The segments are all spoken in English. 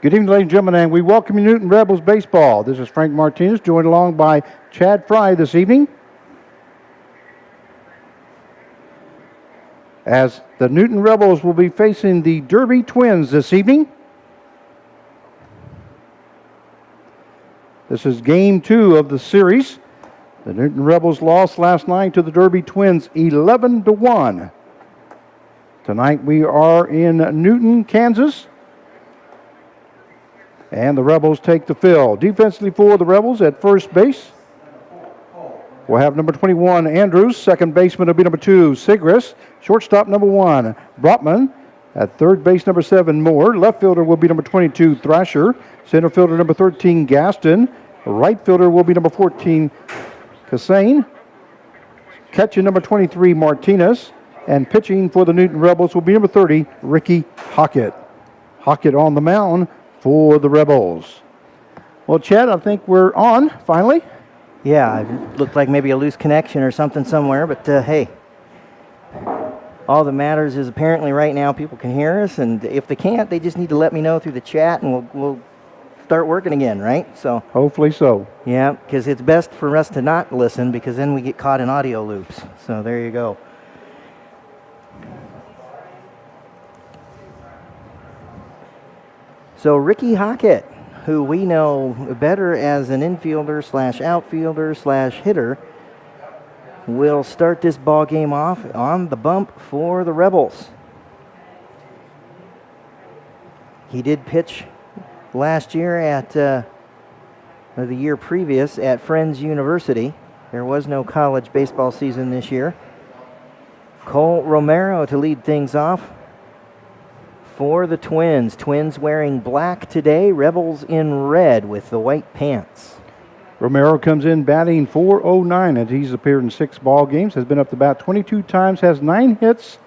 Good evening, ladies and gentlemen, and we welcome you to Newton Rebels Baseball. This is Frank Martinez, joined along by Chad Fry this evening. As the Newton Rebels will be facing the Derby Twins this evening. This is game 2 of the series. The Newton Rebels lost last night to the Derby Twins 11-1. Tonight we are in Newton, Kansas. And the Rebels take the field. Defensively for the Rebels at first base, we'll have number 21, Andrews. Second baseman will be number 2, Sigris. Shortstop, number 1, Brotman. At third base, number 7, Moore. Left fielder will be number 22, Thrasher. Center fielder, number 13, Gaston. Right fielder will be number 14, Cassane. Catching, number 23, Martinez. And pitching for the Newton Rebels will be number 30, Ricky Hockett. Hockett on the mound for the Rebels. Well, Chad, I think we're on, finally. Yeah, it looked like maybe a loose connection or something somewhere, but hey, all that matters is apparently right now people can hear us, and if they can't, they just need to let me know through the chat, and we'll start working again, right? So hopefully so. Yeah, because it's best for us to not listen, because then we get caught in audio loops. So there you go. So Ricky Hockett, who we know better as an infielder slash outfielder slash hitter, will start this ball game off on the bump for the Rebels. He did pitch last year or the year previous at Friends University. There was no college baseball season this year. Cole Romero to lead things off for the Twins. Twins wearing black today, Rebels in red with the white pants. Romero comes in batting .409 as he's appeared in 6 ball games, has been up to bat 22 times, has 9 hits,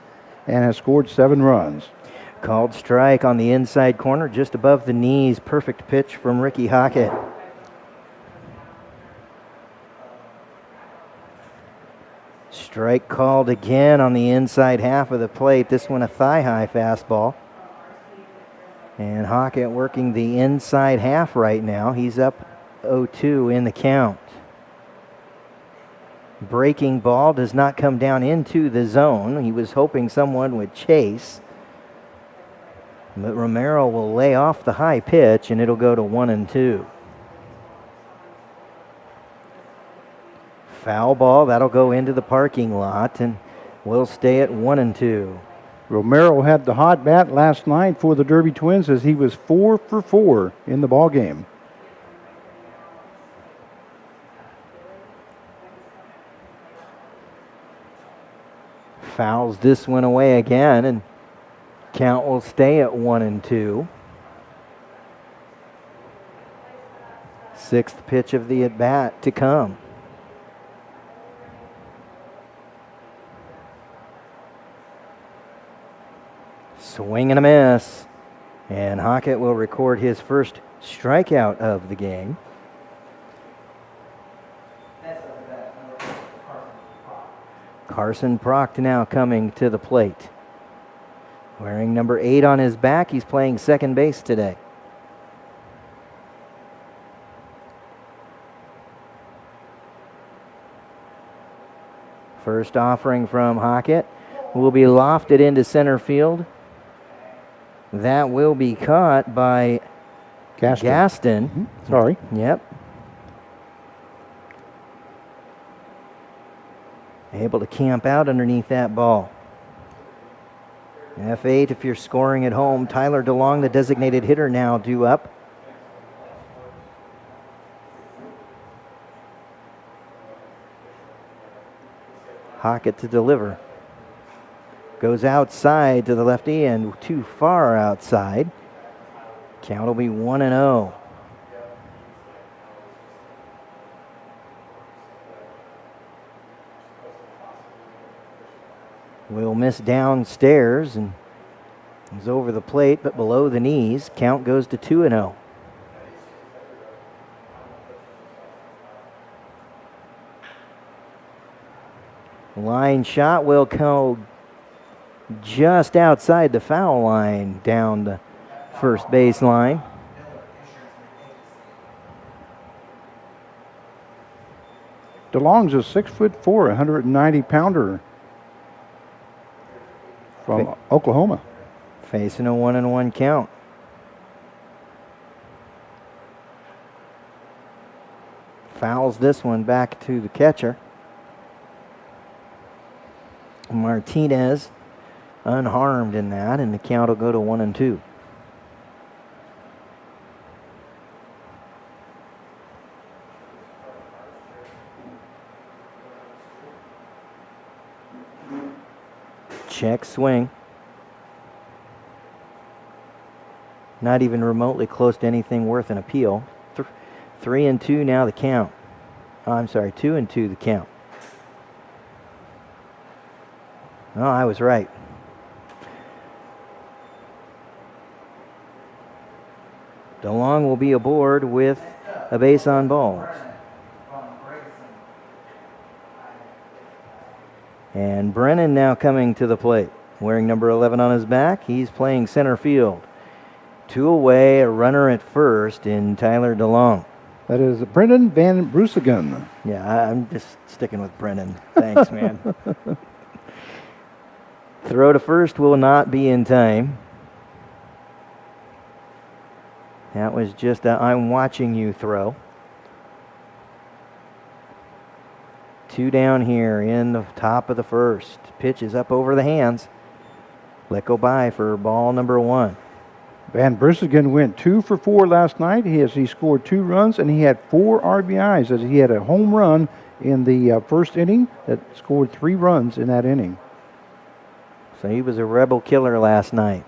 and has scored 7 runs. Called strike on the inside corner, just above the knees. Perfect pitch from Ricky Hockett. Strike called again on the inside half of the plate. This one a thigh-high fastball. And Hockett working the inside half right now. He's up 0-2 in the count. Breaking ball does not come down into the zone. He was hoping someone would chase. But Romero will lay off the high pitch, and it'll go to 1-2. Foul ball, that'll go into the parking lot, and we'll stay at 1-2. Romero had the hot bat last night for the Derby Twins as he was 4 for 4 in the ball game. Fouls this one away again, and count will stay at 1-2. 6th pitch of the at-bat to come. Swing and a miss. And Hockett will record his first strikeout of the game. Carson Proct now coming to the plate. Wearing number 8 on his back, he's playing second base today. First offering from Hockett will be lofted into center field. That will be caught by Gaston. Mm-hmm. Sorry. Yep. Able to camp out underneath that ball. F8 if you're scoring at home. Tyler DeLong, the designated hitter, now due up. Hockett to deliver. Goes outside to the lefty and too far outside. Count will be 1-0. Will miss downstairs and is over the plate, but below the knees. Count goes to 2-0. Line shot will go just outside the foul line down the first baseline. DeLong's a 6'4", 190-pounder from Oklahoma. Facing a 1-1 count. Fouls this one back to the catcher. Martinez unharmed in that, and the count will go to 1-2. Check swing. Not even remotely close to anything worth an appeal. 3-2 now the count. Oh, I'm sorry, 2-2 the count. Oh, I was right. DeLong will be aboard with a base on balls. And Brennan now coming to the plate. Wearing number 11 on his back, he's playing center field. 2 away, a runner at first in Tyler DeLong. That is Brendan Van Brusigen. Yeah, I'm just sticking with Brennan. Thanks, man. Throw to first will not be in time. That was just a I'm watching you throw. 2 down here in the top of the first. Pitch is up over the hands. Let go by for ball number 1. Van Brusigen went 2 for 4 last night. He scored 2 runs, and he had 4 RBIs as he had a home run in the first inning that scored 3 runs in that inning. So he was a rebel killer last night.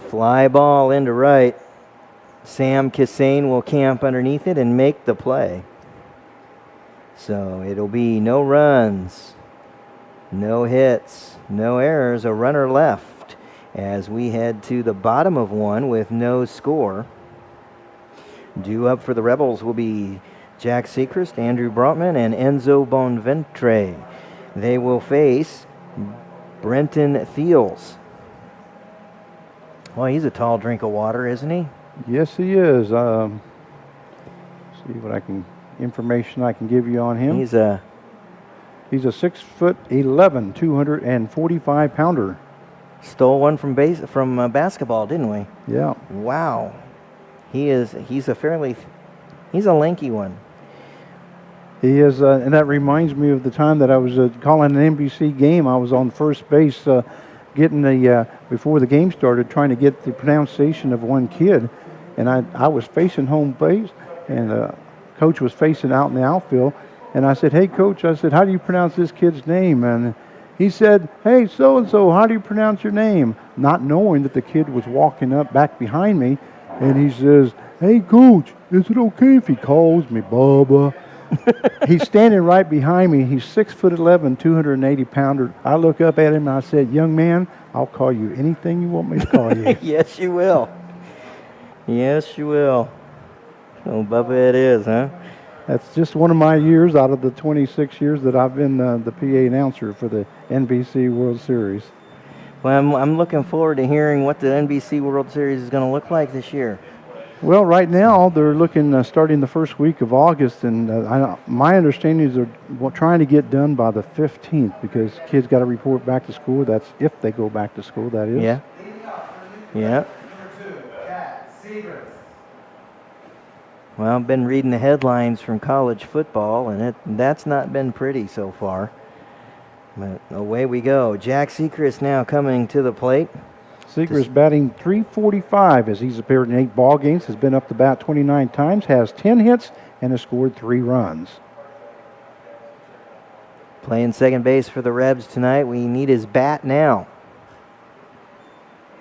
Fly ball into right. Sam Kissane will camp underneath it and make the play. So it'll be no runs, no hits, no errors, a runner left as we head to the bottom of 1 with no score. Due up for the Rebels will be Jack Sechrist, Andrew Brotman, and Enzo Bonventre. They will face Brenton Thiels. Well, he's a tall drink of water, isn't he? Yes, he is. See what information I can give you on him. He's a 6'11", 245-pounder. Stole one from basketball, didn't we? Yeah. Wow. He's a lanky one. He is, and that reminds me of the time that I was calling an NBC game. I was on first base, getting before the game started, trying to get the pronunciation of one kid, and I was facing home base, and coach was facing out in the outfield, and I said, "Hey, coach," I said, "how do you pronounce this kid's name?" And he said, "Hey, so-and-so, how do you pronounce your name?" Not knowing that the kid was walking up back behind me, and he says, "Hey, coach, is it okay if he calls me Bubba?" He's standing right behind me. He's 6'11", 280-pounder. I look up at him and I said, "Young man, I'll call you anything you want me to call you." Yes, you will. Yes, you will. Oh, Bubba it is, huh? That's just one of my years out of the 26 years that I've been the PA announcer for the NBC World Series. Well, I'm looking forward to hearing what the NBC World Series is going to look like this year. Well, right now they're looking starting the first week of August, and my understanding is they're trying to get done by the 15th because kids got to report back to school. That's if they go back to school, that is. Yeah. Yeah. Well, I've been reading the headlines from college football, and that's not been pretty so far. But away we go. Jack Sechrist now coming to the plate. Sechrist batting .345 as he's appeared in 8 ball games, has been up to bat 29 times, has 10 hits, and has scored 3 runs. Playing second base for the Rebs tonight. We need his bat now.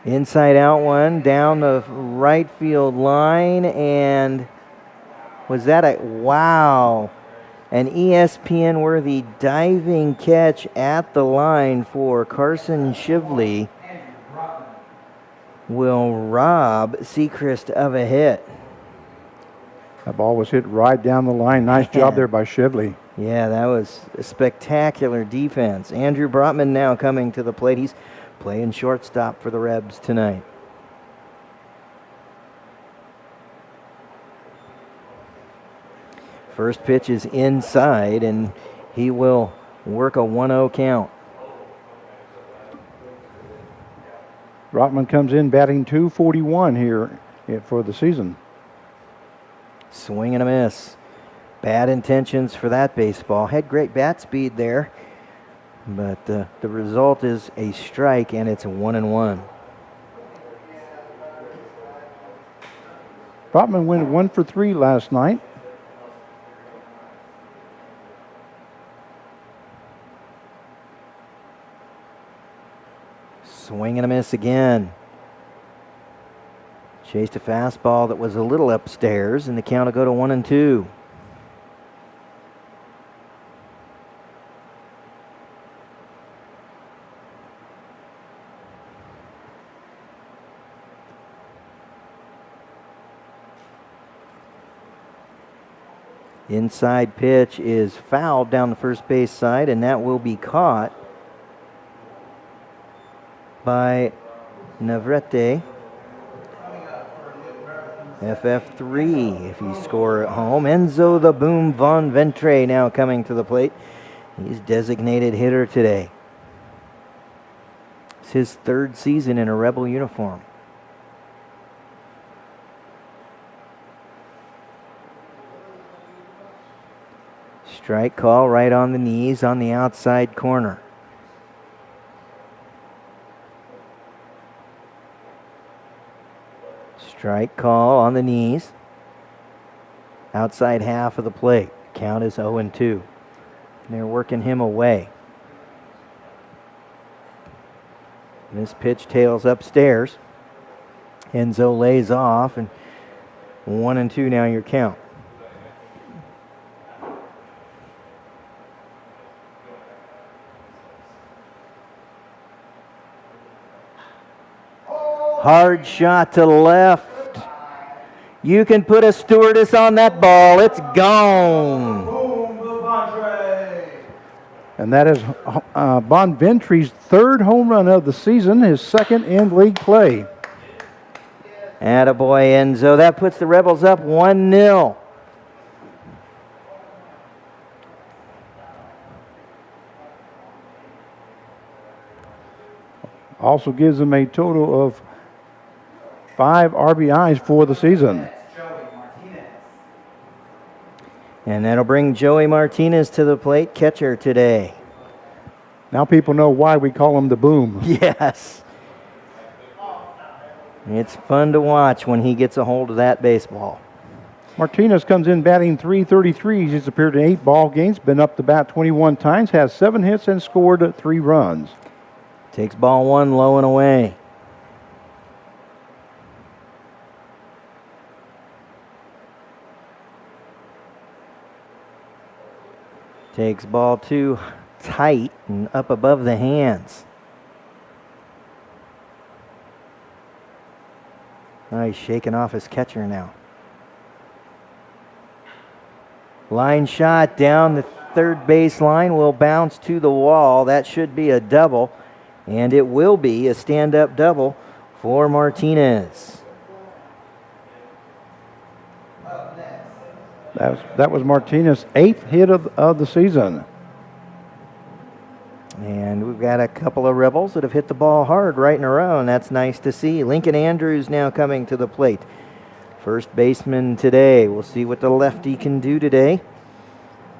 Inside out one, down the right field line, and was that wow. An ESPN-worthy diving catch at the line for Carson Shively will rob Sechrist of a hit. That ball was hit right down the line. Nice job there by Shively. Yeah, that was a spectacular defense. Andrew Brotman now coming to the plate. He's playing shortstop for the Rebs tonight. First pitch is inside, and he will work a 1-0 count. Brotman comes in batting .241 here for the season. Swing and a miss. Bad intentions for that baseball. Had great bat speed there, but the result is a strike, and it's a 1-1. Brotman went 1 for 3 last night. Swing and a miss again. Chased a fastball that was a little upstairs, and the count will go to 1-2. Inside pitch is fouled down the first base side, and that will be caught by Navrete. FF3 if you score at home. Enzo the Boom Von Ventre now coming to the plate. He's designated hitter today. It's his third season in a Rebel uniform. Strike call right on the knees on the outside corner. Strike call on the knees. Outside half of the plate. Count is 0-2. And they're working him away. This pitch tails upstairs. Enzo lays off, and 1-2 now your count. Hard shot to left. You can put a stewardess on that ball. It's gone. And that is Bonventry's third home run of the season, his second in league play. Attaboy, Enzo. That puts the Rebels up 1-0. Also gives them a total of 5 RBIs for the season. And that'll bring Joey Martinez to the plate, catcher today. Now people know why we call him the Boom. Yes. It's fun to watch when he gets a hold of that baseball. Martinez comes in batting .333. He's appeared in 8 ball games, been up to bat 21 times, has 7 hits and scored 3 runs. Takes ball 1 low and away. Takes ball 2 tight and up above the hands. Now he's shaking off his catcher now. Line shot down the third base line will bounce to the wall. That should be a double, and it will be a stand-up double for Martinez. That was Martinez's 8th hit of the season. And we've got a couple of Rebels that have hit the ball hard right in a row, and that's nice to see. Lincoln Andrews now coming to the plate. First baseman today. We'll see what the lefty can do today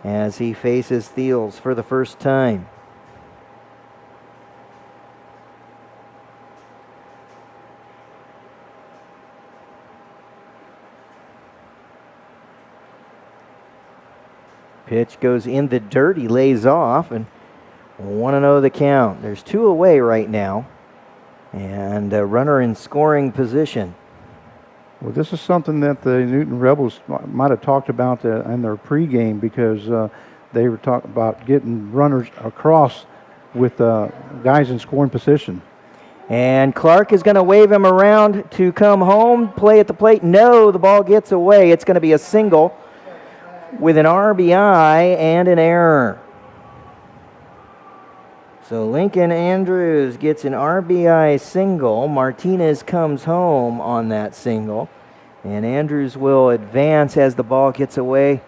as he faces Thiels for the first time. Pitch goes in the dirt. He lays off, and 1-0 the count. There's 2 away right now, and a runner in scoring position. Well, this is something that the Newton Rebels might have talked about in their pregame, because they were talking about getting runners across with guys in scoring position. And Clark is going to wave him around to come home. Play at the plate. No, the ball gets away. It's going to be a single with an RBI and an error. So Lincoln Andrews gets an RBI single. Martinez comes home on that single. And Andrews will advance as the ball gets away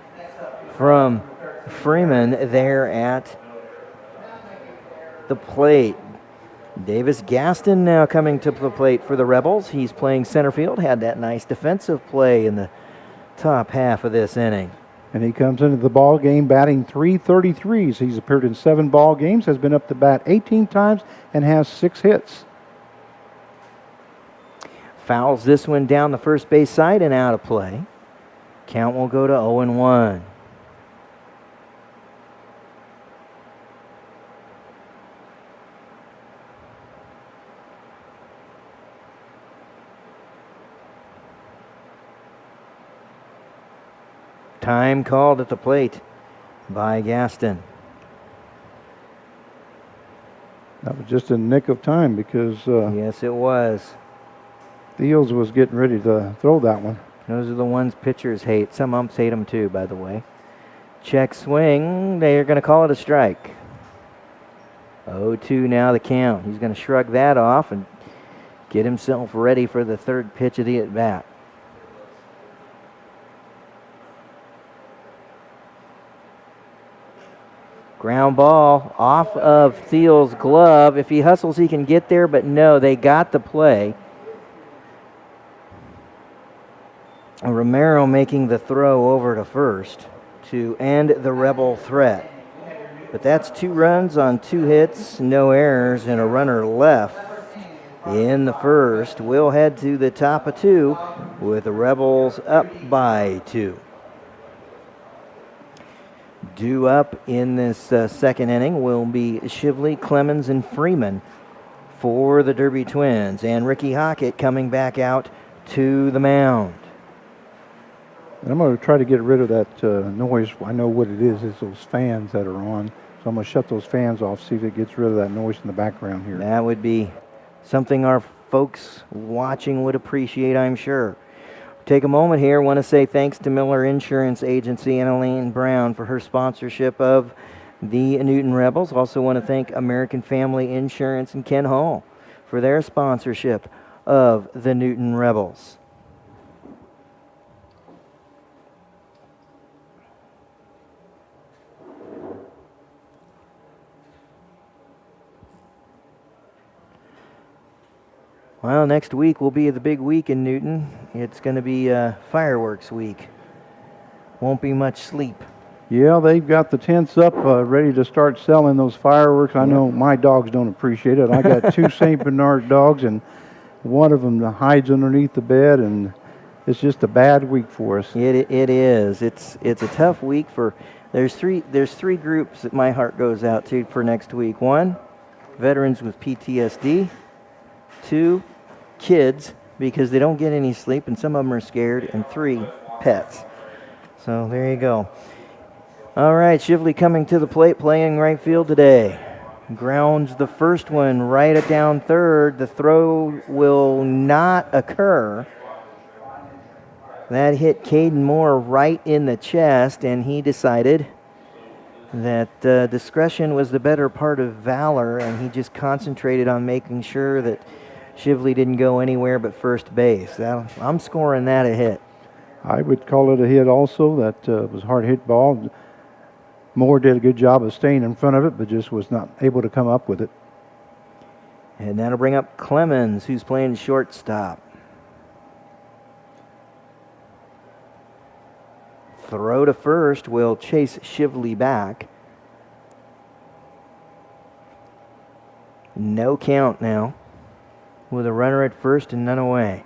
from Freeman there at the plate. Davis Gaston now coming to the plate for the Rebels. He's playing center field. Had that nice defensive play in the top half of this inning. And he comes into the ball game batting .333. He's appeared in 7 ball games, has been up to bat 18 times, and has 6 hits. Fouls this one down the first base side and out of play. Count will go to 0-1. Time called at the plate by Gaston. That was just in the nick of time because Yes, it was. Thiels was getting ready to throw that one. Those are the ones pitchers hate. Some umps hate them too, by the way. Check swing. They're going to call it a strike. 0-2 now the count. He's going to shrug that off and get himself ready for the third pitch of the at-bat. Ground ball off of Thiel's glove. If he hustles, he can get there, but no, they got the play. Romero making the throw over to first to end the Rebel threat. But that's 2 runs on 2 hits, no errors, and a runner left in the first. We'll head to the top of 2 with the Rebels up by 2. Due up in this second inning will be Shively, Clemens, and Freeman for the Derby Twins. And Ricky Hockett coming back out to the mound. And I'm going to try to get rid of that noise. I know what it is. It's those fans that are on. So I'm going to shut those fans off, see if it gets rid of that noise in the background here. That would be something our folks watching would appreciate, I'm sure. Take a moment here. Want to say thanks to Miller Insurance Agency and Elaine Brown for her sponsorship of the Newton Rebels. Also want to thank American Family Insurance and Ken Hall for their sponsorship of the Newton Rebels. Well, next week will be the big week in Newton. It's going to be fireworks week. Won't be much sleep. Yeah, they've got the tents up, ready to start selling those fireworks. I know my dogs don't appreciate it. I got 2 St. Bernard dogs, and one of them hides underneath the bed, and it's just a bad week for us. It is. It's a tough week for. There's three groups that my heart goes out to for next week. 1, veterans with PTSD. 2, kids because they don't get any sleep and some of them are scared. And 3, pets. So there you go. All right, Shively coming to the plate, playing right field today. Grounds the first one right at down third. The throw will not occur. That hit Caden Moore right in the chest, and he decided that discretion was the better part of valor, and he just concentrated on making sure that Shively didn't go anywhere but first base. I'm scoring that a hit. I would call it a hit also. That was a hard hit ball. Moore did a good job of staying in front of it, but just was not able to come up with it. And that'll bring up Clemens, who's playing shortstop. Throw to first will chase Shively back. No count now, with a runner at first and none away.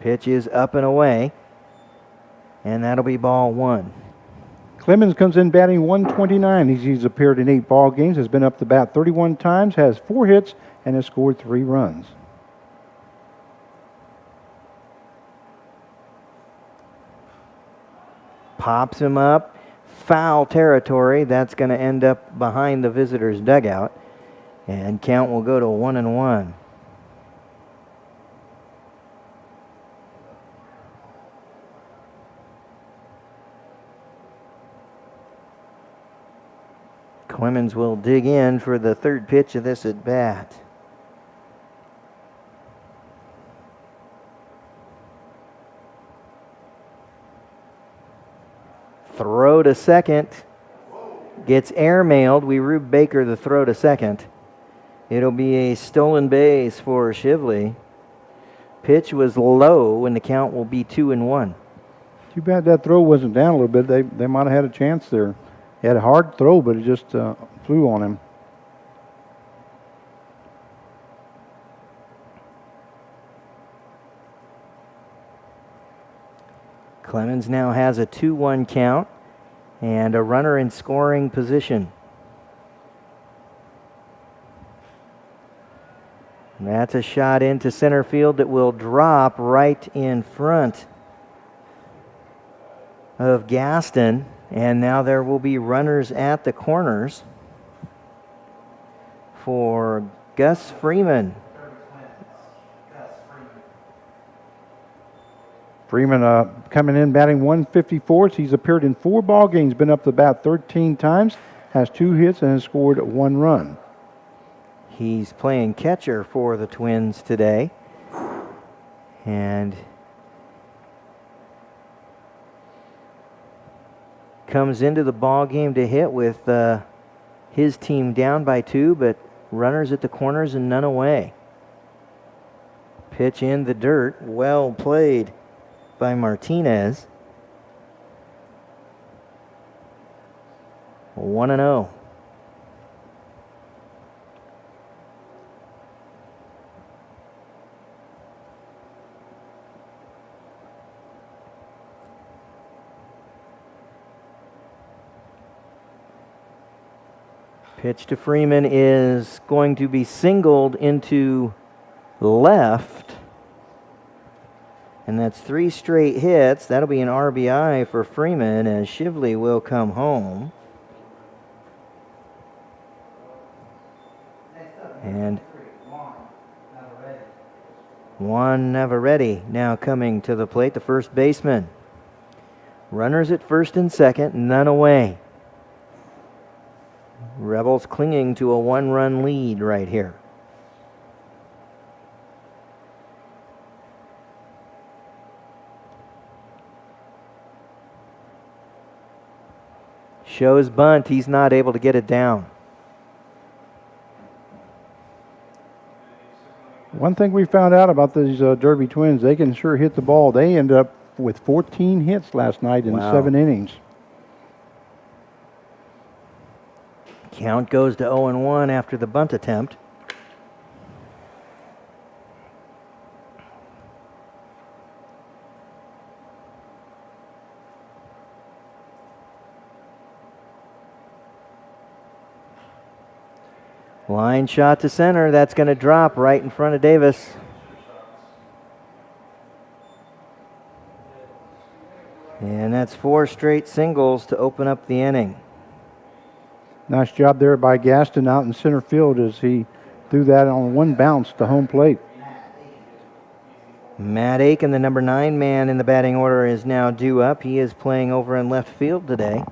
Pitch is up and away, and that'll be ball 1. Clemens comes in batting .129. He's appeared in 8 ball games, has been up to bat 31 times, has 4 hits, and has scored 3 runs. Pops him up, foul territory. That's going to end up behind the visitor's dugout, and count will go to 1-1. Clemens will dig in for the third pitch of this at bat. Throw to second. Gets airmailed. We Rube Baker the throw to second. It'll be a stolen base for Shively. Pitch was low, and the count will be 2-1. Too bad that throw wasn't down a little bit. They might have had a chance there. He had a hard throw, but it just flew on him. Clemens now has a 2-1 count and a runner in scoring position. That's a shot into center field that will drop right in front of Gaston. And now there will be runners at the corners for Gus Freeman. Freeman coming in batting 154. He's appeared in 4 ball games, been up to the bat 13 times, has 2 hits, and has scored 1 run. He's playing catcher for the Twins today. And comes into the ball game to hit with his team down by 2, but runners at the corners and none away. Pitch in the dirt, well played by Martinez. 1-0. Pitch to Freeman is going to be singled into left. And that's 3 straight hits. That'll be an RBI for Freeman as Shively will come home. And Juan Navarrete now coming to the plate, the first baseman. Runners at first and second, none away. Rebels clinging to a 1-run lead right here. Shows bunt. He's not able to get it down. One thing we found out about these Derby Twins, they can sure hit the ball. They ended up with 14 hits last night in 7 innings. Count goes to 0-1 after the bunt attempt. Line shot to center. That's going to drop right in front of Davis. And that's 4 straight singles to open up the inning. Nice job there by Gaston out in center field as he threw that on 1 bounce to home plate. Matt Aiken, the number 9 man in the batting order, is now due up. He is playing over in left field today.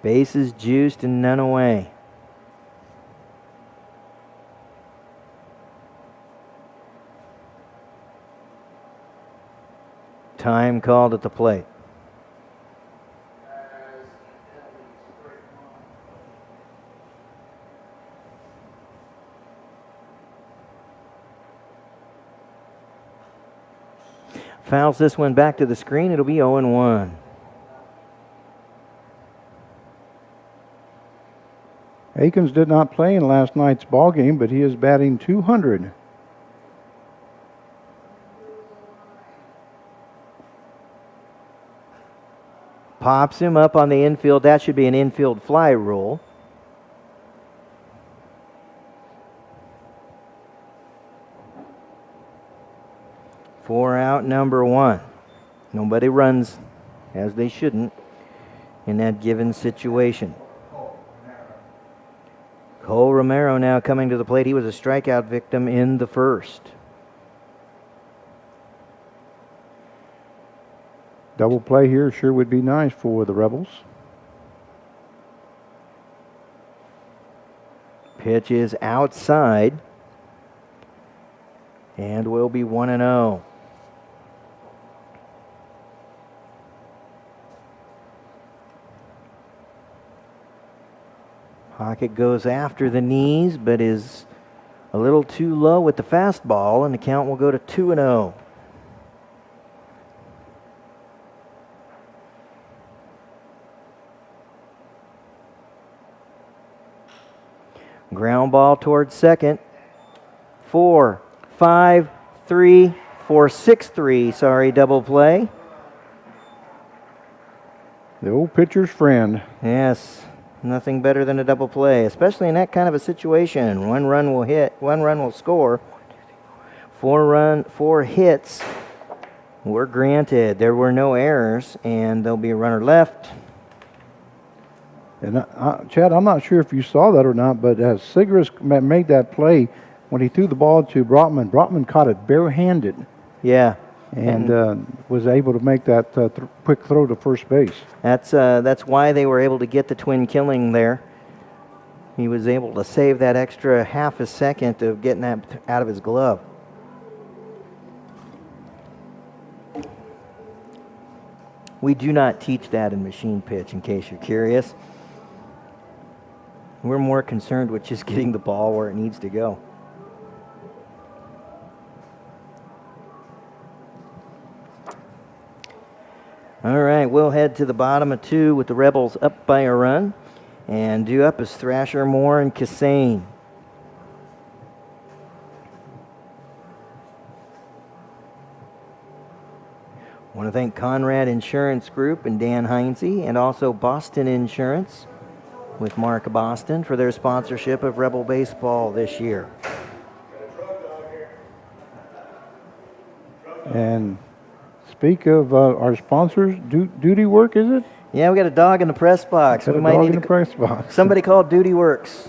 Bases juiced and none away. Time called at the plate. Fouls this one back to the screen. It'll be 0-1. Akins did not play in last night's ball game, but he is batting 200. Pops him up on the infield. That should be an infield fly rule. Four out, number 1. Nobody runs, as they shouldn't, in that given situation. Cole Romero now coming to the plate. He was a strikeout victim in the first. Double play here sure would be nice for the Rebels. Pitch is outside and will be 1-0. Pocket goes after the knees, but is a little too low with the fastball, and the count will go to 2-0. Ground ball towards second. 4, 5, 3, 4, 6, 3. Sorry, double play. The old pitcher's friend. Yes, nothing better than a double play, especially in that kind of a situation. One run will hit, one run will score. 4 hits were granted. There were no errors, and there'll be a runner left. And Chad, I'm not sure if you saw that or not, but as Sigris made that play, when he threw the ball to Brotman, Brotman caught it barehanded. Yeah. And was able to make that quick throw to first base. That's why they were able to get the twin killing there. He was able to save that extra half a second of getting that out of his glove. We do not teach that in machine pitch, in case you're curious. We're more concerned with just getting the ball where it needs to go. All right, we'll head to the bottom of 2 with the Rebels up by a run. And due up is Thrasher, Moore, and Cassane. Want to thank Conrad Insurance Group and Dan Heinze, and also Boston Insurance with Mark Boston for their sponsorship of Rebel Baseball this year. And speak of our sponsors, Duty Work, is it? Yeah, we got a dog in the press box. Got a dog in the press box. Somebody called Duty Works.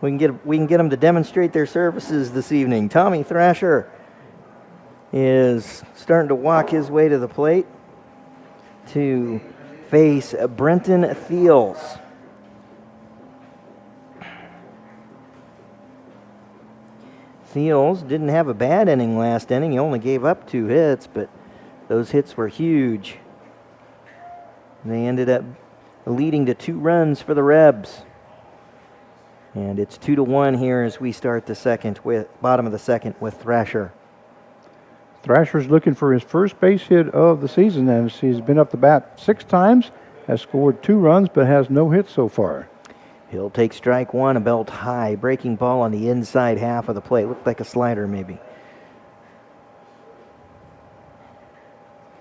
We can get them to demonstrate their services this evening. Tommy Thrasher is starting to walk his way to the plate to face Brenton Thiels. Thiels didn't have a bad inning last inning. He only gave up 2 hits, but those hits were huge. They ended up leading to 2 runs for the Rebs. And it's 2-1 here as we start the second bottom of the second with Thrasher. Thrasher's looking for his first base hit of the season, and he's been up the bat 6 times, has scored 2 runs, but has no hits so far. He'll take strike 1, a belt high, breaking ball on the inside half of the plate. Looked like a slider maybe.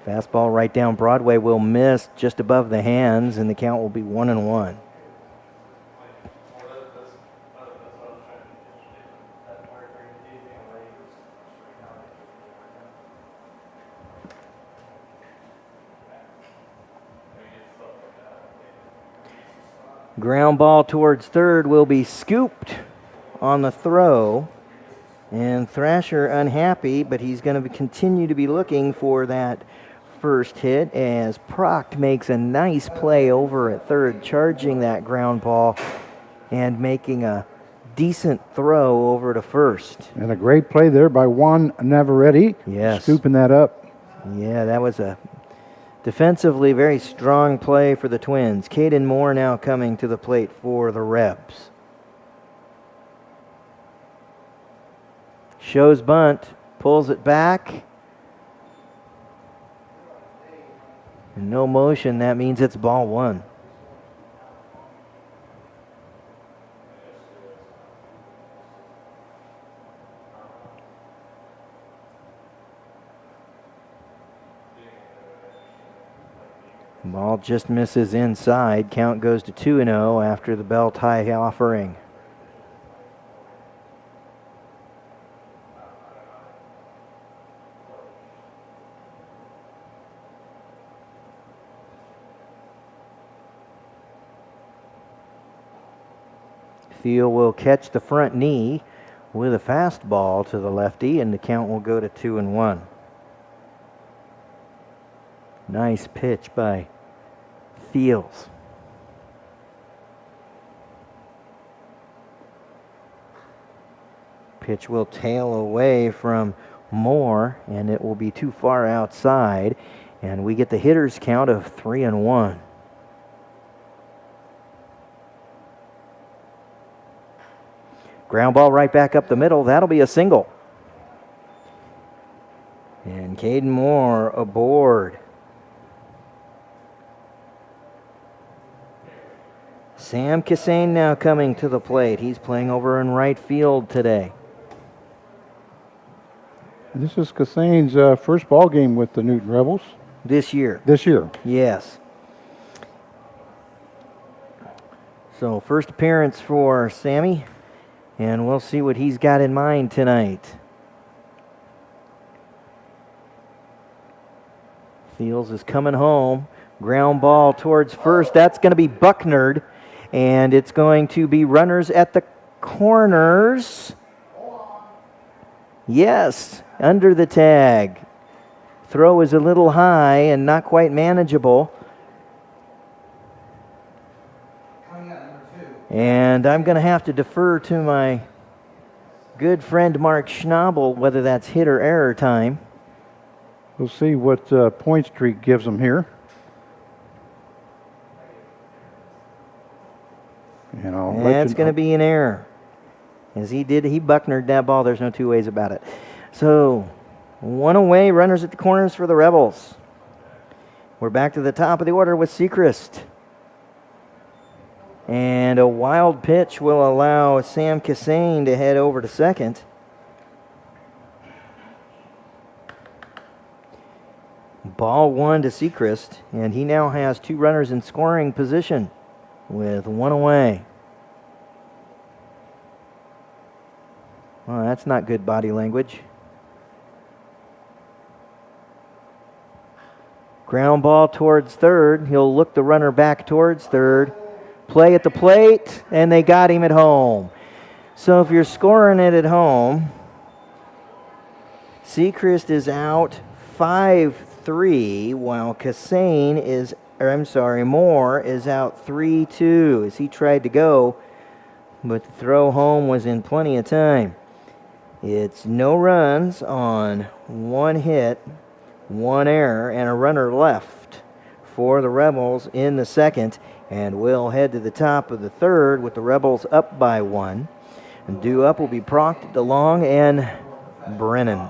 Fastball right down Broadway will miss just above the hands, and the count will be 1-1. Ground ball towards third will be scooped on the throw. And Thrasher unhappy, but he's going to continue to be looking for that first hit as Proct makes a nice play over at third, charging that ground ball and making a decent throw over to first. And a great play there by Juan Navarrete. Yes. Scooping that up. Yeah, that was a defensively very strong play for the Twins. Caden Moore now coming to the plate for the Rebs. Shows bunt, pulls it back. And no motion, that means it's ball 1. Ball just misses inside. Count goes to 2-0 after the bell tie offering. Thiel will catch the front knee with a fastball to the lefty, and the count will go to 2-1. Nice pitch by Fields. Pitch will tail away from Moore, and it will be too far outside. And we get the hitter's count of 3-1. Ground ball right back up the middle. That'll be a single. And Caden Moore aboard. Sam Cassane now coming to the plate. He's playing over in right field today. This is Cassane's first ball game with the Newton Rebels This year. this year. Yes. So first appearance for Sammy, and we'll see what he's got in mind tonight. Fields is coming home. Ground ball towards first. That's going to be Bucknard, and it's going to be runners at the corners. Yes, under the tag. Throw is a little high and not quite manageable. And I'm going to have to defer to my good friend Mark Schnabel whether that's hit or error time. We'll see what point streak gives them here. And That's going to be an error. As he Bucknered that ball. There's no two ways about it. So, one away, runners at the corners for the Rebels. We're back to the top of the order with Sechrist. And a wild pitch will allow Sam Cassane to head over to second. Ball one to Sechrist, and he now has two runners in scoring position with one away. Well, that's not good body language. Ground ball towards third. He'll look the runner back towards third. Play at the plate, and they got him at home. So if you're scoring it at home, Sechrist is out 5-3, while Moore is out 3-2 as he tried to go, but the throw home was in plenty of time. It's no runs on one hit, one error, and a runner left for the Rebels in the second. And we'll head to the top of the third with the Rebels up by one. And due up will be Proct, DeLong, and Brennan.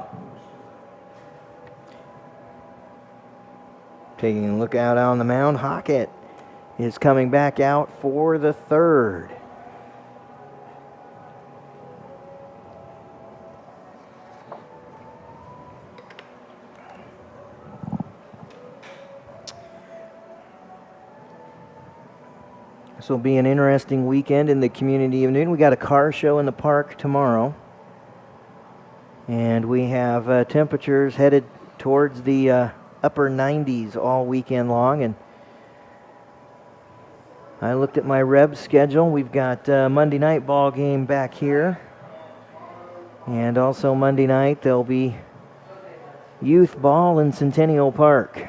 Taking a look out on the mound, Hockett is coming back out for the third. This will be an interesting weekend in the community of Newton. We got a car show in the park tomorrow. And we have temperatures headed towards the upper 90s all weekend long. And I looked at my Reb schedule. We've got Monday night ball game back here. And also Monday night there'll be youth ball in Centennial Park.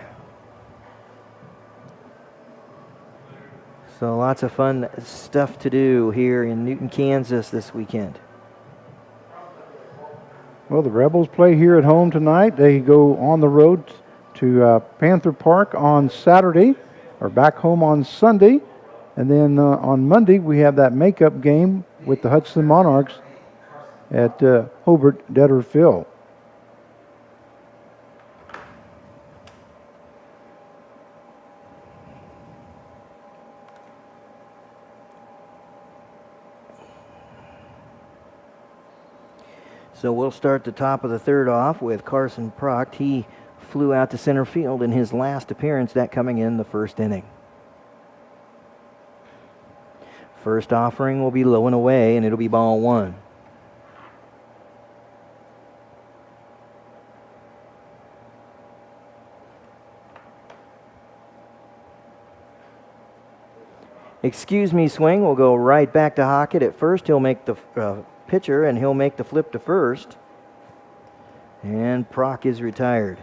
So lots of fun stuff to do here in Newton, Kansas this weekend. Well, the Rebels play here at home tonight. They go on the road to Panther Park on Saturday, or back home on Sunday. And then on Monday, we have that makeup game with the Hudson Monarchs at Hobart Detter Field. So we'll start the top of the third off with Carson Proct. He flew out to center field in his last appearance, that coming in the first inning. First offering will be low and away, and it'll be ball one. Excuse me, swing. We'll go right back to Hockett at first. He'll make the pitcher, and he'll make the flip to first. And Proc is retired.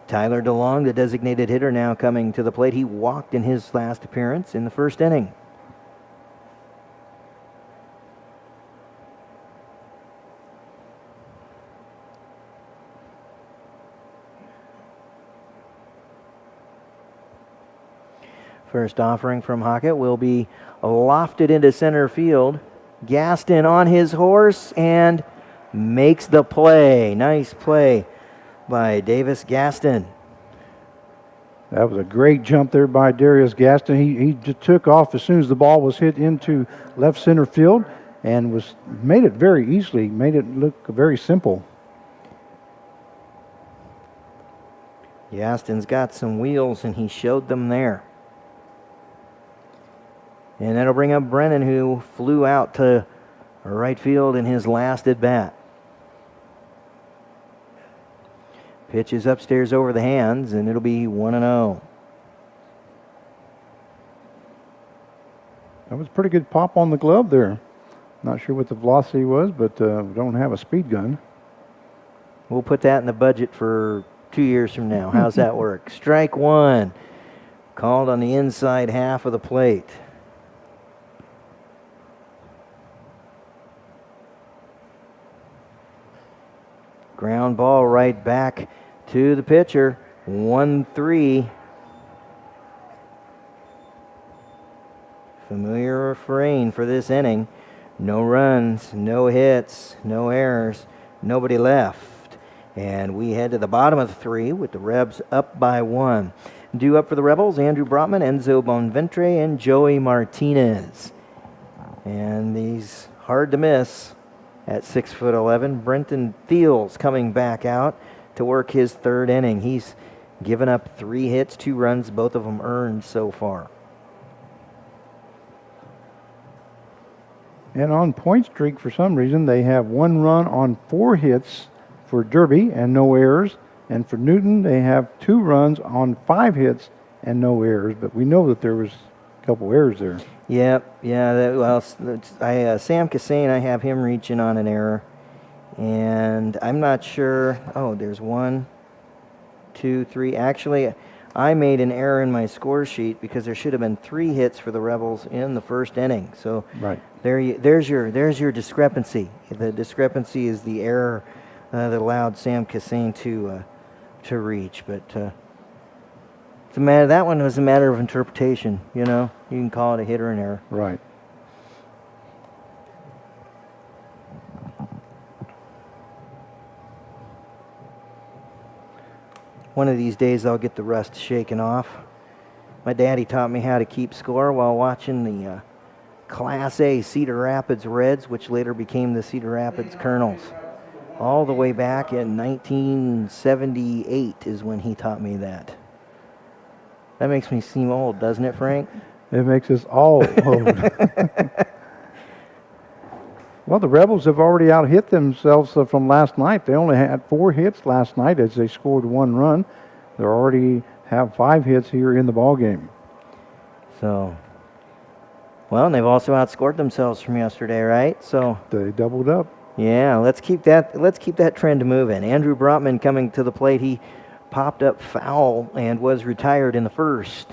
Tyler DeLong, the designated hitter, now coming to the plate. He walked in his last appearance in the first inning. First offering from Hockett will be lofted into center field. Gaston on his horse and makes the play. Nice play by Davis Gaston. That was a great jump there by Darius Gaston. He just took off as soon as the ball was hit into left center field and made it very easily, made it look very simple. Gaston's got some wheels and he showed them there. And that'll bring up Brennan, who flew out to right field in his last at bat. Pitch is upstairs over the hands, and it'll be 1-0. That was a pretty good pop on the glove there. Not sure what the velocity was, but we don't have a speed gun. We'll put that in the budget for 2 years from now. How's that work? Strike one. Called on the inside half of the plate. Ground ball right back to the pitcher. 1-3. Familiar refrain for this inning. No runs, no hits, no errors, nobody left. And we head to the bottom of the three with the Rebs up by 1. Due up for the Rebels, Andrew Brotman, Enzo Bonventre, and Joey Martinez. And these hard to miss. At 6'11", Brenton Thiels coming back out to work his third inning. He's given up 3 hits, 2 runs, both of them earned so far. And on point streak, for some reason, they have 1 run on 4 hits for Derby and no errors. And for Newton, they have 2 runs on 5 hits and no errors. But we know that there was a couple errors there. Yep, yeah. Sam Cassane, I have him reaching on an error, and I'm not sure. Oh, there's 1, 2, 3. Actually, I made an error in my score sheet because there should have been 3 hits for the Rebels in the first inning. So right there's your discrepancy. The discrepancy is the error that allowed Sam Cassane to reach, but. That one was a matter of interpretation, you know. You can call it a hit or an error. Right. One of these days I'll get the rust shaken off. My daddy taught me how to keep score while watching the Class A Cedar Rapids Reds, which later became the Cedar Rapids Colonels. All the way back in 1978 is when he taught me that. That makes me seem old, doesn't it, Frank? It makes us all old. Well, the Rebels have already out-hit themselves from last night. They only had 4 hits last night as they scored 1 run. They already have 5 hits here in the ballgame. So, well, and they've also outscored themselves from yesterday, right? So they doubled up. Yeah, let's keep that trend moving. Andrew Brotman coming to the plate. He popped up foul and was retired in the first.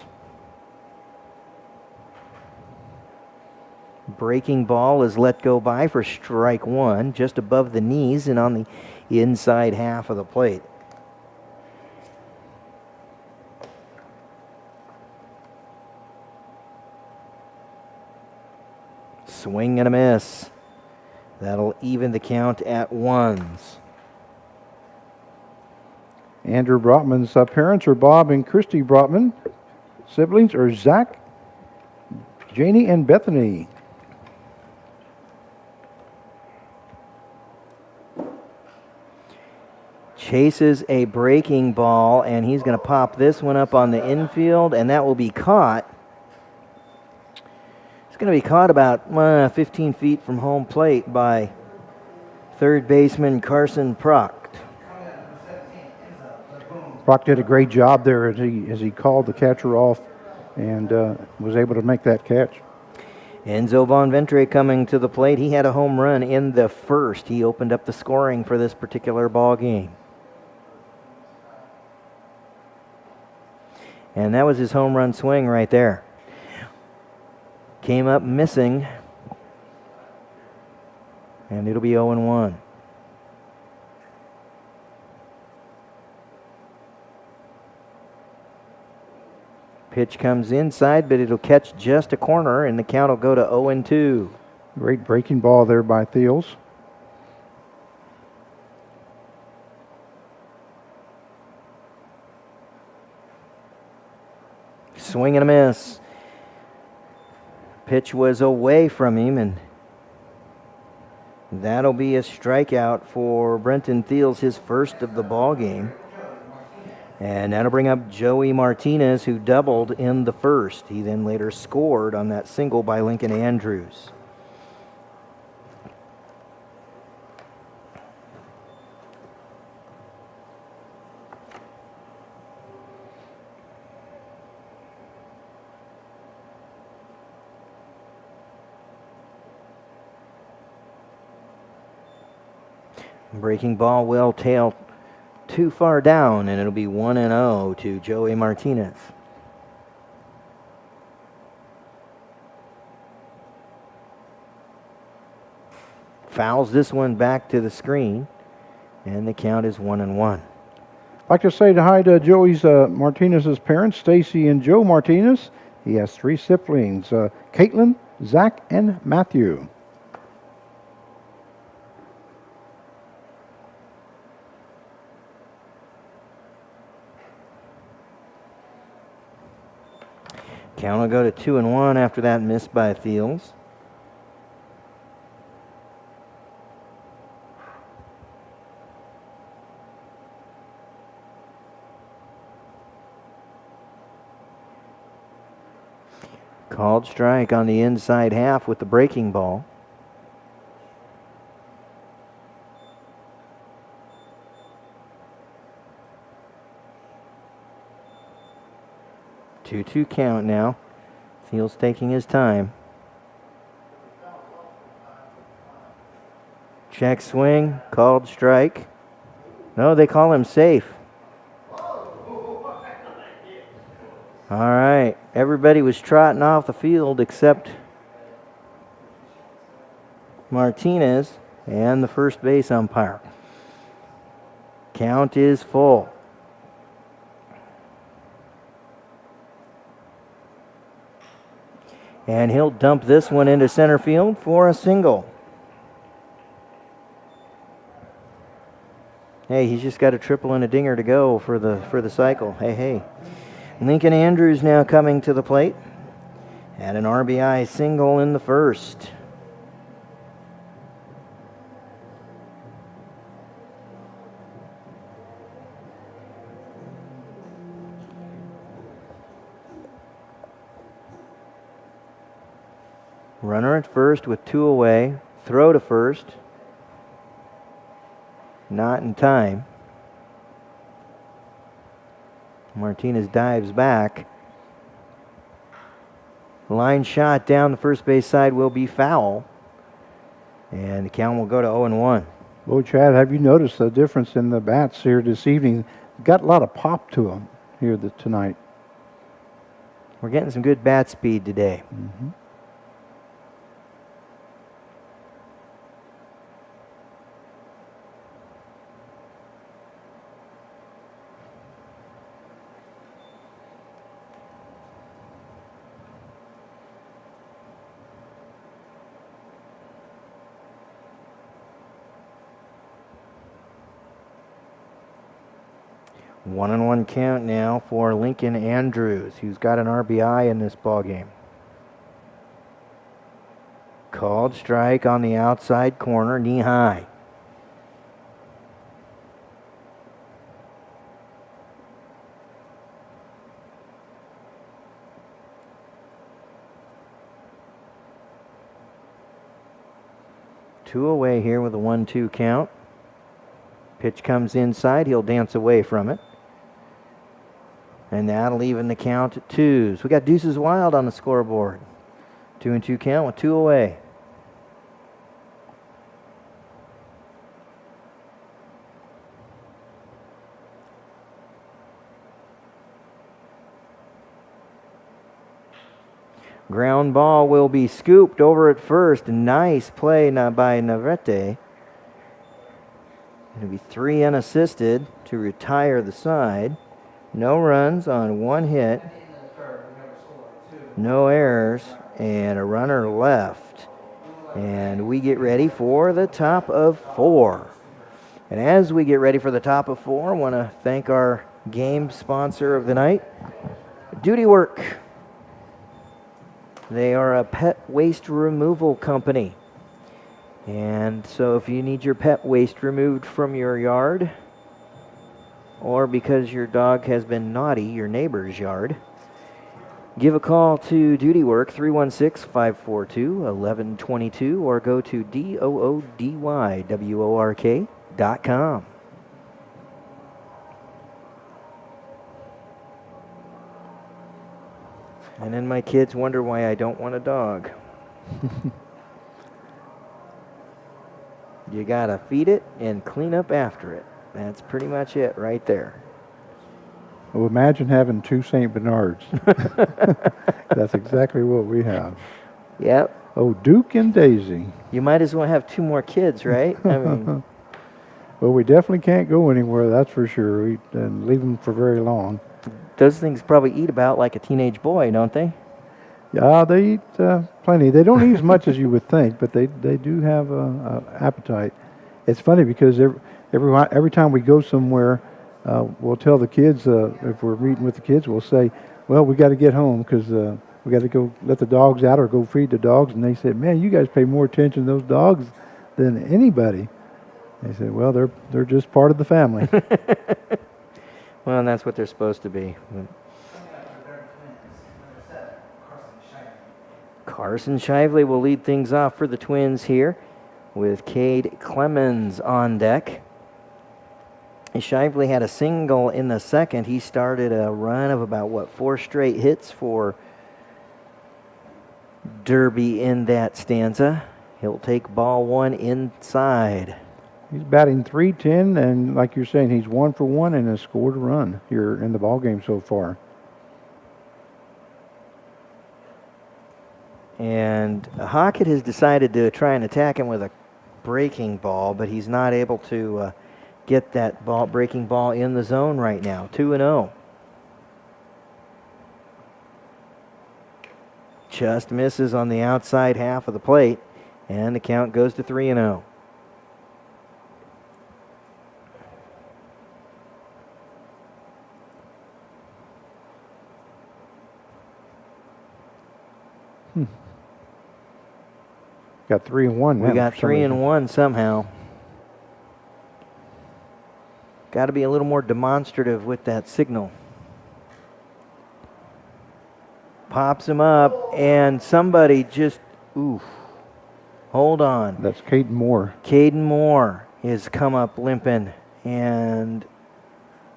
Breaking ball is let go by for strike 1, just above the knees and on the inside half of the plate. Swing and a miss. That'll even the count at 1s. Andrew Brotman's parents are Bob and Christy Brotman. Siblings are Zach, Janie, and Bethany. Chases a breaking ball, and he's going to pop this one up on the infield, and that will be caught. It's going to be caught about 15 feet from home plate by third baseman Carson Procht. Procht did a great job there as he called the catcher off and was able to make that catch. Enzo Bonventre coming to the plate. He had a home run in the first. He opened up the scoring for this particular ball game. And that was his home run swing right there. Came up missing. And it'll be 0-1. Pitch comes inside, but it'll catch just a corner, and the count will go to 0-2. Great breaking ball there by Thiels. Swing and a miss. Pitch was away from him, and that'll be a strikeout for Brenton Thiels, his first of the ball game. And that'll bring up Joey Martinez, who doubled in the first. He then later scored on that single by Lincoln Andrews. Breaking ball will tail too far down, and it'll be 1-0 to Joey Martinez. Fouls this one back to the screen, and the count is 1-1. I'd like to say hi to Joey's Martinez's parents, Stacy and Joe Martinez. He has 3 siblings, Caitlin, Zach, and Matthew. Count will go to 2-1 after that miss by Thiels. Called strike on the inside half with the breaking ball. Two count now. Thiels taking his time. Check swing, called strike. No, they call him safe. All right, everybody was trotting off the field except Martinez and the first base umpire. Count is full. And he'll dump this one into center field for a single. Hey, he's just got a triple and a dinger to go for the cycle. Hey. Lincoln Andrews now coming to the plate. Had an RBI single in the first. Runner at first with 2 away. Throw to first. Not in time. Martinez dives back. Line shot down the first base side will be foul. And the count will go to 0-1. Well, Chad, have you noticed the difference in the bats here this evening? Got a lot of pop to them here tonight. We're getting some good bat speed today. Mm-hmm. One and one count now for Lincoln Andrews, who's got an RBI in this ballgame. Called strike on the outside corner, knee high. Two away here with a 1-2 count. Pitch comes inside, he'll dance away from it. And that'll even the count at 2s. We got Deuces Wild on the scoreboard. 2-2 count with 2 away. Ground ball will be scooped over at first. Nice play by Navarrete. It'll be 3 unassisted to retire the side. No runs on 1 hit. No errors. And a runner left. And we get ready for the top of 4. And as we get ready for the top of 4, I want to thank our game sponsor of the night, Duty Work. They are a pet waste removal company. And so if you need your pet waste removed from your yard, or because your dog has been naughty, your neighbor's yard, give a call to Duty Work, 316-542-1122, or go to DOODYWORK.com. And then my kids wonder why I don't want a dog. You gotta feed it and clean up after it. That's pretty much it right there. Well, imagine having 2 St. Bernards. That's exactly what we have. Yep. Oh, Duke and Daisy. You might as well have 2 more kids, right? I mean, Well, we definitely can't go anywhere, that's for sure, and leave them for very long. those things probably eat about like a teenage boy, don't they? Yeah, they eat plenty. They don't eat as much as you would think, but they do have a appetite. It's funny because every time we go somewhere, we'll tell the kids, if we're meeting with the kids, we'll say, well, we got to get home because we got to go let the dogs out or go feed the dogs. And they said, man, you guys pay more attention to those dogs than anybody. They said, well, they're just part of the family. Well, and that's what they're supposed to be. Carson Shively will lead things off for the Twins here with Cade Clemens on deck. Shively had a single in the second. He started a run of about, 4 straight hits for Derby in that stanza. He'll take ball 1 inside. He's batting .310, and like you're saying, he's 1 for 1 and has scored a run here in the ball game so far. And Hockett has decided to try and attack him with a breaking ball, but he's not able to get that breaking ball in the zone right now. 2-0. Just misses on the outside half of the plate, and the count goes to 3-0. Got 3 and 1 now. We got 3 and 1 somehow. Got to be a little more demonstrative with that signal. Pops him up, and somebody just, hold on. That's Caden Moore. Caden Moore has come up limping, and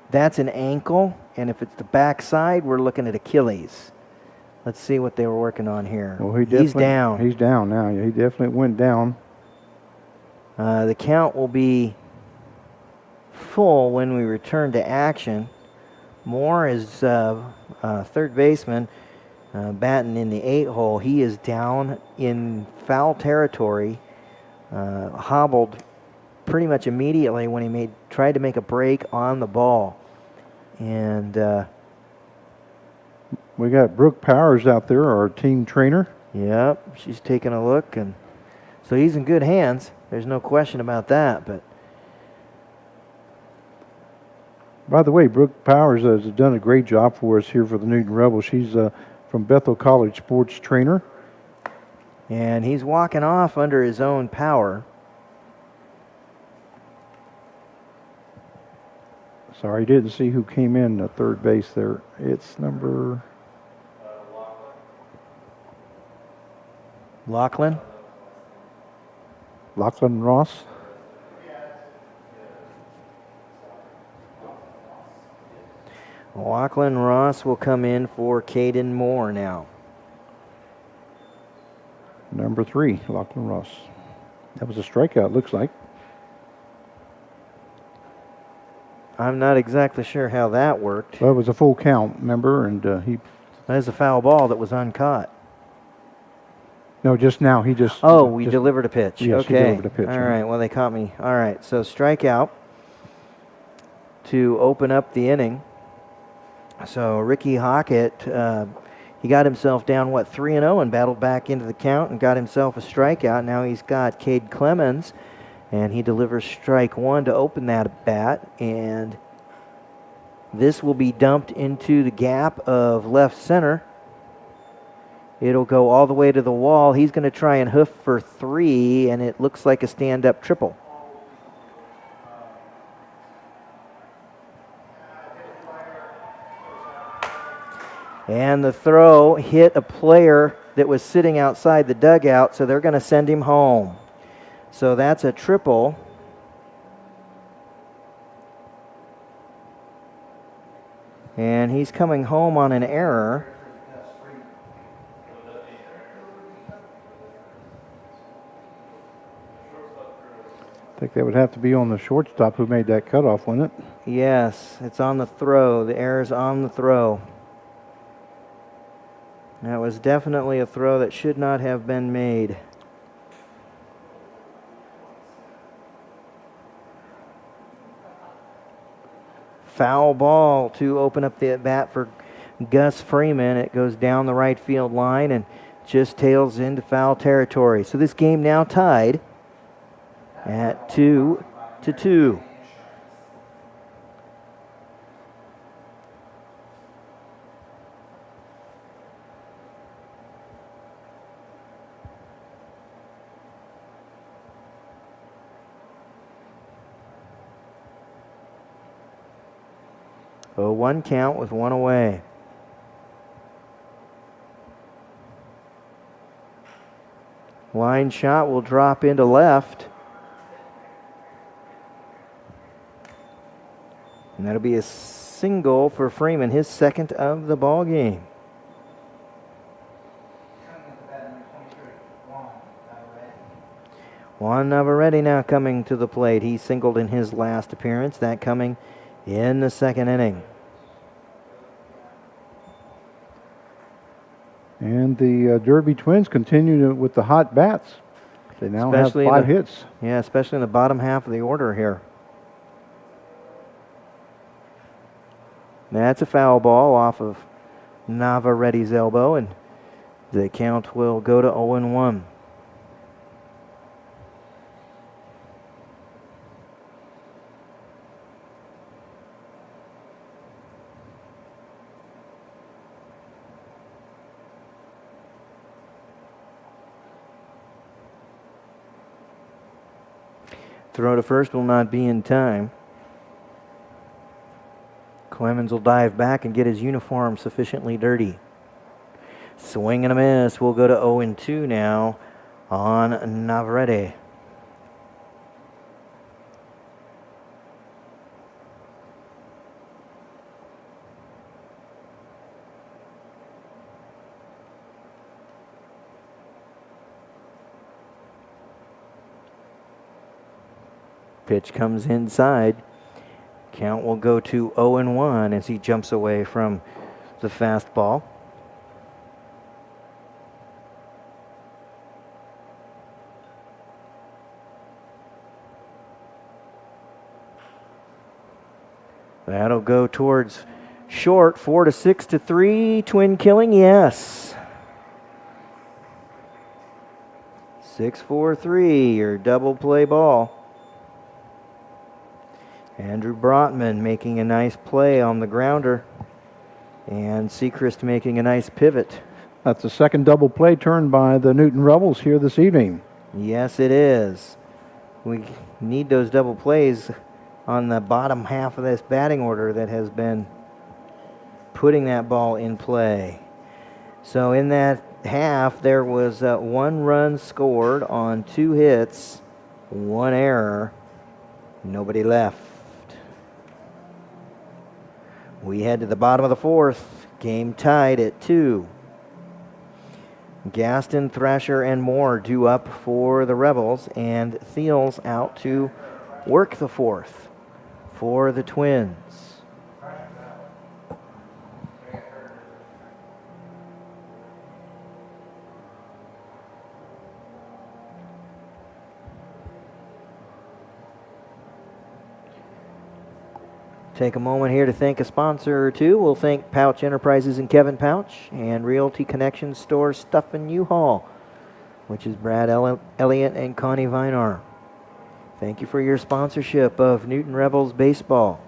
that's an ankle, and if it's the backside, we're looking at Achilles. Let's see what they were working on here. Well, he's down. He's down now. Yeah, he definitely went down. The count will be full when we return to action. Moore is third baseman, batting in the 8-hole. He is down in foul territory, hobbled pretty much immediately when he tried to make a break on the ball. And we got Brooke Powers out there, our team trainer. Yep, she's taking a look, and so he's in good hands. There's no question about that. But by the way, Brooke Powers has done a great job for us here for the Newton Rebels. She's from Bethel College sports trainer. And he's walking off under his own power. Sorry, didn't see who came in at third base there. It's number... Lachlan Ross. Lachlan Ross will come in for Caden Moore now. Number 3, Lachlan Ross. That was a strikeout, looks like. I'm not exactly sure how that worked. Well, it was a full count, remember, and he... That is a foul ball that was uncaught. No, just now. He just. Oh, we just- delivered a pitch. Yes, he okay. delivered a pitch, All yeah. right. Well, they caught me. All right. So strikeout to open up the inning. So Ricky Hockett, he got himself down 3-0 and battled back into the count and got himself a strikeout. Now he's got Cade Clemens, and he delivers strike one to open that at bat, and this will be dumped into the gap of left center. It'll go all the way to the wall. He's going to try and hoof for 3, and it looks like a stand-up triple. And the throw hit a player that was sitting outside the dugout, so they're going to send him home. So that's a triple. And he's coming home on an error. I think that would have to be on the shortstop who made that cutoff, wouldn't it? Yes, it's on the throw. The error's on the throw. That was definitely a throw that should not have been made. Foul ball to open up the at-bat for Gus Freeman. It goes down the right field line and just tails into foul territory. So this game now tied at 2-2. A 1 count with 1 away. Line shot will drop into left. And that'll be a single for Freeman, his second of the ball game. Juan Navarrete now coming to the plate. He singled in his last appearance. That coming in the second inning. And the Derby Twins continue with the hot bats. They now Especially have 5 hits. Yeah, especially in the bottom half of the order here. That's a foul ball off of Navarrete's elbow, and the count will go to 0-1. Throw to first will not be in time. Clemens will dive back and get his uniform sufficiently dirty. Swing and a miss. We'll go to 0-2 now on Navarrete. Pitch comes inside. Count will go to 0-1 as he jumps away from the fastball. That'll go towards short. 4-6-3. Twin killing, yes. 6-4-3, your double play ball. Andrew Brotman making a nice play on the grounder, and Sechrist making a nice pivot. That's the second double play turned by the Newton Rebels here this evening. Yes, it is. We need those double plays on the bottom half of this batting order that has been putting that ball in play. So in that half, there was 1 run scored on 2 hits, 1 error, nobody left. We head to the bottom of the 4th, game tied at 2. Gaston, Thrasher, and Moore due up for the Rebels, and Thiels out to work the 4th for the Twins. Take a moment here to thank a sponsor or two. We'll thank Pouch Enterprises and Kevin Pouch and Realty Connection Store Stuff and U-Haul, which is Brad Elliott and Connie Vinar. Thank you for your sponsorship of Newton Rebels baseball.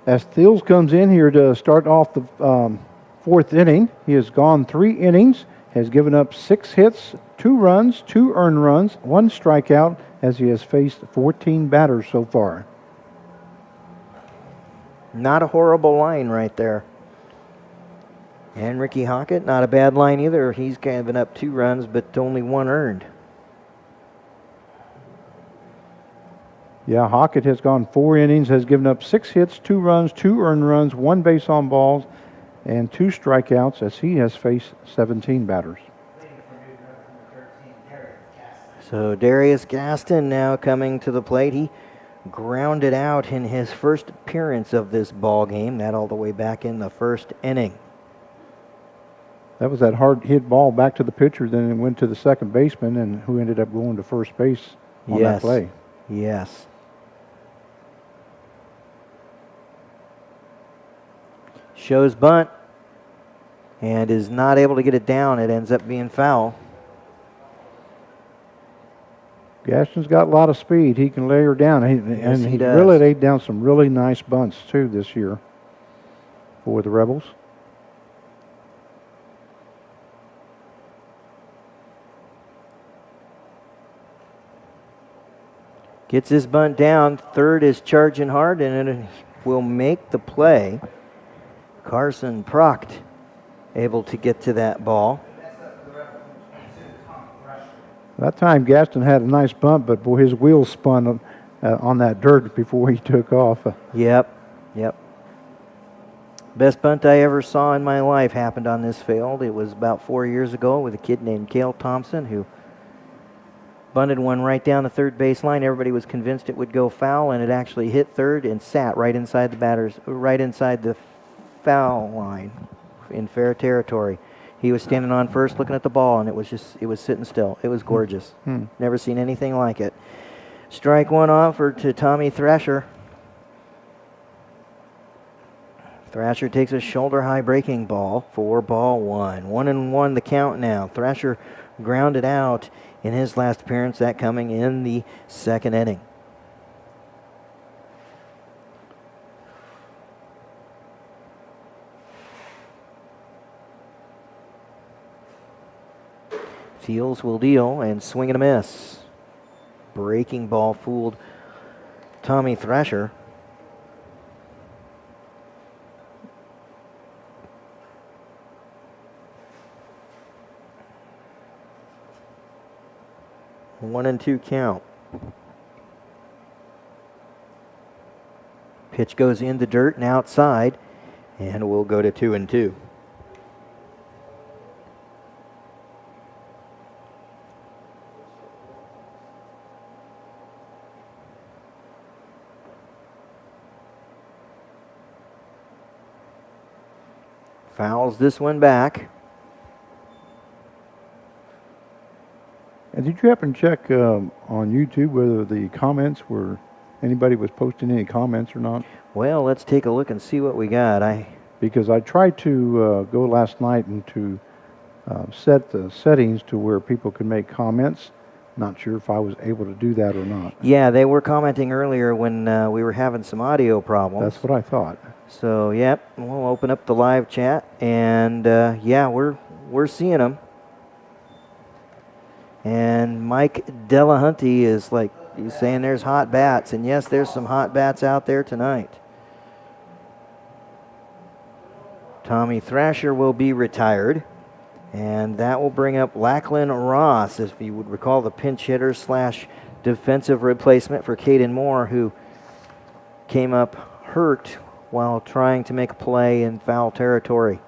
As Thiels comes in here to start off the fourth inning, he has gone 3 innings, has given up 6 hits, 2 runs, 2 earned runs, 1 strikeout, as he has faced 14 batters so far. Not a horrible line right there. And Ricky Hockett, not a bad line either. He's given up 2 runs, but only 1 earned. Yeah, Hockett has gone 4 innings, has given up 6 hits, 2 runs, 2 earned runs, 1 base on balls, and 2 strikeouts, as he has faced 17 batters. So Darius Gaston now coming to the plate. He grounded out in his first appearance of this ball game, that all the way back in the first inning. That was that hard hit ball back to the pitcher, then it went to the second baseman, and who ended up going to first base on that play. Yes. Shows bunt and is not able to get it down. It ends up being foul. Gaston's got a lot of speed. He can lay her down. Yes, he he's does. really laid down some really nice bunts, too, this year for the Rebels. Gets his bunt down. Third is charging hard, and it will make the play. Carson Proct able to get to that ball. That time Gaston had a nice bump, but boy, his wheels spun on that dirt before he took off. Yep. Best bunt I ever saw in my life happened on this field. It was about 4 years ago with a kid named Cale Thompson who bunted one right down the third base line. Everybody was convinced it would go foul, and it actually hit third and sat right inside the foul line in fair territory. He was standing on first looking at the ball, and it was sitting still. It was gorgeous. Never seen anything like it. Strike one offered to Tommy Thrasher. Thrasher takes a shoulder-high breaking ball for ball 1. 1-1 the count now. Thrasher grounded out in his last appearance, that coming in the second inning. Thiels will deal and swing and a miss. Breaking ball fooled Tommy Thrasher. One and two count. Pitch goes in the dirt and outside, and we'll go to 2-2. Fouls this one back. And did you happen to check on YouTube whether the comments anybody was posting any comments or not? Well, let's take a look and see what we got. Because I tried to go last night and to set the settings to where people could make comments. Not sure if I was able to do that or not. Yeah, they were commenting earlier when we were having some audio problems. That's what I thought. So, yep, we'll open up the live chat, and yeah, we're seeing them. And Mike Delahunty is he's saying there's hot bats, and yes, there's some hot bats out there tonight. Tommy Thrasher will be retired, and that will bring up Lachlan Ross, if you would recall, the pinch hitter / defensive replacement for Caden Moore, who came up hurt while trying to make a play in foul territory.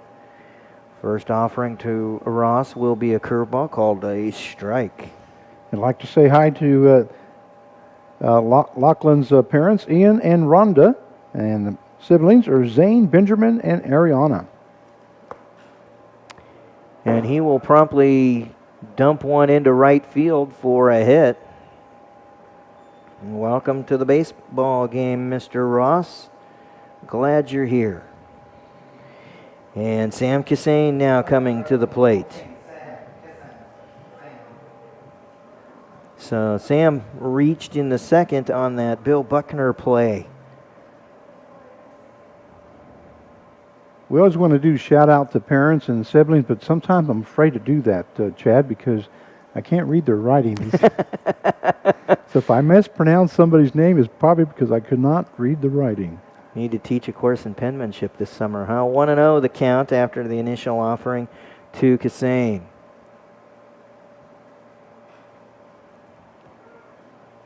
First offering to Ross will be a curveball called a strike. I'd like to say hi to Lachlan's parents, Ian and Rhonda, and the siblings are Zane, Benjamin, and Ariana. And he will promptly dump one into right field for a hit. Welcome to the baseball game, Mr. Ross. Glad you're here. And Sam Cassane now coming to the plate. So Sam reached in the second on that Bill Buckner play. We always want to do shout out to parents and siblings, but sometimes I'm afraid to do that, Chad, because I can't read their writing. So if I mispronounce somebody's name, it's probably because I could not read the writing. Need to teach a course in penmanship this summer, huh? 1-0 the count after the initial offering to Cassane.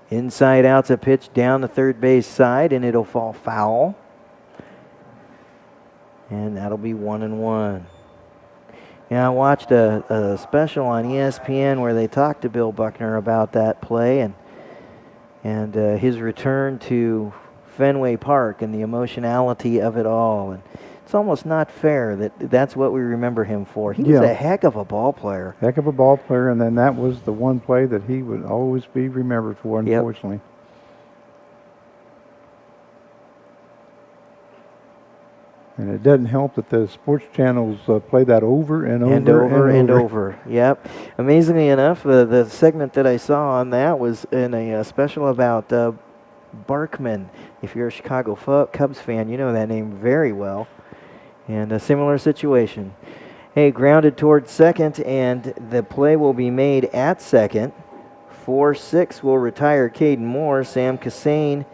Inside out's a pitch down the third base side, and it'll fall foul. And that'll be 1-1. Yeah, I watched a special on ESPN where they talked to Bill Buckner about that play and his return to Fenway Park and the emotionality of it all. And it's almost not fair that that's what we remember him for. He was a heck of a ball player. Heck of a ball player, and then that was the one play that he would always be remembered for, unfortunately. Yep. And it doesn't help that the sports channels play that over and over. Yep. Amazingly enough, the segment that I saw on that was in a special about Barkman. If you're a Chicago Cubs fan, you know that name very well. And a similar situation. Hey, grounded towards second, and the play will be made at second. 4-6 will retire Caden Moore. Sam Cassane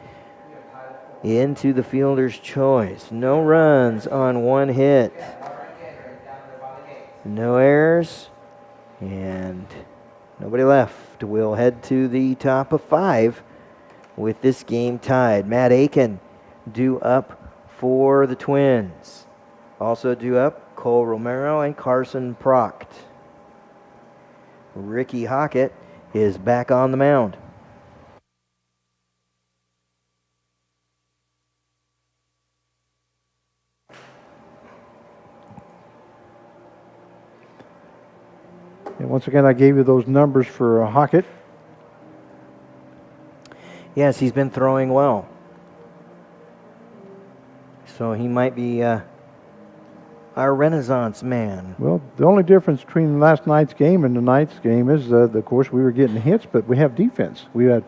into the fielder's choice. No runs on one hit. No errors. And nobody left. We'll head to the top of 5 with this game tied. Matt Aiken due up for the Twins. Also due up, Cole Romero and Carson Proct. Ricky Hockett is back on the mound. And once again, I gave you those numbers for Hockett. Yes, he's been throwing well. So he might be our Renaissance man. Well, the only difference between last night's game and tonight's game is, of course, we were getting hits, but we have defense. We've had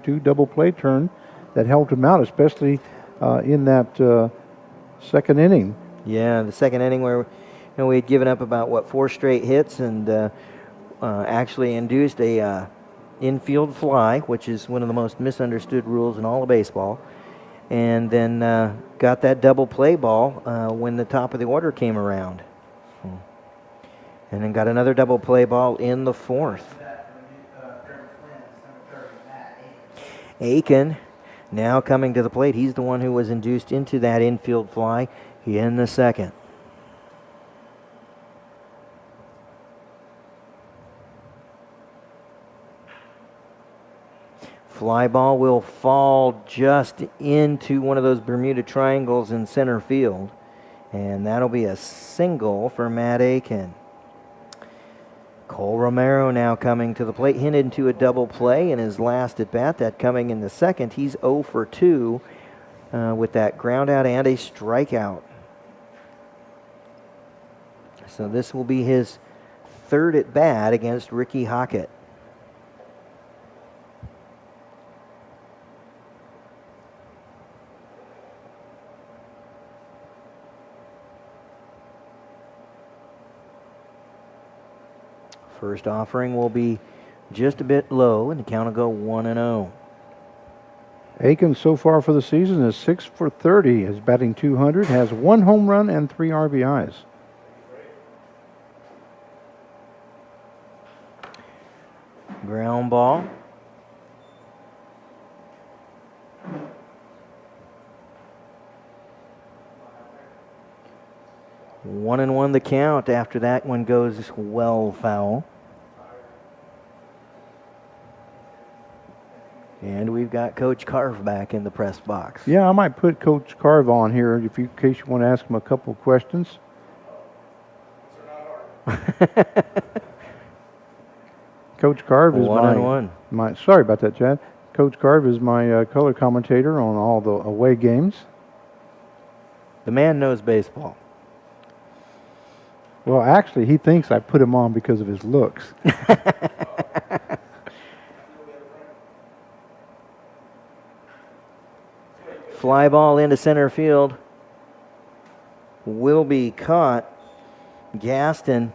two double play turn that helped him out, especially in that second inning. Yeah, the second inning where we had given up about 4 straight hits and actually induced a infield fly, which is one of the most misunderstood rules in all of baseball. And then got that double play ball when the top of the order came around. And then got another double play ball in the 4th. Aiken now coming to the plate. He's the one who was induced into that infield fly in the second. Fly ball will fall just into one of those Bermuda triangles in center field. And that'll be a single for Matt Aiken. Cole Romero now coming to the plate, hinted into a double play in his last at bat. That coming in the second. He's 0 for 2 with that ground out and a strikeout. So this will be his 3rd at bat against Ricky Hockett. First offering will be just a bit low, and the count will go 1-0. Aiken so far for the season is 6 for 30. His batting .200, has 1 home run and 3 RBIs. Ground ball. One and one the count after that one goes well foul. And we've got Coach Carve back in the press box. Yeah, I might put Coach Carve on here in case you want to ask him a couple of questions. Coach Carve is one. sorry about that, Chad. Coach Garv is my color commentator on all the away games. The man knows baseball. Well, actually, he thinks I put him on because of his looks. Fly ball into center field. Will be caught. Gaston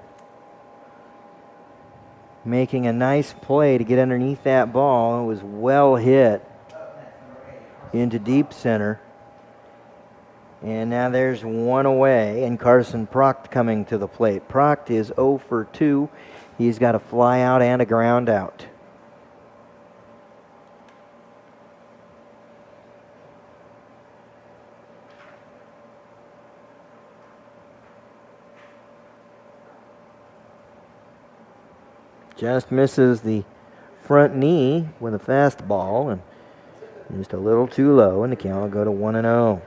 making a nice play to get underneath that ball. It was well hit into deep center. And now there's one away, and Carson Proct coming to the plate. Proct is 0 for 2. He's got a fly out and a ground out. Just misses the front knee with a fastball, and just a little too low, and the count will go to 1-0.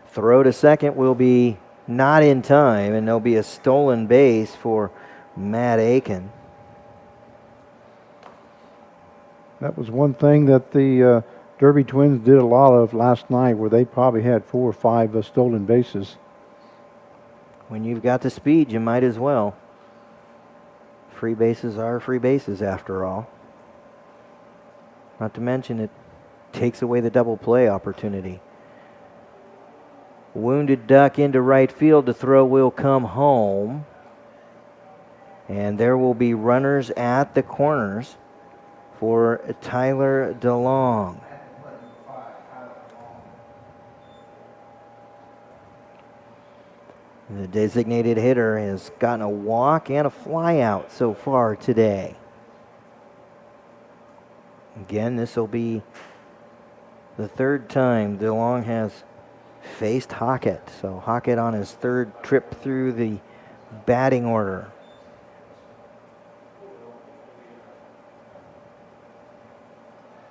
Throw to second will be not in time, and there'll be a stolen base for Matt Aiken. That was one thing that the Derby Twins did a lot of last night, where they probably had 4 or 5 stolen bases. When you've got the speed, you might as well. Free bases are free bases after all. Not to mention it takes away the double play opportunity. Wounded duck into right field. The throw will come home. And there will be runners at the corners for Tyler DeLong. The designated hitter has gotten a walk and a fly out so far today. Again, this will be the third time DeLong has faced Hockett. So Hockett on his third trip through the batting order.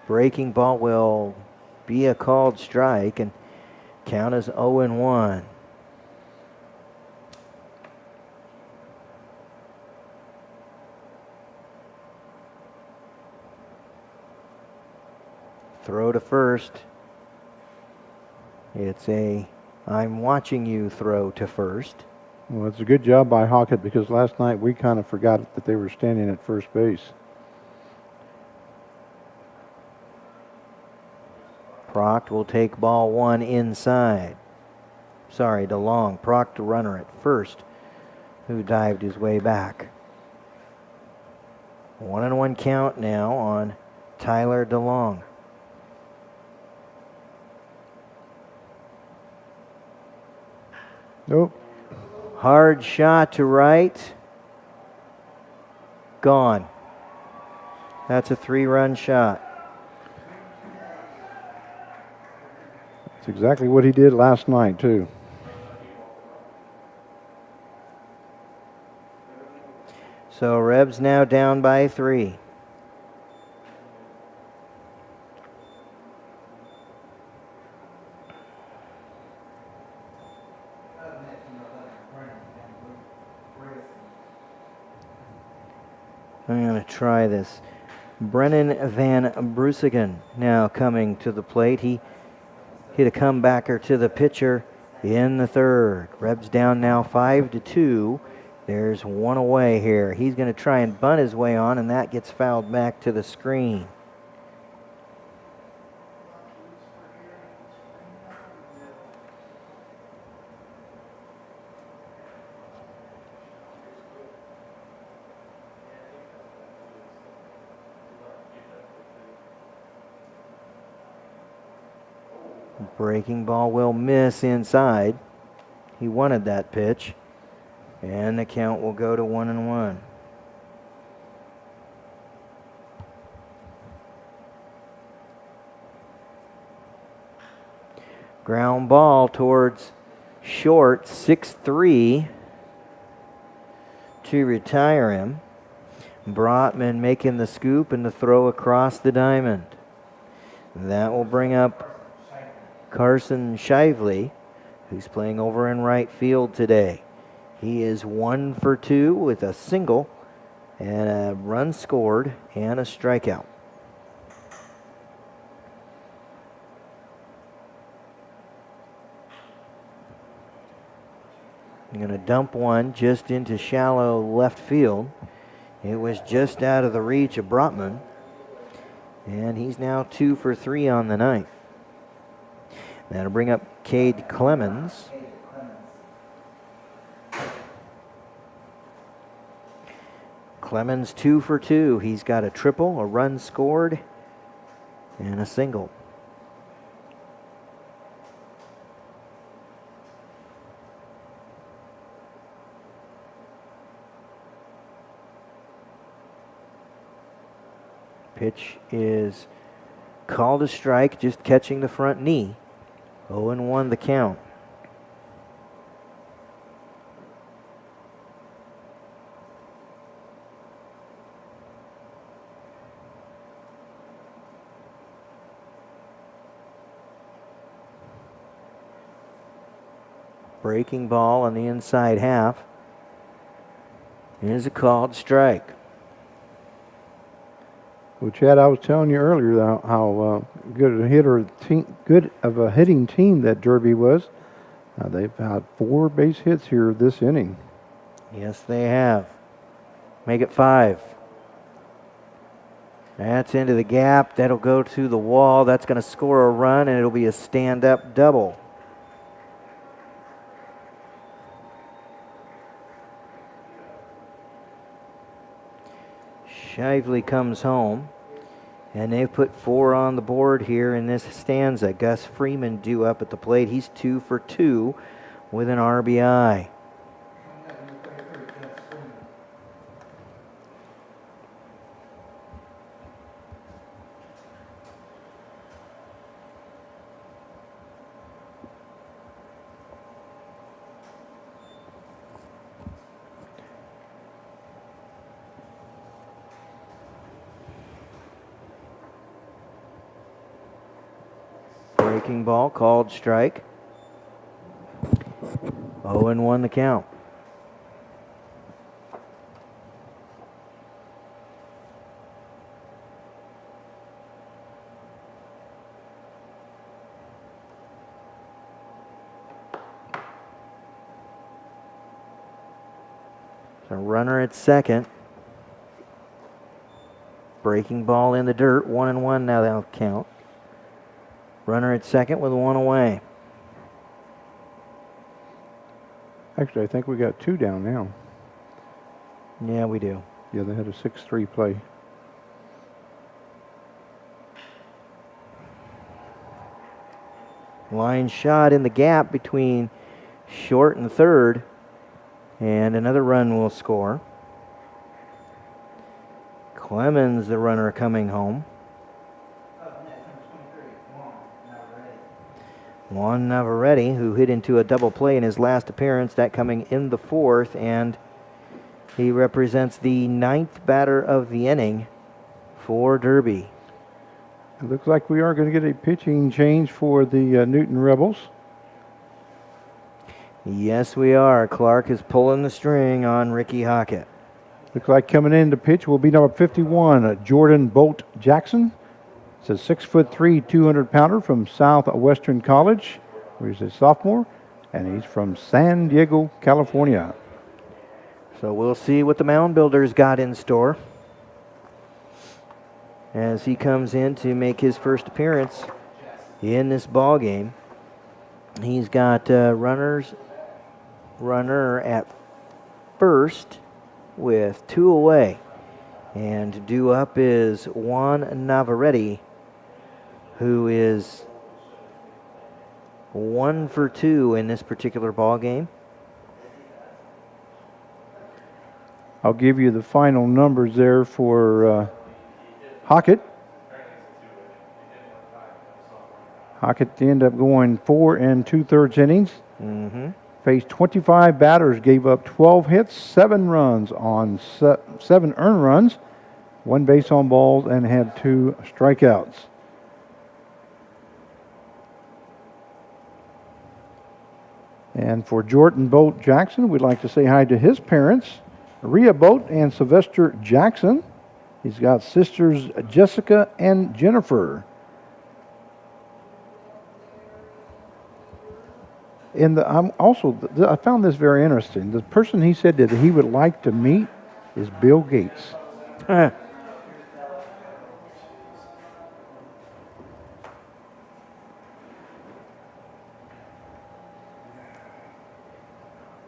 Breaking ball will be a called strike and count as 0-1. Throw to first. It's a I'm watching you throw to first. Well, it's a good job by Hockett, because last night we kind of forgot that they were standing at first base. Proct will take ball 1 inside. Sorry, DeLong. Proct, the runner at first, who dived his way back. 1-1 count now on Tyler DeLong. Nope. Hard shot to right. Gone. That's a 3-run shot. That's exactly what he did last night, too. So Rebs now down by 3. I'm going to try this. Brennan Van Brusigen now coming to the plate. He hit a comebacker to the pitcher in the third. Rebs down now 5-2. There's one away here. He's going to try and bunt his way on, and that gets fouled back to the screen. Breaking ball will miss inside. He wanted that pitch. And the count will go to 1-1. Ground ball towards short, 6-3 to retire him. Brotman making the scoop and the throw across the diamond. That will bring up Carson Shively, who's playing over in right field today. He is 1 for 2 with a single and a run scored and a strikeout. I'm going to dump one just into shallow left field. It was just out of the reach of Brotman. And he's now 2 for 3 on the night. That'll bring up Cade Clemens. Clemens 2 for 2. He's got a triple, a run scored, and a single. Pitch is called a strike, just catching the front knee. 0-1 the count. Breaking ball on the inside half. Is a called strike. Well, Chad, I was telling you earlier how good of a hitting team that Derby was. They've had 4 base hits here this inning. Yes, they have. Make it 5. That's into the gap. That'll go to the wall. That's going to score a run, and it'll be a stand-up double. Shively comes home, and they've put 4 on the board here in this stanza. Gus Freeman due up at the plate. He's 2 for 2 with an RBI. Breaking ball, called strike. 0-1 the count. So runner at second. Breaking ball in the dirt. 1-1 now that'll count. Runner at second with 1 away. Actually, I think we got 2 down now. Yeah, we do. Yeah, they had a 6-3 play. Line shot in the gap between short and third. And another run will score. Clemens, the runner, coming home. Juan Navarrete, who hit into a double play in his last appearance, that coming in the 4th, and he represents the 9th batter of the inning for Derby. It looks like we are going to get a pitching change for the Newton Rebels. Yes, we are. Clark is pulling the string on Ricky Hockett. Looks like coming in to pitch will be number 51, Jordan Bolt Jackson. It's a 6'3", 200-pounder from Southwestern College. He's a sophomore, and he's from San Diego, California. So we'll see what the mound builder's got in store as he comes in to make his first appearance in this ball game. He's got runner at first with 2 away, and due up is Juan Navarrete, who is 1 for 2 in this particular ball game. I'll give you the final numbers there for Hockett. Hockett ended up going 4 2/3 innings. Faced 25 batters, gave up 12 hits, 7 runs on 7 earned runs, 1 base on balls, and had 2 strikeouts. And for Jordan Bolt Jackson, we'd like to say hi to his parents, Rhea Bolt and Sylvester Jackson. He's got sisters Jessica and Jennifer. And I found this very interesting. The person he said that he would like to meet is Bill Gates.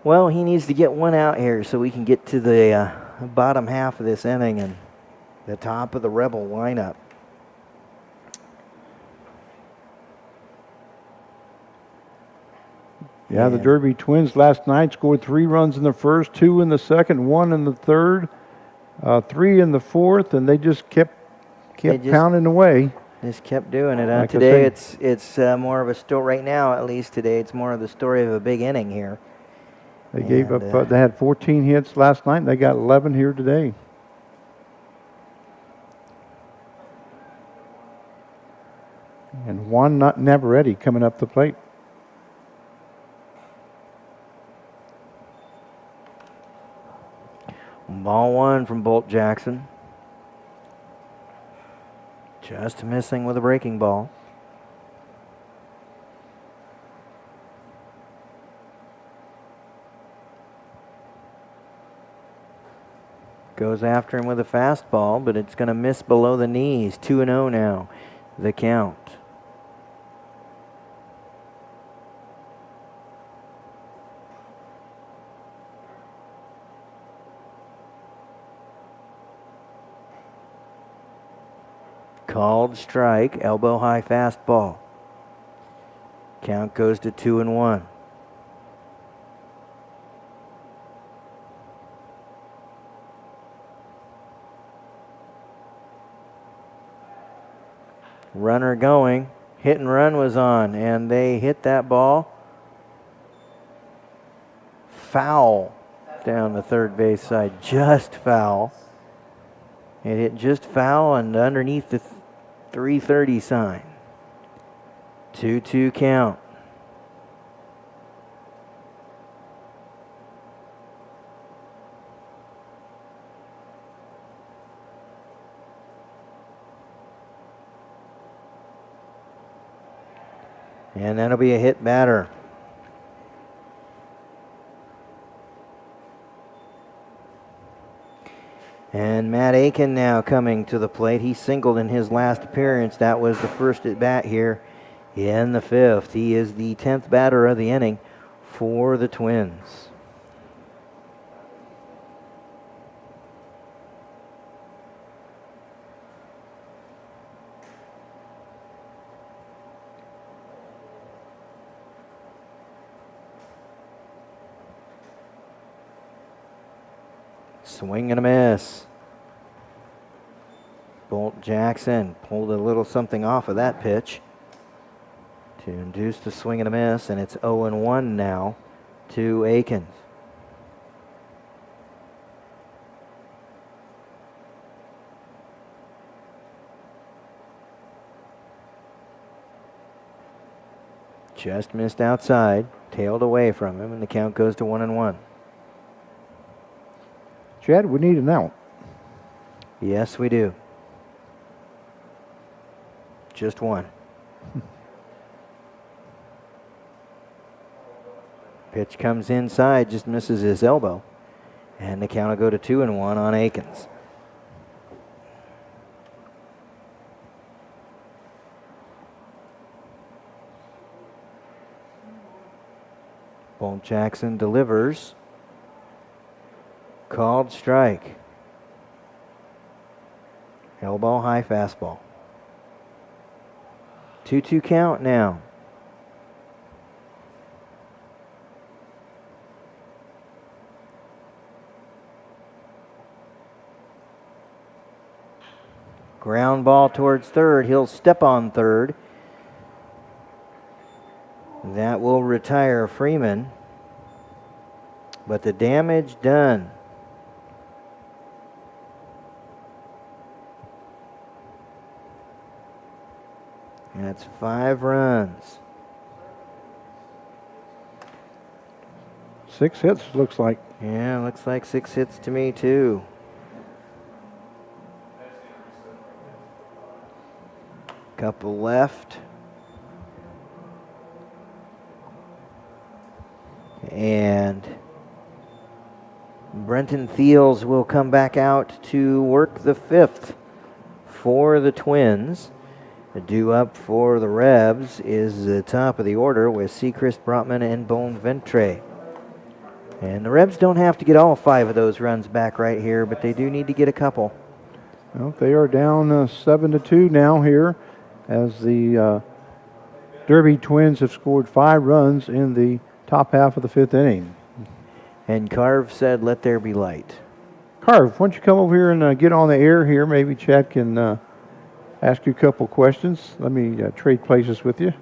Well, he needs to get one out here so we can get to the bottom half of this inning and the top of the Rebel lineup. Yeah, the Derby Twins last night scored 3 runs in the first, 2 in the second, 1 in the third, 3 in the fourth, and they just kept pounding away. Just kept doing it. Like I Today, say. it's more of a story. Right now, at least today, it's more of the story of a big inning here. They gave up. They had 14 hits last night, and they got 11 here today. And Juan Navarrete coming up the plate. Ball 1 from Bolt Jackson. Just missing with a breaking ball. Goes after him with a fastball, but it's going to miss below the knees. 2-0 now, the count. Called strike, elbow high fastball. Count goes to 2-1. Runner going. Hit and run was on, and they hit that ball foul down the third base side. Just foul. It hit just foul and underneath the 330 sign. 2-2 count. And that'll be a hit batter. And Matt Aiken now coming to the plate. He singled in his last appearance. That was the first at bat here in the 5th. He is the 10th batter of the inning for the Twins. Swing and a miss. Bolt Jackson pulled a little something off of that pitch to induce the swing and a miss, and it's 0-1 now to Aikens. Just missed outside, tailed away from him, and the count goes to 1-1. Chad, we need an out. Yes, we do. Just one. Pitch comes inside, just misses his elbow. And the count will go to 2-1 on Aikens. Bolt Jackson delivers. Called strike. Elbow high fastball. 2-2 count now. Ground ball towards third. He'll step on third. That will retire Freeman. But the damage done. That's 5 runs. 6 hits, looks like. Yeah, looks like 6 hits to me, too. Couple left. And Brenton Thiels will come back out to work the 5th for the Twins. Due up for the Rebs is the top of the order with Sechrist, Brotman, and Boneventre. And the Rebs don't have to get all 5 of those runs back right here, but they do need to get a couple. Well, they are down 7-2 now here, as the Derby Twins have scored 5 runs in the top half of the 5th inning. And Carve said, "Let there be light." Carve, why don't you come over here and get on the air here? Maybe Chad can ask you a couple questions. Let me trade places with you.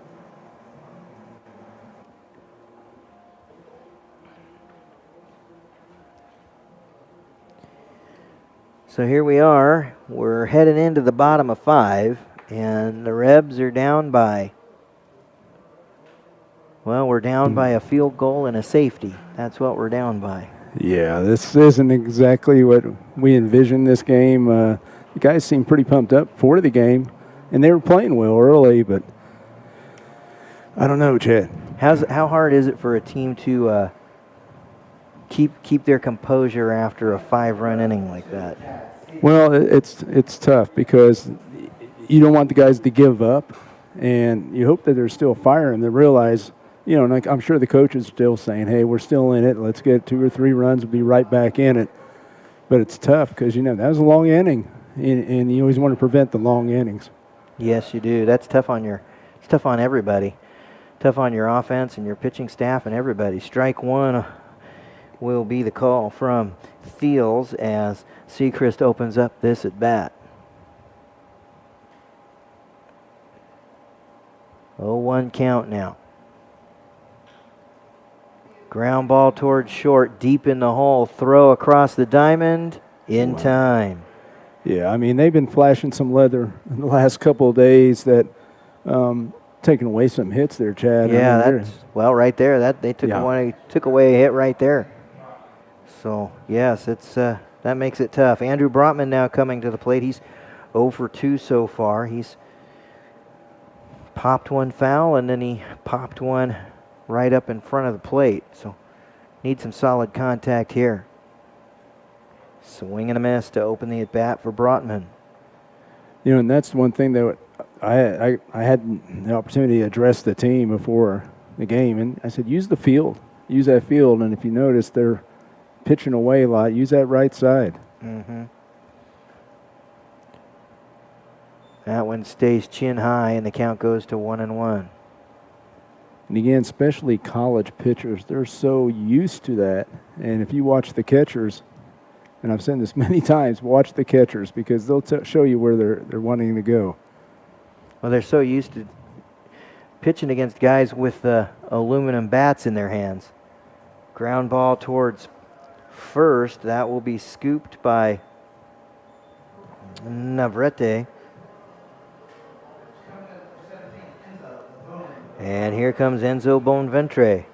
So here we are. We're heading into the bottom of 5, and the Rebs are down by, well, we're down by a field goal and a safety. That's what we're down by. Yeah, this isn't exactly what we envisioned this game. The guys seemed pretty pumped up for the game, and they were playing well early, but I don't know, Chad. How hard is it for a team to keep their composure after a 5-run inning like that? Well, it's tough because you don't want the guys to give up, and you hope that there's still fire and they realize, you know, like I'm sure the coach is still saying, hey, we're still in it. Let's get 2 or 3 runs and be right back in it. But it's tough because, you know, that was a long inning, and you always want to prevent the long innings. Yes, you do. That's tough on it's tough on everybody. Tough on your offense and your pitching staff and everybody. Strike 1 will be the call from Thiels as Sechrist opens up this at bat. 0-1 count now. Ground ball towards short, deep in the hole. Throw across the diamond in time. Yeah, I mean, they've been flashing some leather in the last couple of days that taking away some hits there, Chad. Yeah, I mean, that's, well, right there. That they took away a hit right there. So, yes, it's that makes it tough. Andrew Brotman now coming to the plate. He's 0 for 2 so far. He's popped one foul, and then he popped one right up in front of the plate. So, need some solid contact here. Swing and a miss to open the at-bat for Brotman. You know, and that's one thing that I had the opportunity to address the team before the game, and I said, use the field. Use that field, and if you notice, they're pitching away a lot. Use that right side. Mm-hmm. That one stays chin high, and the count goes to 1-1. And again, especially college pitchers, they're so used to that. And if you watch the catchers, and I've said this many times, watch the catchers because they'll show you where they're wanting to go. Well, they're so used to pitching against guys with aluminum bats in their hands. Ground ball towards first. That will be scooped by Navarrete. And here comes Enzo Boneventre.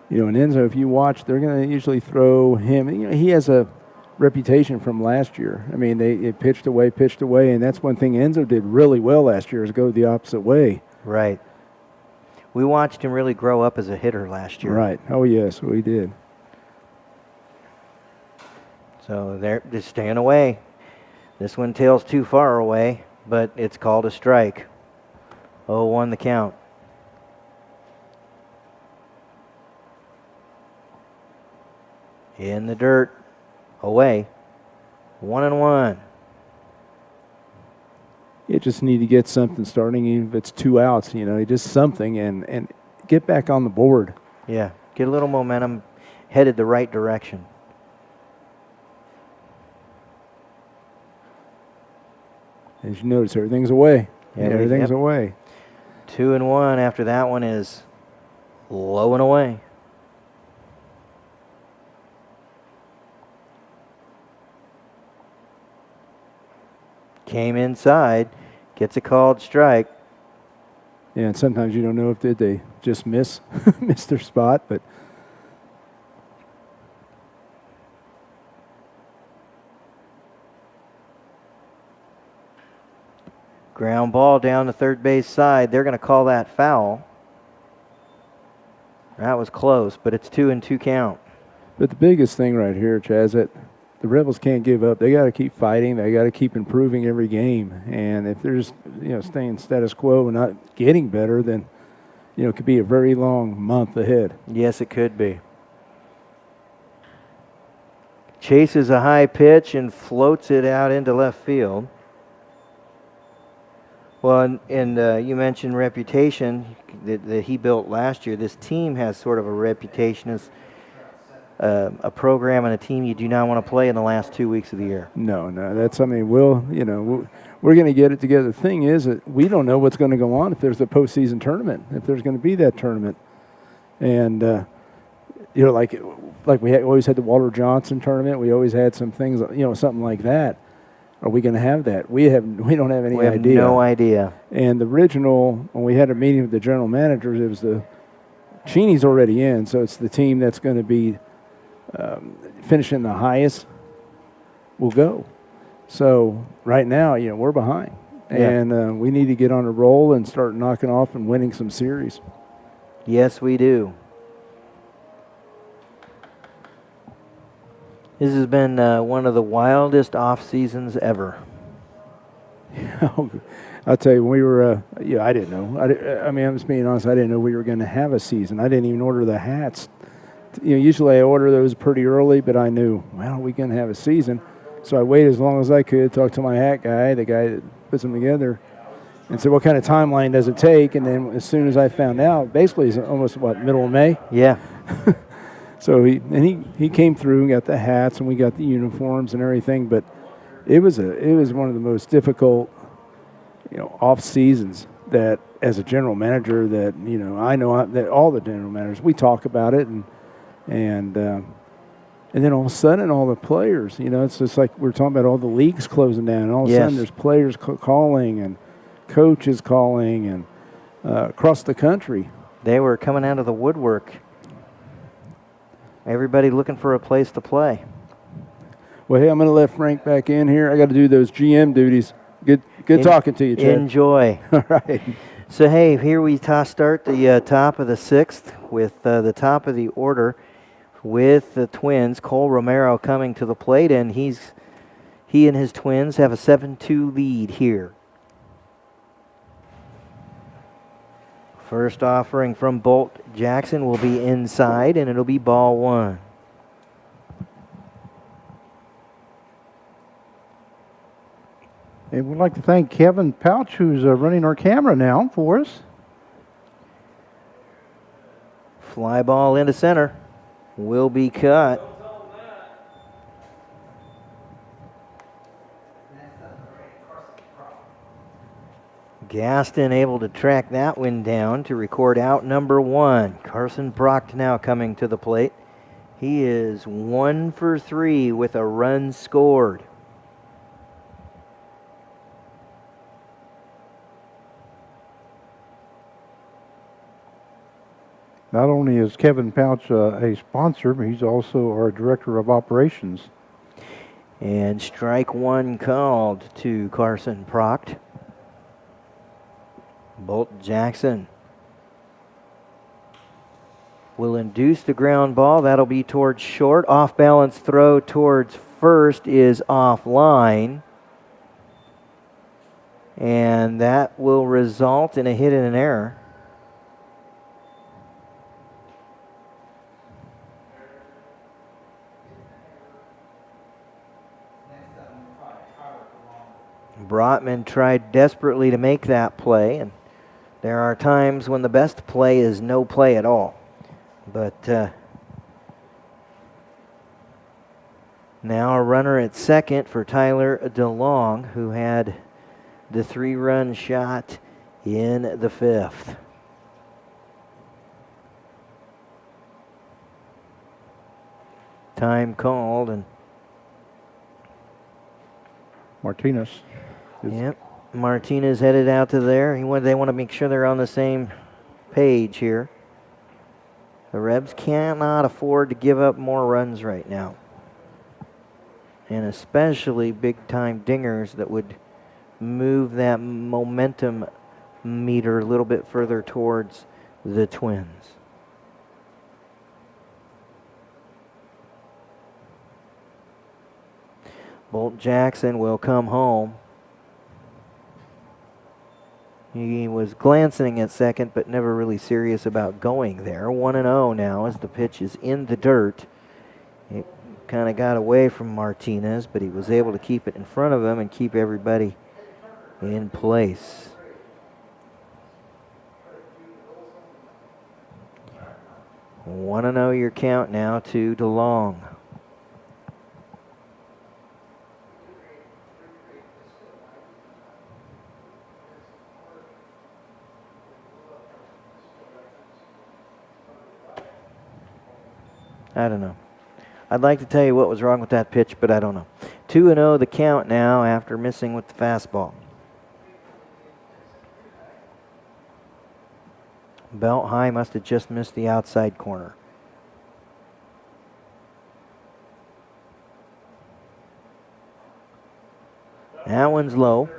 You know, and Enzo, if you watch, they're going to usually throw him. You know, he has a reputation from last year. I mean, they pitched away, and that's one thing Enzo did really well last year is go the opposite way. Right. We watched him really grow up as a hitter last year. Right. Oh, yes, we did. So they're just staying away. This one tails too far away, but it's called a strike. 0-1 the count. In the dirt. Away. 1-1. You just need to get something starting, even if it's 2 outs, you know, just something and get back on the board. Yeah, get a little momentum, headed the right direction. As you notice, everything's away. Yeah, everything's away. 2-1 after that one is low and away. Came inside, gets a called strike. Yeah, and sometimes you don't know if they just miss their spot, but Ground ball down the third base side. They're going to call that foul. That was close, but it's 2-2 count. But the biggest thing right here, Chaz, that the Rebels can't give up. They got to keep fighting. They got to keep improving every game. And if they're just, staying status quo and not getting better, then, it could be a very long month ahead. Yes, it could be. Chases a high pitch and floats it out into left field. Well, and you mentioned reputation that he built last year. This team has sort of a reputation as a program and a team you do not want to play in the last 2 weeks of the year. No, that's something we're going to get it together. The thing is that we don't know what's going to go on if there's a postseason tournament, if there's going to be that tournament. And, like we always had the Walter Johnson tournament. We always had some things, something like that. Are we going to have that? We don't have any idea. We have no idea. And the original, when we had a meeting with the general managers, it was Cheney's already in, so it's the team that's going to be finishing the highest will go. So right now, we're behind. Yeah. And we need to get on a roll and start knocking off and winning some series. Yes, we do. This has been one of the wildest off seasons ever. I'll tell you, when we were, I didn't know. I'm just being honest, I didn't know we were going to have a season. I didn't even order the hats. Usually I order those pretty early, but I knew, we're going to have a season. So I waited as long as I could, talked to my hat guy, the guy that puts them together, and said, what kind of timeline does it take? And then as soon as I found out, basically it's almost, middle of May? Yeah. So he came through and got the hats, and we got the uniforms and everything, but it was one of the most difficult, off seasons that as a general manager that, I know that all the general managers, we talk about it and then all of a sudden all the players, it's just like we're talking about all the leagues closing down, and all of a sudden there's players calling and coaches calling and across the country. They were coming out of the woodwork. Everybody looking for a place to play. Well, hey, I'm going to let Frank back in here. I got to do those GM duties. Good talking to you, Chad. Enjoy. All right. So, hey, here we start the top of the sixth with the top of the order with the Twins. Cole Romero coming to the plate, and he and his Twins have a 7-2 lead here. First offering from Bolt Jackson will be inside, and it'll be ball one. And we'd like to thank Kevin Pouch, who's running our camera now for us. Fly ball into center. Will be cut. Gaston able to track that one down to record out number one. Carson Brock now coming to the plate. He is 1 for 3 with a run scored. Not only is Kevin Pouch a sponsor, but he's also our director of operations. And strike one called to Carson Proct. Bolt Jackson will induce the ground ball. That'll be towards short. Off balance throw towards first is offline. And that will result in a hit and an error. Brotman tried desperately to make that play, and there are times when the best play is no play at all. But now a runner at second for Tyler DeLong, who had the 3-run shot in the fifth. Time called, and Martinez. Yep, Martinez headed out to there. They want to make sure they're on the same page here. The Rebs cannot afford to give up more runs right now. And especially big-time dingers that would move that momentum meter a little bit further towards the Twins. Bolt Jackson will come home. He was glancing at second, but never really serious about going there. 1-0 now as the pitch is in the dirt. It kind of got away from Martinez, but he was able to keep it in front of him and keep everybody in place. Want to know your count now to DeLong. I don't know. I'd like to tell you what was wrong with that pitch, but I don't know. 2-0 the count now after missing with the fastball. Belt high must have just missed the outside corner. That one's low,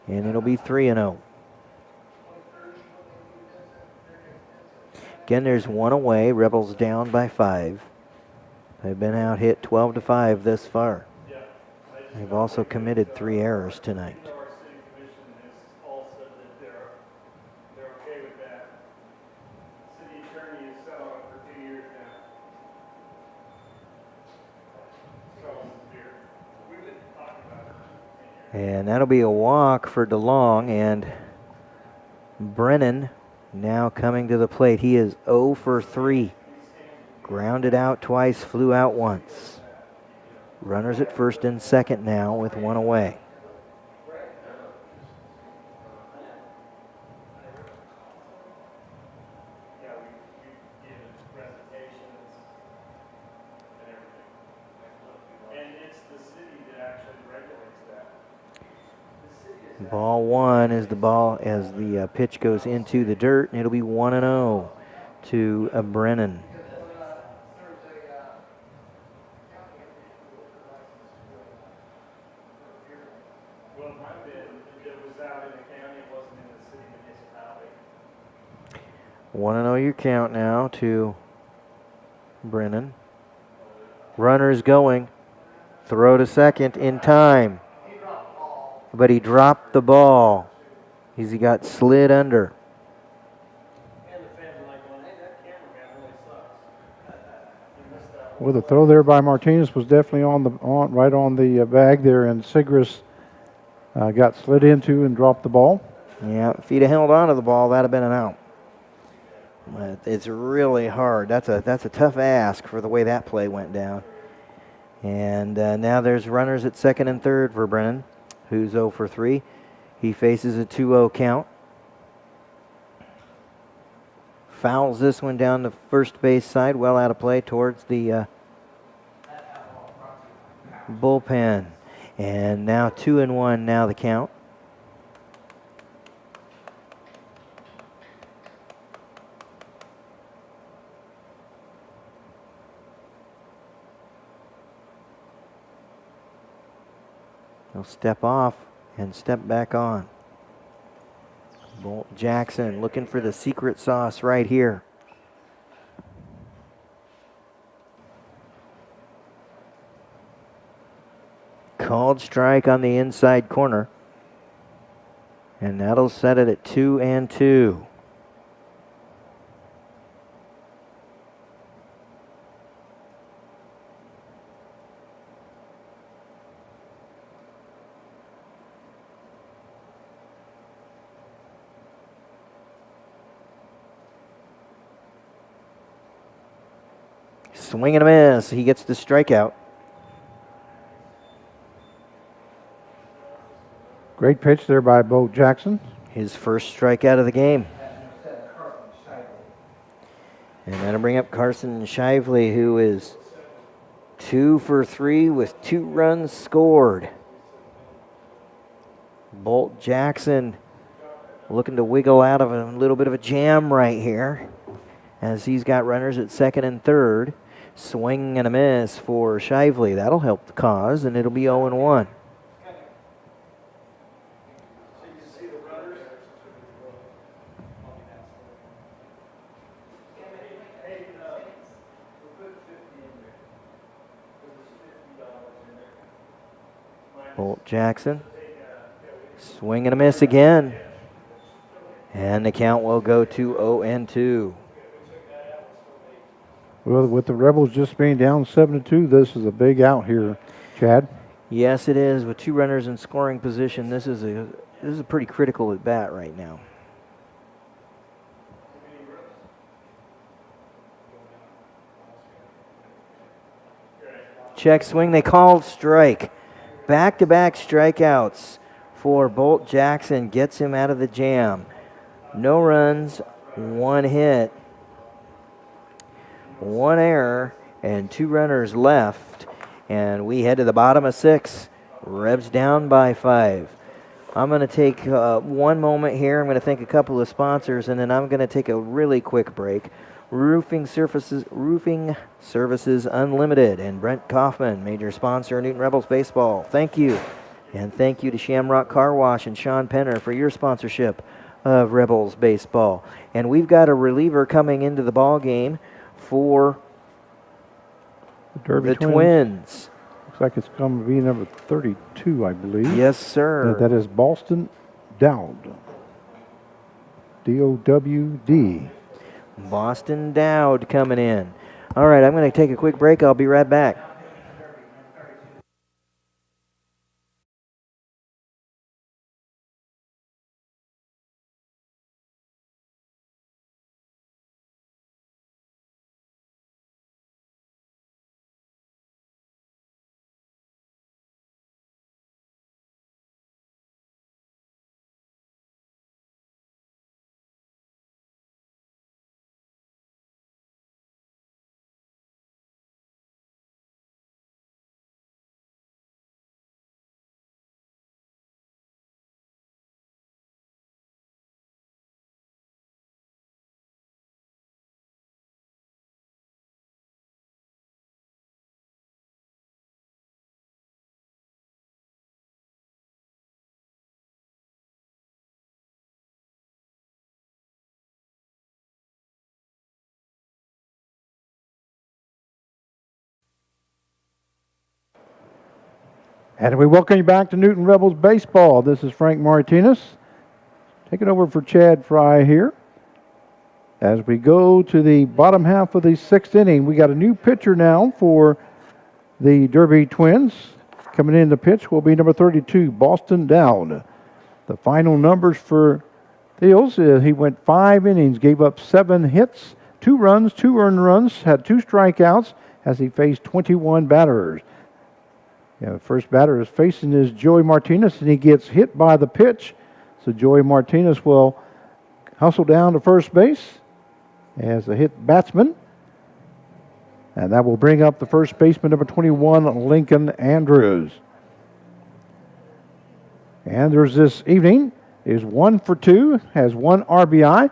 and it'll be 3-0. Again, there's one away. Rebels down by 5. They've been out hit 12-5 thus far. They've also committed 3 errors tonight. Our city commission has all said that they're okay with that. City attorney has sat on it for 2 years now. So severe. We've been talking about it. And that'll be a walk for DeLong, and Brennan now coming to the plate. He is 0 for 3. Grounded out twice, flew out once. Runners at first and second now with 1 away. Yeah, we've given presentations and everything. And it's the city that actually regulates that. Ball 1 is the ball as the pitch goes into the dirt, and it'll be 1-0 to Brennan. Well, it might have been, if it was out in the county, it wasn't in the city municipality. 1-0 your count now to Brennan. Runners going. Throw to second in time. But he dropped the ball. He got slid under. Well, the throw there by Martinez was definitely right on the bag there, and Sigris got slid into and dropped the ball. Yeah, if he'd have held on to the ball, that'd have been an out. But it's really hard. That's a tough ask for the way that play went down. And now there's runners at second and third for Brennan, who's 0 for 3. He faces a 2-0 count. Fouls this one down the first base side, well out of play towards the bullpen. And now 2-1 now the count. He'll step off and step back on. Bolt Jackson looking for the secret sauce right here. Called strike on the inside corner. And that'll set it at 2-2. Swing and a miss. He gets the strikeout. Great pitch there by Bolt Jackson. His first strikeout of the game. And that'll bring up Carson Shively, who is 2 for 3 with 2 runs scored. Bolt Jackson looking to wiggle out of a little bit of a jam right here, as he's got runners at second and third. Swing and a miss for Shively. That'll help the cause, and it'll be 0-1. Bolt Jackson. Swing and a miss again. And the count will go to 0-2. Well, with the Rebels just being down 7-2, this is a big out here, Chad. Yes, it is. With 2 runners in scoring position, this is a pretty critical at bat right now. Check swing. They called strike. Back-to-back strikeouts for Bolt Jackson. Gets him out of the jam. No runs, 1 hit, 1 error, and 2 runners left. And we head to the bottom of 6. Rebs down by 5. I'm going to take one moment here. I'm going to thank a couple of sponsors, and then I'm going to take a really quick break. Roofing Services Unlimited and Brent Kaufman, major sponsor of Newton Rebels baseball. Thank you. And thank you to Shamrock Car Wash and Sean Penner for your sponsorship of Rebels baseball. And we've got a reliever coming into the ball game for Derby the Twins. Looks like it's going to be number 32, I believe. Yes, sir. That is Boston Dowd. D-O-W-D. Boston Dowd coming in. All right, I'm going to take a quick break. I'll be right back. And we welcome you back to Newton Rebels Baseball. This is Frank Martinez taking over for Chad Fry here. As we go to the bottom half of the 6th inning, we got a new pitcher now for the Derby Twins. Coming in to pitch will be number 32, Boston Dowd. The final numbers for Thiels is he went 5 innings, gave up 7 hits, 2 runs, 2 earned runs, had 2 strikeouts as he faced 21 batters. The first batter is facing is Joey Martinez, and he gets hit by the pitch. So Joey Martinez will hustle down to first base as a hit batsman. And that will bring up the first baseman, number 21, Lincoln Andrews. Andrews this evening is 1 for 2, has 1 RBI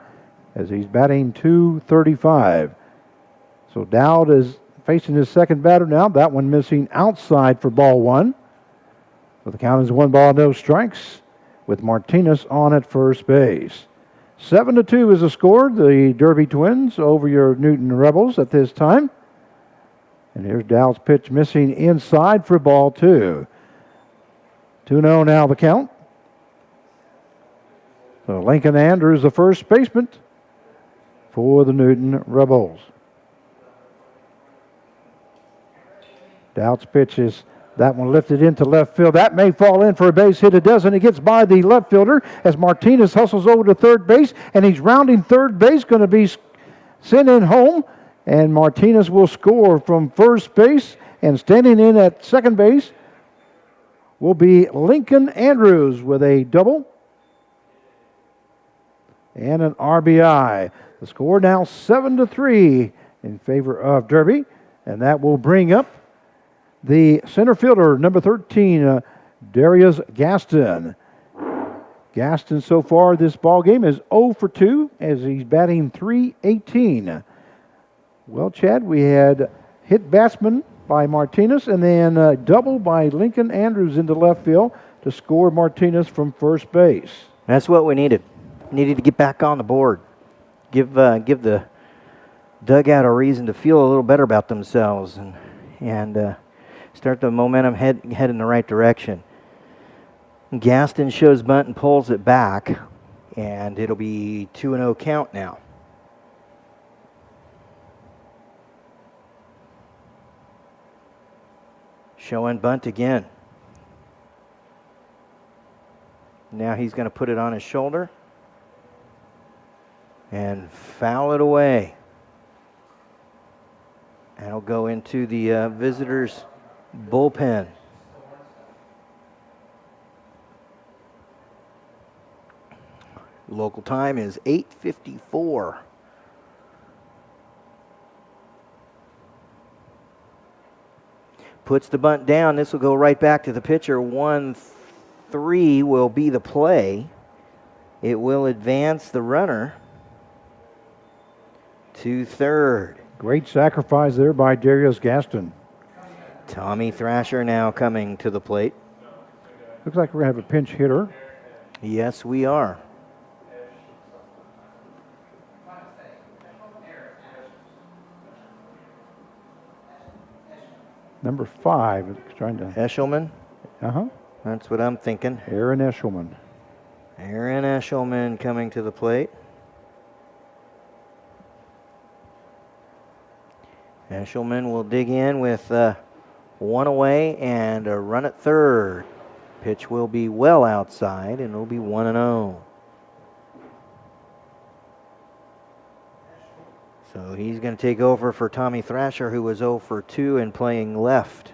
as he's batting .235. So Dowd is facing his second batter now. That one missing outside for ball 1. So the count is 1 ball, no strikes, with Martinez on at first base. 7-2 is the score. The Derby Twins over your Newton Rebels at this time. And here's Dowd's pitch missing inside for ball 2. 2-0 now the count. So Lincoln Andrews, the first baseman for the Newton Rebels. Dowd's pitch is that one lifted into left field. That may fall in for a base hit. It doesn't. It gets by the left fielder as Martinez hustles over to third base, and he's rounding third base, going to be sent in home, and Martinez will score from first base, and standing in at second base will be Lincoln Andrews with a double and an RBI. The score now 7-3 in favor of Derby, and that will bring up the center fielder, number 13, Darius Gaston. Gaston so far this ball game is 0 for 2 as he's batting .318. Well, Chad, we had hit batsman by Martinez and then a double by Lincoln Andrews into left field to score Martinez from first base. That's what we needed. Needed to get back on the board. Give the dugout a reason to feel a little better about themselves and start the momentum head in the right direction. Gaston shows bunt and pulls it back, and it'll be 2-0 count now. Showing bunt again. Now he's going to put it on his shoulder and foul it away. And it'll go into the visitors' bullpen. Local time is 8:54. Puts the bunt down. This will go right back to the pitcher. 1-3 will be the play. It will advance the runner to third. Great sacrifice there by Darius Gaston. Tommy Thrasher now coming to the plate. Looks like we're going to have a pinch hitter. Yes, we are. Number 5 trying to. Eshelman, Uh-huh. that's what I'm thinking. Aaron Eshelman. Aaron Eshelman coming to the plate. Eshelman will dig in with one away and a run at third. Pitch will be well outside, and it'll be 1-0. So he's going to take over for Tommy Thrasher, who was 0 for 2 and playing left.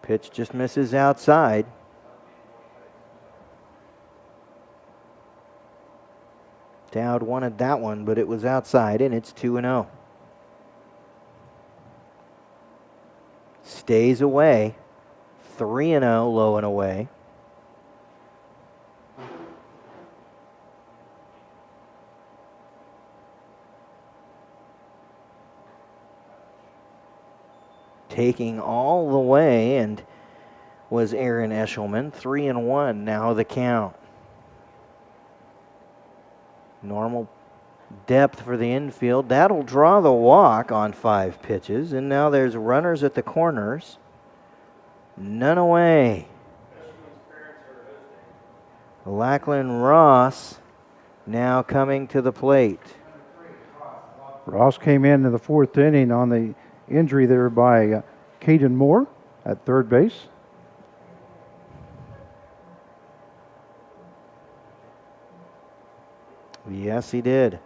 Pitch just misses outside. Dowd wanted that one, but it was outside, and it's 2-0. Stays away. 3-0, low and away. Taking all the way and was Aaron Eshelman. 3-1 now the count. Normal depth for the infield. That'll draw the walk on 5 pitches. And now there's runners at the corners. None away. Lachlan Ross now coming to the plate. Ross came in the 4th inning on the injury there by Caden Moore at third base. Yes, he did.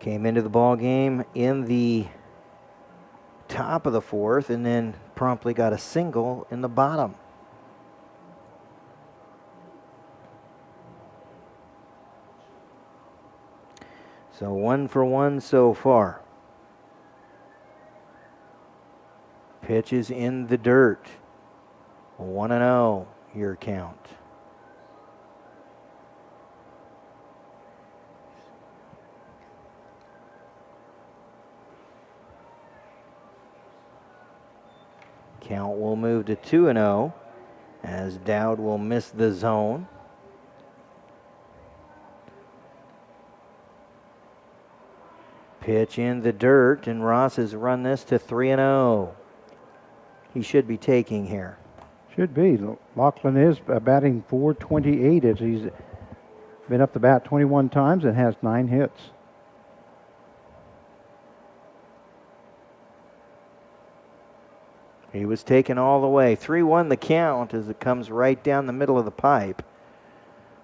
Came into the ball game in the top of the 4th and then promptly got a single in the bottom. So 1 for 1 so far. Pitch is in the dirt. 1-0 your count. Count will move to 2-0 as Dowd will miss the zone. Pitch in the dirt, and Ross has run this to 3-0. He should be taking here. Should be. Lachlan is batting .428 as he's been up the bat 21 times and has 9 hits. He was taken all the way. 3-1 the count as it comes right down the middle of the pipe.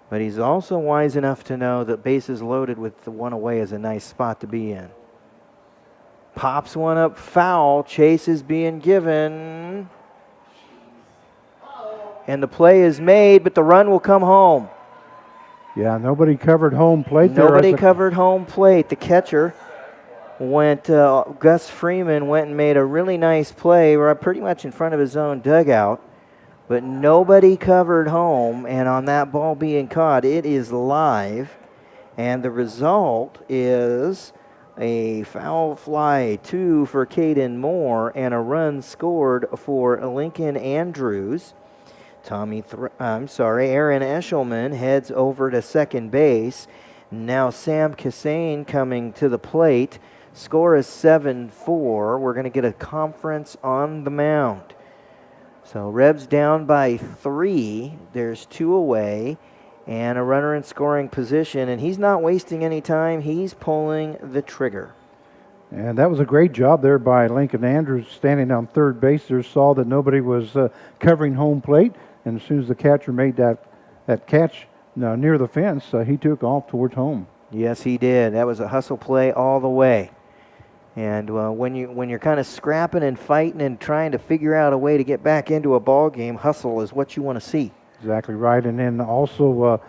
But he's also wise enough to know that bases loaded with the 1 away is a nice spot to be in. Pops one up foul. Chase is being given. And the play is made, but the run will come home. Yeah, nobody covered home plate there. Nobody covered home plate. The catcher went, Gus Freeman went and made a really nice play right pretty much in front of his own dugout. But nobody covered home, and on that ball being caught, it is live. And the result is a foul fly 2 for Caden Moore and a run scored for Lincoln Andrews. Aaron Eshelman heads over to second base. Now Sam Cassane coming to the plate. Score is 7-4. We're going to get a conference on the mound. So Rebs down by 3. There's 2 away and a runner in scoring position. And he's not wasting any time. He's pulling the trigger. And that was a great job there by Lincoln Andrews, standing on third base there, saw that nobody was covering home plate. And as soon as the catcher made that catch near the fence, he took off towards home. Yes, he did. That was a hustle play all the way. And when you're kind of scrapping and fighting and trying to figure out a way to get back into a ball game, hustle is what you want to see. Exactly right. And then also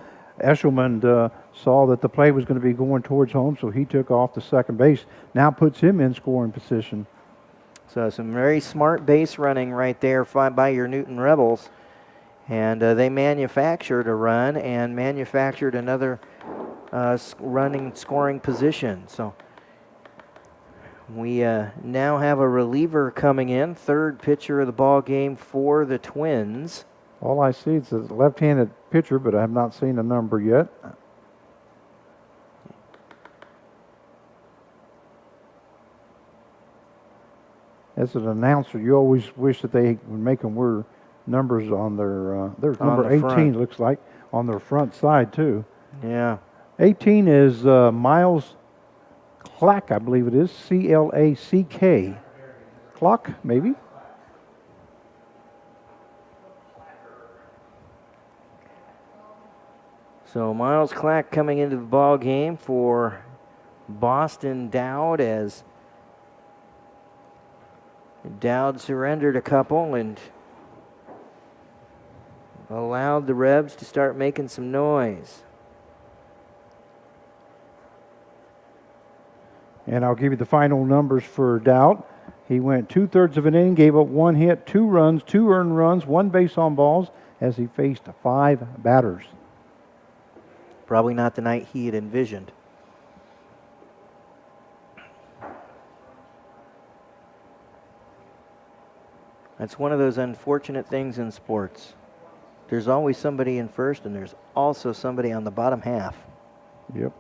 Eshelman saw that the play was going to be going towards home, so he took off to second base. Now puts him in scoring position. So some very smart base running right there by your Newton Rebels. And they manufactured a run and manufactured another running scoring position. So we now have a reliever coming in, third pitcher of the ball game for the Twins. All I see is a left-handed pitcher, but I have not seen a number yet. As an announcer, you always wish that they would make them wear numbers on their, there's number the 18, front. looks like, on their front side, too. Yeah. 18 is Miles Clack, I believe it is, C-L-A-C-K. Clock, maybe? So Miles Clack coming into the ball game for Boston Dowd, as Dowd surrendered a couple and allowed the Rebs to start making some noise. And I'll give you the final numbers for Dowd. He went 2/3 of an inning, gave up 1 hit, 2 runs, 2 earned runs, 1 base on balls, as he faced 5 batters. Probably not the night he had envisioned. That's one of those unfortunate things in sports. There's always somebody in first, and there's also somebody on the bottom half. Yep.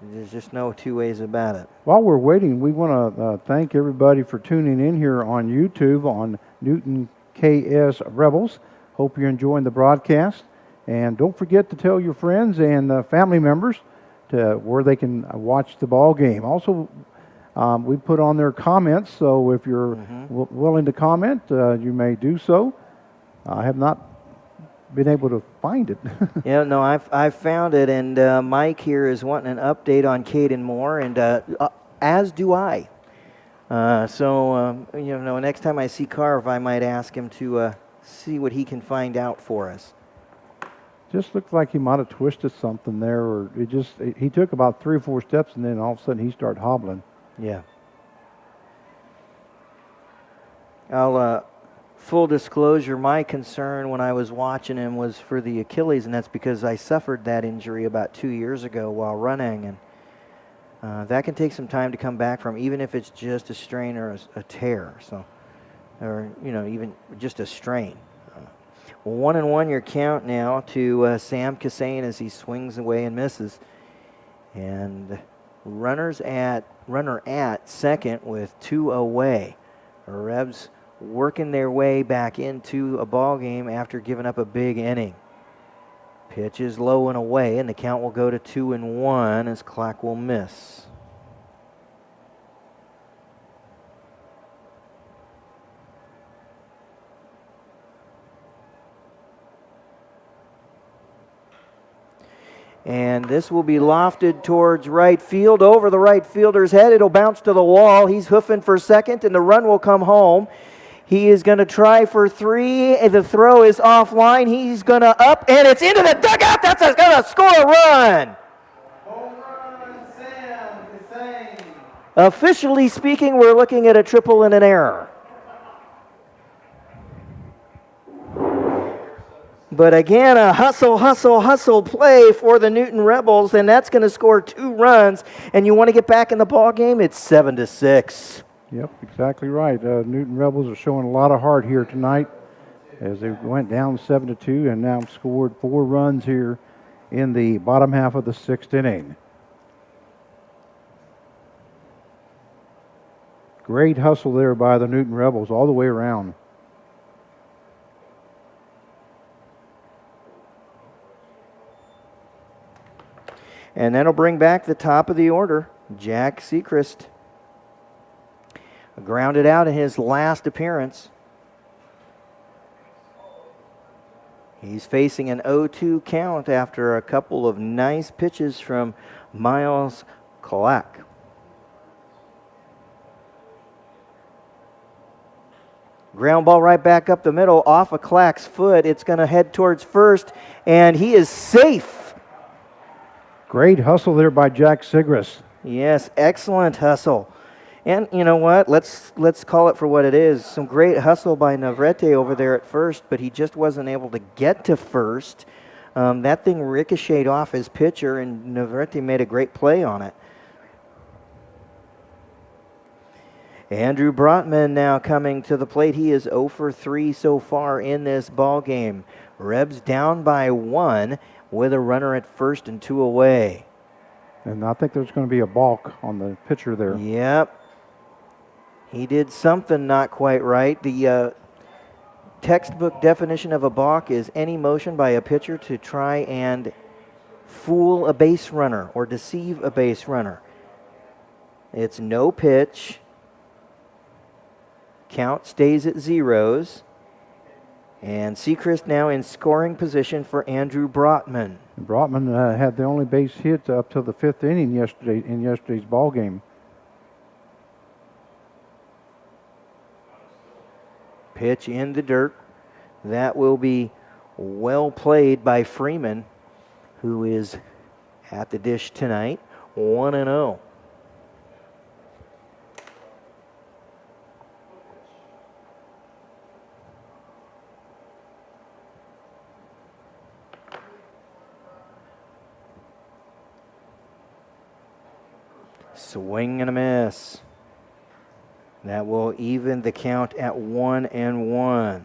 There's just no two ways about it. While we're waiting, we want to thank everybody for tuning in here on YouTube on Newton KS Rebels. Hope you're enjoying the broadcast. And don't forget to tell your friends and family members to where they can watch the ball game. Also, we put on their comments, so if you're willing to comment, you may do so. I have not been able to find it. Yeah, no, I've found it, and Mike here is wanting an update on Caden Moore, and as do I. So next time I see Carv, I might ask him to see what he can find out for us. Just looked like he might have twisted something there, or he took about 3 or 4 steps, and then all of a sudden he started hobbling. Yeah. Full disclosure, my concern when I was watching him was for the Achilles, and that's because I suffered that injury about 2 years ago while running, and that can take some time to come back from, even if it's just a strain or a tear, so, or even just a strain. 1-1 your count now to Sam Kassane as he swings away and misses, and runner at second with 2 away. The Rebs working their way back into a ball game after giving up a big inning. Pitch is low and away, and the count will go to 2-1 as Clack will miss. And this will be lofted towards right field, over the right fielder's head. It'll bounce to the wall. He's hoofing for second, and the run will come home. He is going to try for 3. The throw is offline. He's going to up, and it's into the dugout. That's going to score a run. Home run, Sam Kassane. Officially speaking, we're looking at a triple and an error. But again, a hustle play for the Newton Rebels, and that's going to score 2 runs. And you want to get back in the ball game? It's 7-6. Yep, exactly right. Newton Rebels are showing a lot of heart here tonight as they went down 7-2 and now scored 4 runs here in the bottom half of the 6th inning. Great hustle there by the Newton Rebels all the way around. And that'll bring back the top of the order, Jack Sechrist. Grounded out in his last appearance. He's facing an 0-2 count after a couple of nice pitches from Miles Kalak. Ground ball right back up the middle off of Clack's foot. It's going to head towards first, and he is safe. Great hustle there by Jack Sigris. Yes, excellent hustle. And you know what? Let's call it for what it is. Some great hustle by Navrete over there at first, but he just wasn't able to get to first. That thing ricocheted off his pitcher, and Navrete made a great play on it. Andrew Brotman now coming to the plate. He is 0 for 3 so far in this ball game. Rebs down by 1 with a runner at first and 2 away. And I think there's going to be a balk on the pitcher there. Yep. He did something not quite right. The textbook definition of a balk is any motion by a pitcher to try and fool a base runner or deceive a base runner. It's no pitch. Count stays at zeros. And Sechrist now in scoring position for Andrew Brotman. Brotman had the only base hit up to the 5th inning in yesterday's ball game. Pitch in the dirt. That will be well played by Freeman, who is at the dish tonight, 1-0. Swing and a miss. That will even the count at 1-1.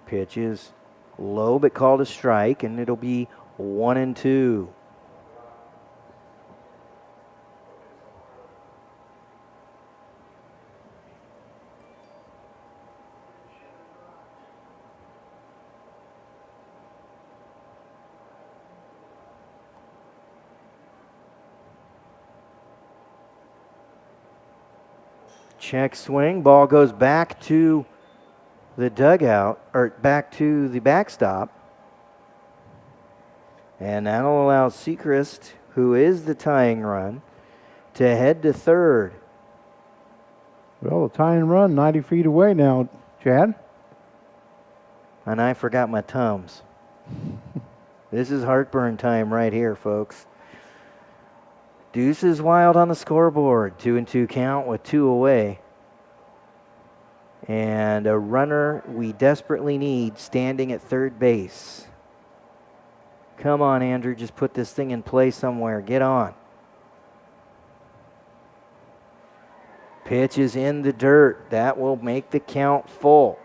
Pitch is low but called a strike, and it'll be 1-2. Check swing. Ball goes back to the dugout, or back to the backstop. And that'll allow Sechrist, who is the tying run, to head to third. Well, the tying run 90 feet away now, Chad. And I forgot my Tums. This is heartburn time right here, folks. Deuce is wild on the scoreboard. 2-2 count with 2 away. And a runner we desperately need standing at third base. Come on, Andrew, just put this thing in play somewhere. Get on. Pitch is in the dirt. That will make the count full.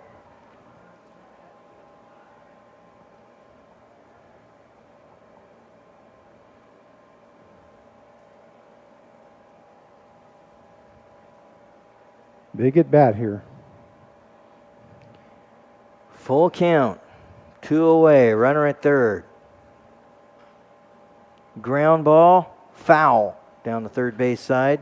Big at bat here. Full count. 2 away. Runner at third. Ground ball. Foul down the third base side.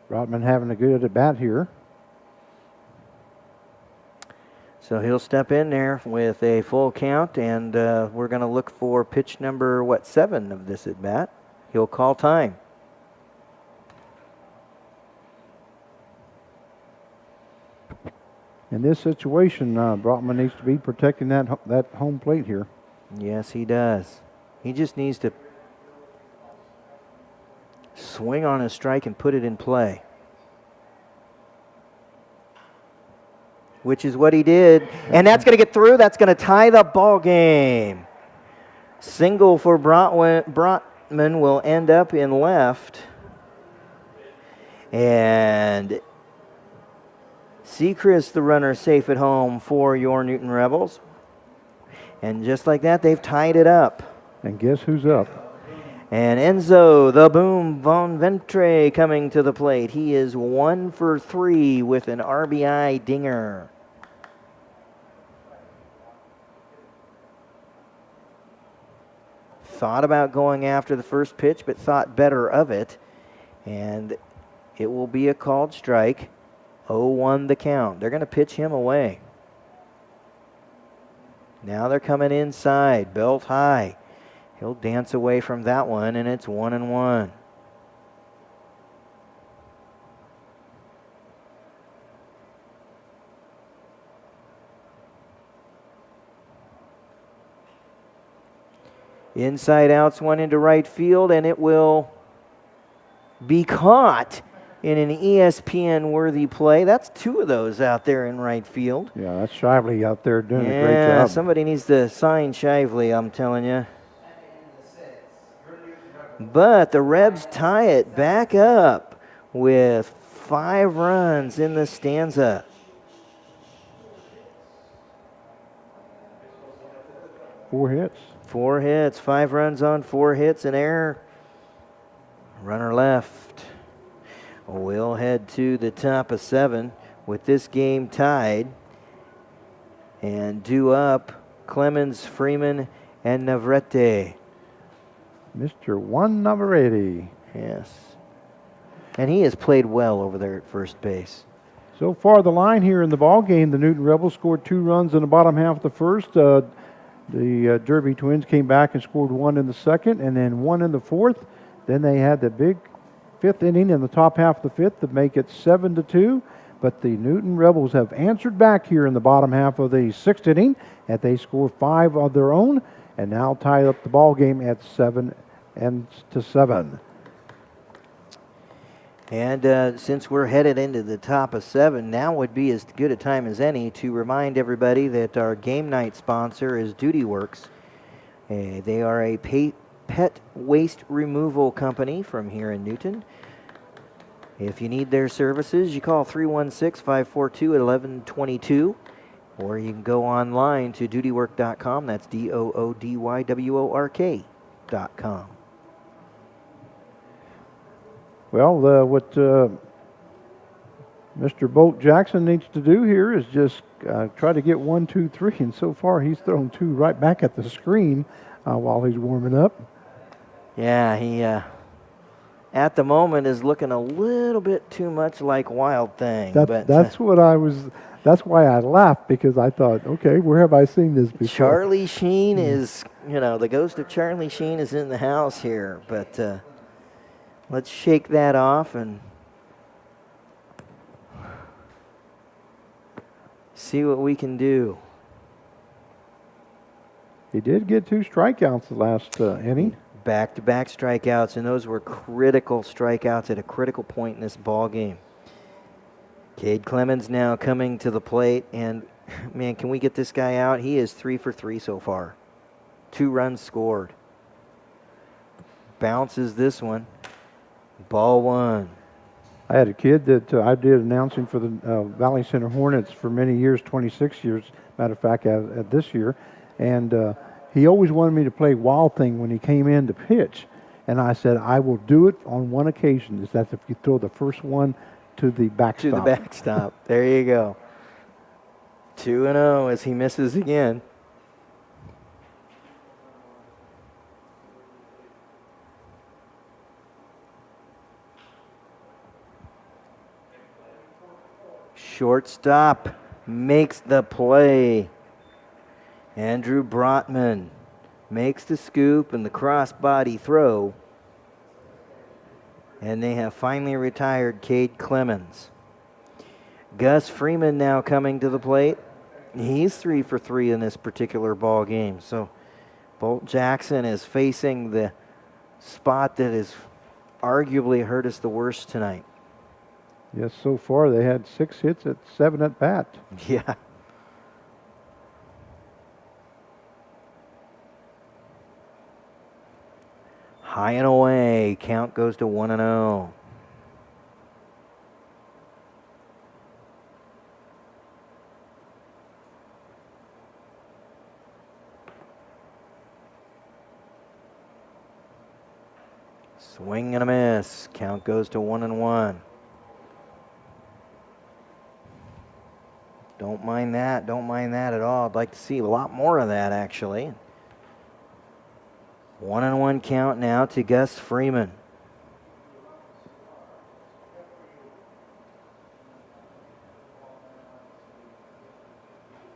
Brotman having a good at bat here. So he'll step in there with a full count, and we're going to look for pitch number, 7 of this at bat. He'll call time. In this situation, Brotman needs to be protecting that home plate here. Yes, he does. He just needs to swing on a strike and put it in play. Which is what he did. And that's going to get through. That's going to tie the ball game. Single for Brotman will end up in left. And Sechrist, the runner, safe at home for your Newton Rebels. And just like that, they've tied it up. And guess who's up? And Enzo, the Boom Von Ventre, coming to the plate. He is 1 for 3 with an RBI dinger. Thought about going after the first pitch, but thought better of it. And it will be a called strike. 0-1 the count. They're going to pitch him away. Now they're coming inside, belt high. He'll dance away from that one, and it's 1-1. Inside outs, one into right field, and it will be caught in an ESPN-worthy play. That's 2 of those out there in right field. Yeah, that's Shively out there doing a great Yeah, job. somebody needs to sign Shively, I'm telling you. But the Rebs tie it back up with 5 runs in the stanza. Four hits. 4 hits, 5 runs on 4 hits, an error. Runner left. We'll head to the top of 7 with this game tied. And due up, Clemens, Freeman, and Navrete. Mr. 1, number 80. Yes. And he has played well over there at first base. So far, the line here in the ball game, the Newton Rebels scored 2 runs in the bottom half of the first. The Derby Twins came back and scored 1 in the second, and then 1 in the fourth. Then they had the big 5th inning in the top half of the 5th to make it 7-2. But the Newton Rebels have answered back here in the bottom half of the 6th inning, and they scored 5 of their own, and now tie up the ball game at 7-7. And since we're headed into the top of 7, now would be as good a time as any to remind everybody that our game night sponsor is Duty Works. They are a pet waste removal company from here in Newton. If you need their services, you call 316-542-1122, or you can go online to doodywork.com. That's DOODYWORK.com. Well, what Mr. Bolt Jackson needs to do here is just try to get 1, 2, 3, and so far he's thrown 2 right back at the screen while he's warming up. Yeah, he at the moment is looking a little bit too much like Wild Thing. That's what I was. That's why I laughed, because I thought, okay, where have I seen this before? Charlie Sheen is, the ghost of Charlie Sheen is in the house here, but let's shake that off and see what we can do. He did get 2 strikeouts the last inning. Back-to-back strikeouts, and those were critical strikeouts at a critical point in this ball game. Cade Clemens now coming to the plate, and man, can we get this guy out? He is 3 for 3 so far. 2 runs scored. Bounces this one. Ball 1. I had a kid that I did announcing for the Valley Center Hornets for many years, 26 years, matter of fact, at this year, and he always wanted me to play Wild Thing when he came in to pitch. And I said, I will do it on one occasion. Is that if you throw the first one to the backstop. To the backstop. There you go. 2-0 as he misses again. Shortstop makes the play. Andrew Brotman makes the scoop and the crossbody throw. And they have finally retired Cade Clemens. Gus Freeman now coming to the plate. He's 3 for 3 in this particular ball game. So Bolt Jackson is facing the spot that has arguably hurt us the worst tonight. Yes, so far they had 6 hits at 7 at bat. Yeah. High and away. Count goes to 1-0. Swing and a miss. Count goes to 1-1. Don't mind that. Don't mind that at all. I'd like to see a lot more of that, actually. 1-1 count now to Gus Freeman.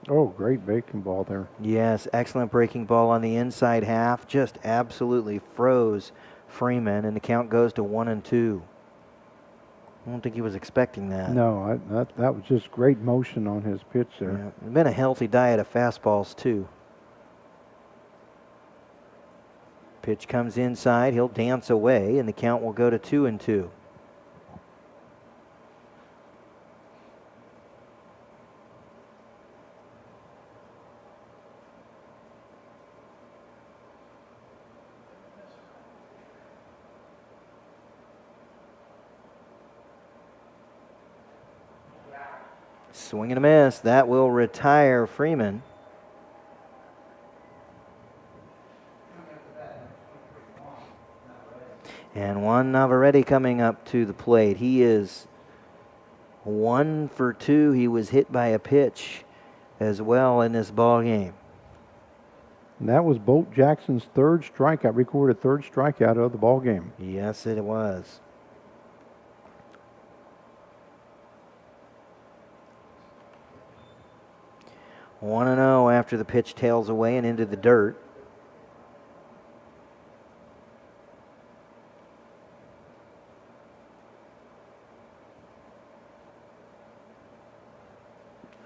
Oh, great breaking ball there. Yes, excellent breaking ball on the inside half. Just absolutely froze Freeman, and the count goes to 1-2. I don't think he was expecting that. No, that was just great motion on his pitch there. Yeah, it's been a healthy diet of fastballs, too. Pitch comes inside. He'll dance away, and the count will go to 2-2. Swing and a miss. That will retire Freeman. And Juan Navarrete coming up to the plate. He is 1 for 2. He was hit by a pitch as well in this ball game. And that was Bolt Jackson's third strikeout, recorded third strikeout of the ball game. Yes, it was. One and 0 after the pitch tails away and into the dirt.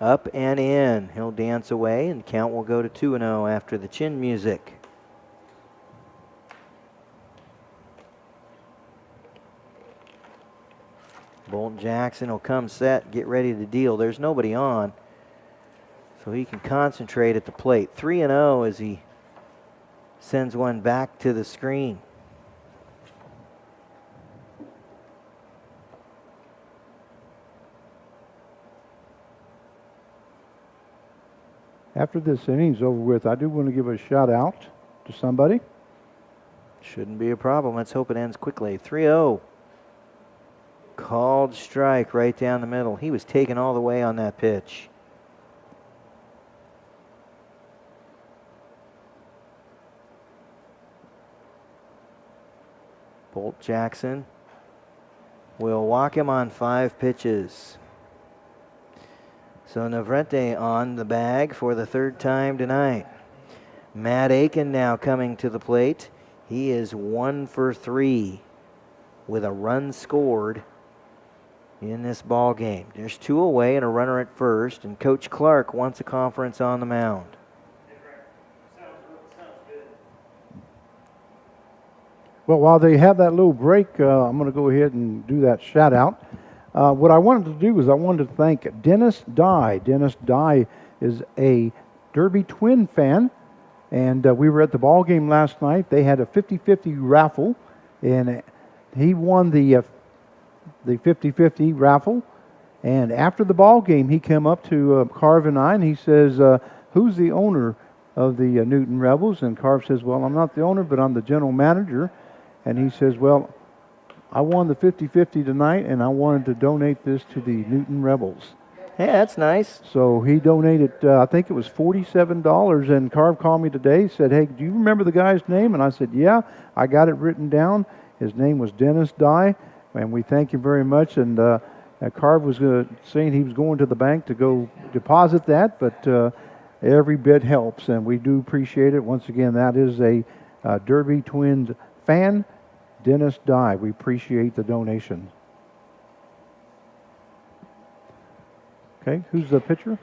Up and in. He'll dance away, and count will go to 2-0 after the chin music. Bolt Jackson will come set, get ready to deal. There's nobody on, so he can concentrate at the plate. 3-0 as he sends one back to the screen. After this inning's over with, I do want to give a shout out to somebody. Shouldn't be a problem. Let's hope it ends quickly. 3-0. Called strike right down the middle. He was taken all the way on that pitch. Bolt Jackson will walk him on 5 pitches. So Navarrete on the bag for the 3rd time tonight. Matt Aiken now coming to the plate. He is 1 for 3 with a run scored in this ball game. There's 2 away and a runner at first, and Coach Clark wants a conference on the mound. Well, while they have that little break, I'm going to go ahead and do that shout out. What I wanted to do is I wanted to thank Dennis Dye. Dennis Dye is a Derby Twin fan, and we were at the ball game last night. They had a 50-50 raffle, and he won the 50-50 raffle. And after the ball game, he came up to Carv and I, and he says, who's the owner of the Newton Rebels? And Carv says, well, I'm not the owner, but I'm the general manager. And he says, well, I won the 50-50 tonight, and I wanted to donate this to the Newton Rebels. Hey, that's nice. So he donated, I think it was $47, and Carv called me today, said, hey, do you remember the guy's name? And I said, yeah, I got it written down. His name was Dennis Dye, and we thank you very much. And Carv was saying he was going to the bank to go deposit that, but every bit helps, and we do appreciate it. Once again, that is a Derby Twins fan, Dennis Dye. We appreciate the donation. Okay, who's the pitcher?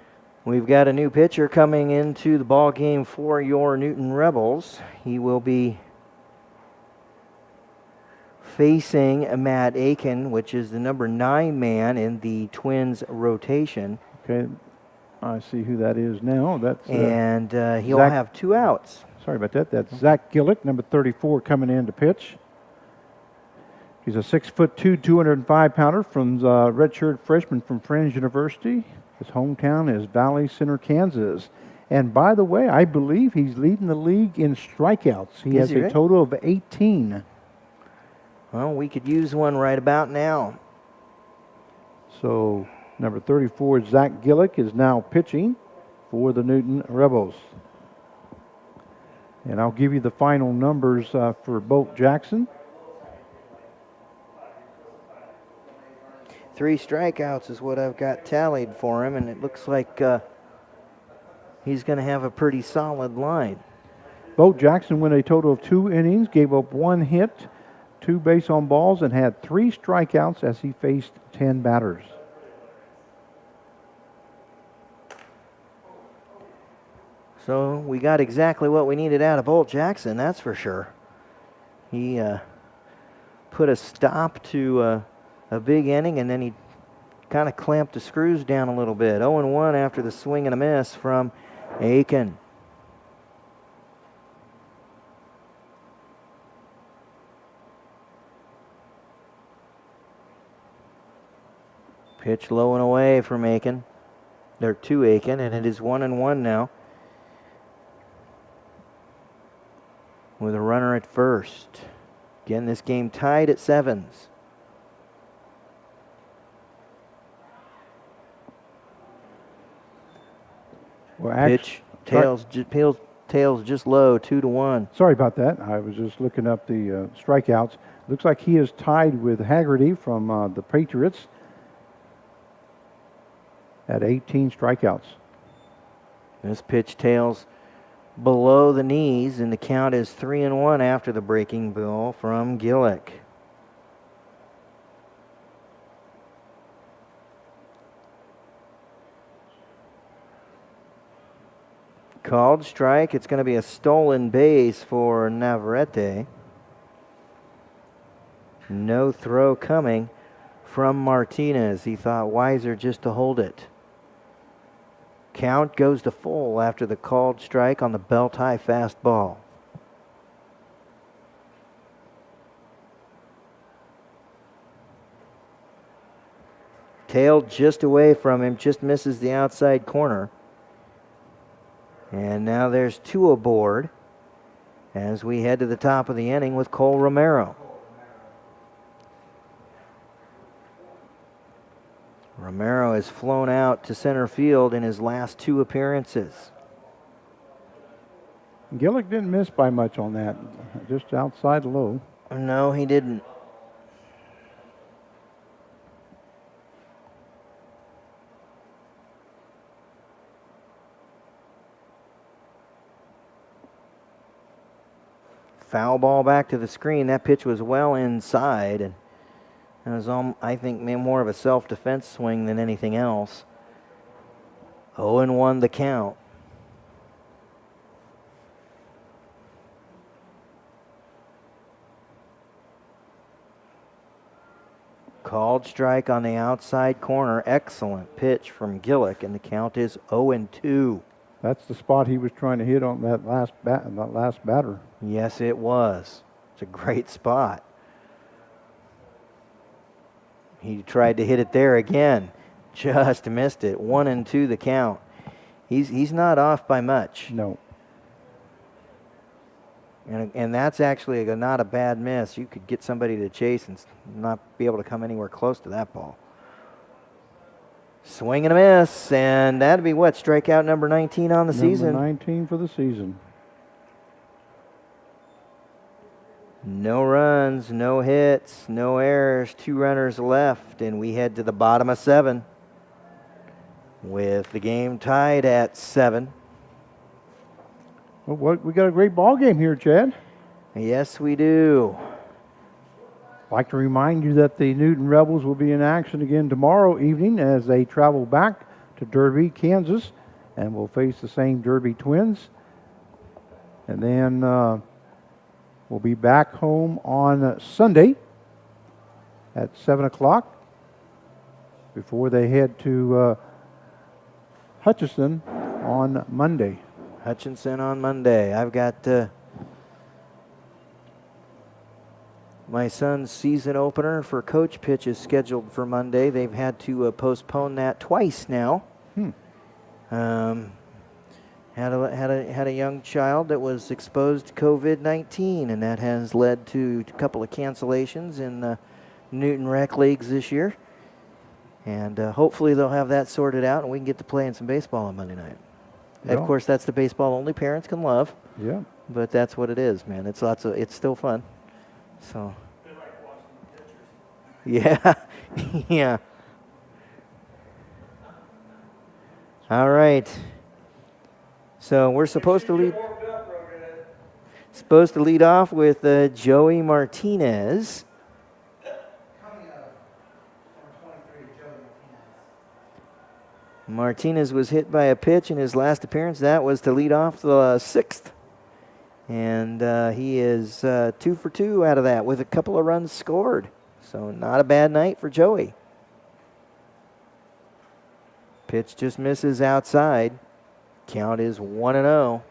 We've got a new pitcher coming into the ball game for your Newton Rebels. He will be facing Matt Aiken, which is the number 9 man in the Twins rotation. Okay, I see who that is now. That's And he'll Zach- have 2 outs. sorry about that. That's Zach Gillick, number 34, coming in to pitch. He's a 6'2", 205-pounder from redshirt freshman from Friends University. His hometown is Valley Center, Kansas. And by the way, I believe he's leading the league in strikeouts. He Is has he a really? total of 18. Well, we could use one right about now. So number 34, Zach Gillick, is now pitching for the Newton Rebels. And I'll give you the final numbers for Bolt Jackson. 3 strikeouts is what I've got tallied for him, and it looks like he's going to have a pretty solid line. Bolt Jackson went a total of 2 innings, gave up 1 hit, 2 base on balls, and had 3 strikeouts as he faced 10 batters. So we got exactly what we needed out of Bolt Jackson, that's for sure. He put a stop to a big inning, and then he kind of clamped the screws down a little bit. 0-1 after the swing and a miss from Aiken. Pitch low and away from Aiken. They're to Aiken, and it is 1-1 now, with a runner at first. Again, this game tied at 7s. Well, Pitch, tails just low, 2-1. Sorry about that. I was just looking up the strikeouts. Looks like he is tied with Haggerty from the Patriots at 18 strikeouts. This pitch tails below the knees, and the count is 3-1 after the breaking ball from Gillick. Called strike. It's going to be a stolen base for Navarrete. No throw coming from Martinez. He thought wiser just to hold it. Count goes to full after the called strike on the belt-high fastball. Tailed just away from him, just misses the outside corner. And now there's 2 aboard as we head to the top of the inning with Cole Romero. Romero has flown out to center field in his last 2 appearances. Gillick didn't miss by much on that, just outside low. No, he didn't. Foul ball back to the screen. That pitch was well inside, and it was, I think, more of a self-defense swing than anything else. 0-1 the count. Called strike on the outside corner. Excellent pitch from Gillick, and the count is 0-2. That's the spot he was trying to hit on that last batter. Yes, it was. It's a great spot. He tried to hit it there again. Just missed it. 1-2 the count. He's not off by much. No. And that's actually not a bad miss. You could get somebody to chase and not be able to come anywhere close to that ball. Swing and a miss, and that'd be what? Strikeout number 19 on the season. Number 19 for the season. No runs, no hits, no errors, 2 runners left, and we head to the bottom of 7 with the game tied at 7. Well, we got a great ball game here, Chad. Yes, we do. I'd like to remind you that the Newton Rebels will be in action again tomorrow evening as they travel back to Derby, Kansas, and will face the same Derby Twins. And then we'll be back home on Sunday at 7 o'clock before they head to Hutchison on Monday. Hutchinson on Monday. I've got my son's season opener for coach pitch is scheduled for Monday. They've had to postpone that twice now. Had a young child that was exposed to COVID-19, and that has led to a couple of cancellations in the Newton Rec Leagues this year. And hopefully they'll have that sorted out, and we can get to playing some baseball on Monday night. Yeah. Of course, that's the baseball only parents can love, Yeah. but that's what it is, man. It's it's still fun. So. They like watching the pitchers. Yeah, yeah. All right. So we're supposed to lead. Warmed up, Rogan. Supposed to lead off with Joey Martinez. Coming up, number 23, Joey Martinez. Martinez was hit by a pitch in his last appearance. That was to lead off the sixth. And he is 2 for 2 out of that with a couple of runs scored. So not a bad night for Joey. Pitch just misses outside. Count is 1-0.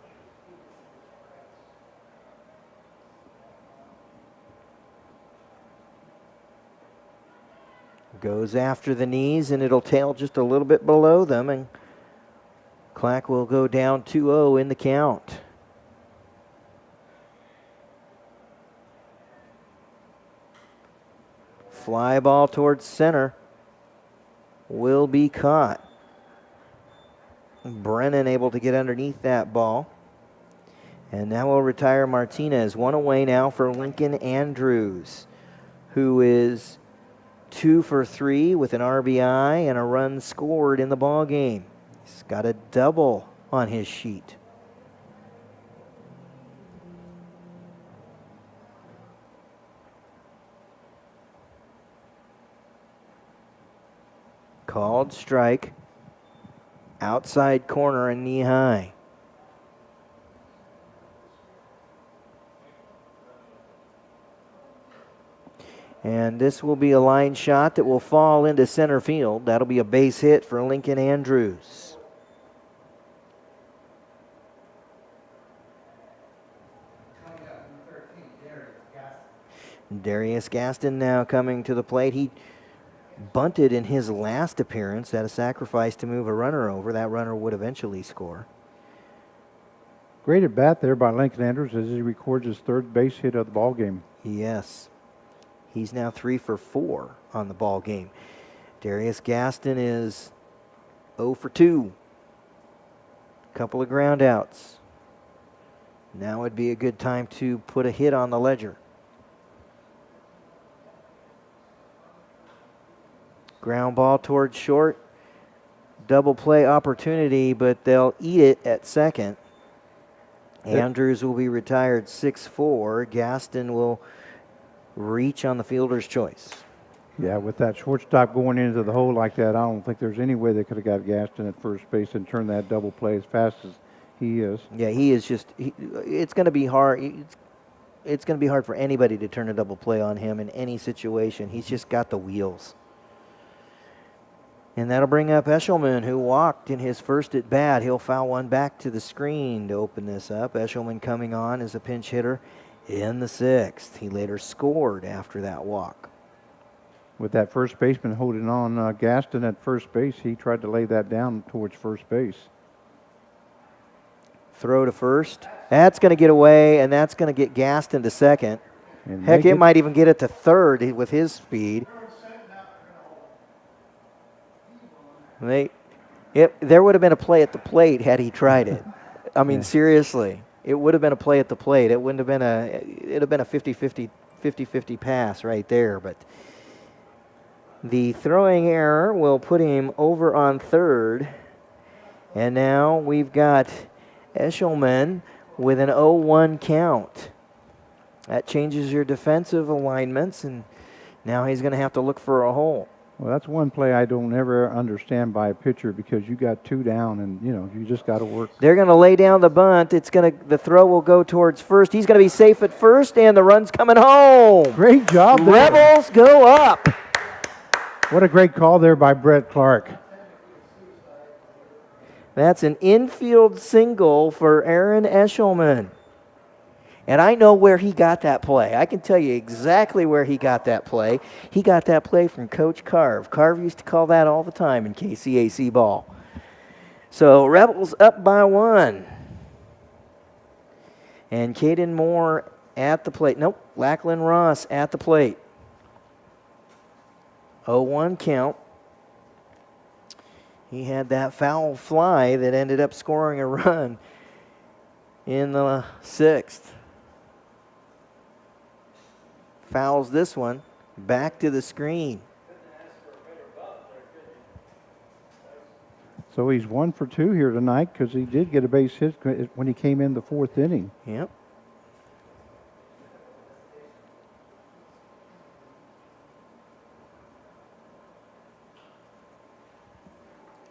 Goes after the knees, and it'll tail just a little bit below them, and Clack will go down 2-0 in the count. Fly ball towards center will be caught. Brennan able to get underneath that ball. And now we'll retire Martinez. One away now for Lincoln Andrews, who is 2 for 3 with an RBI and a run scored in the ball game. He's got a double on his sheet. Called strike. Outside corner and knee high. And this will be a line shot that will fall into center field. That'll be a base hit for Lincoln Andrews. Coming up, number 13, Darius Gaston. Darius Gaston now coming to the plate. He bunted in his last appearance at a sacrifice to move a runner over. That runner would eventually score. Great at bat there by Lincoln Andrews as he records his third base hit of the ball game. Yes. He's now 3 for 4 on the ball game. Darius Gaston is 0 for 2. Couple of ground outs. Now would be a good time to put a hit on the ledger. Ground ball towards short. Double play opportunity, but they'll eat it at second. Andrews will be retired 6-4. Gaston will reach on the fielder's choice. Yeah, with that shortstop going into the hole like that, I don't think there's any way they could have got Gaston at first base and turned that double play as fast as he is. Yeah, he is just. It's going to be hard. It's going to be hard for anybody to turn a double play on him in any situation. He's just got the wheels. And that'll bring up Eshelman, who walked in his first at bat. He'll foul one back to the screen to open this up. Eshelman coming on as a pinch hitter in the sixth. He later scored after that walk. With that first baseman holding on Gaston at first base, he tried to lay that down towards first base. Throw to first. That's going to get away, and that's going to get Gaston to second. And Heck, make it might even get it to third with his speed. There would have been a play at the plate had he tried it. I mean, seriously, it would have been a play at the plate. It wouldn't have been it'd have been a 50-50 pass right there. But the throwing error will put him over on third. And now we've got Eshelman with an 0-1 count. That changes your defensive alignments, and now he's going to have to look for a hole. Well, that's one play I don't ever understand by a pitcher because you got 2 down and, you just got to work. They're going to lay down the bunt. The throw will go towards first. He's going to be safe at first, and the run's coming home. Great job there. Rebels go up. What a great call there by Brett Clark. That's an infield single for Aaron Eshelman. And I know where he got that play. I can tell you exactly where he got that play. He got that play from Coach Carve. Carve used to call that all the time in KCAC ball. So Rebels up by 1. And Caden Moore at the plate. Nope, Lachlan Ross at the plate. 0-1 count. He had that foul fly that ended up scoring a run in the 6th. Fouls this one. Back to the screen. So he's 1 for 2 here tonight because he did get a base hit when he came in the 4th inning. Yep.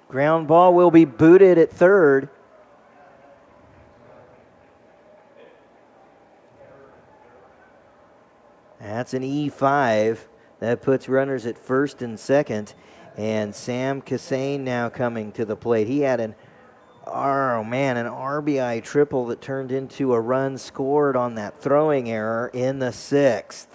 Ground ball will be booted at third. That's an E5. That puts runners at first and second. And Sam Cassane now coming to the plate. He had an RBI triple that turned into a run scored on that throwing error in the 6th.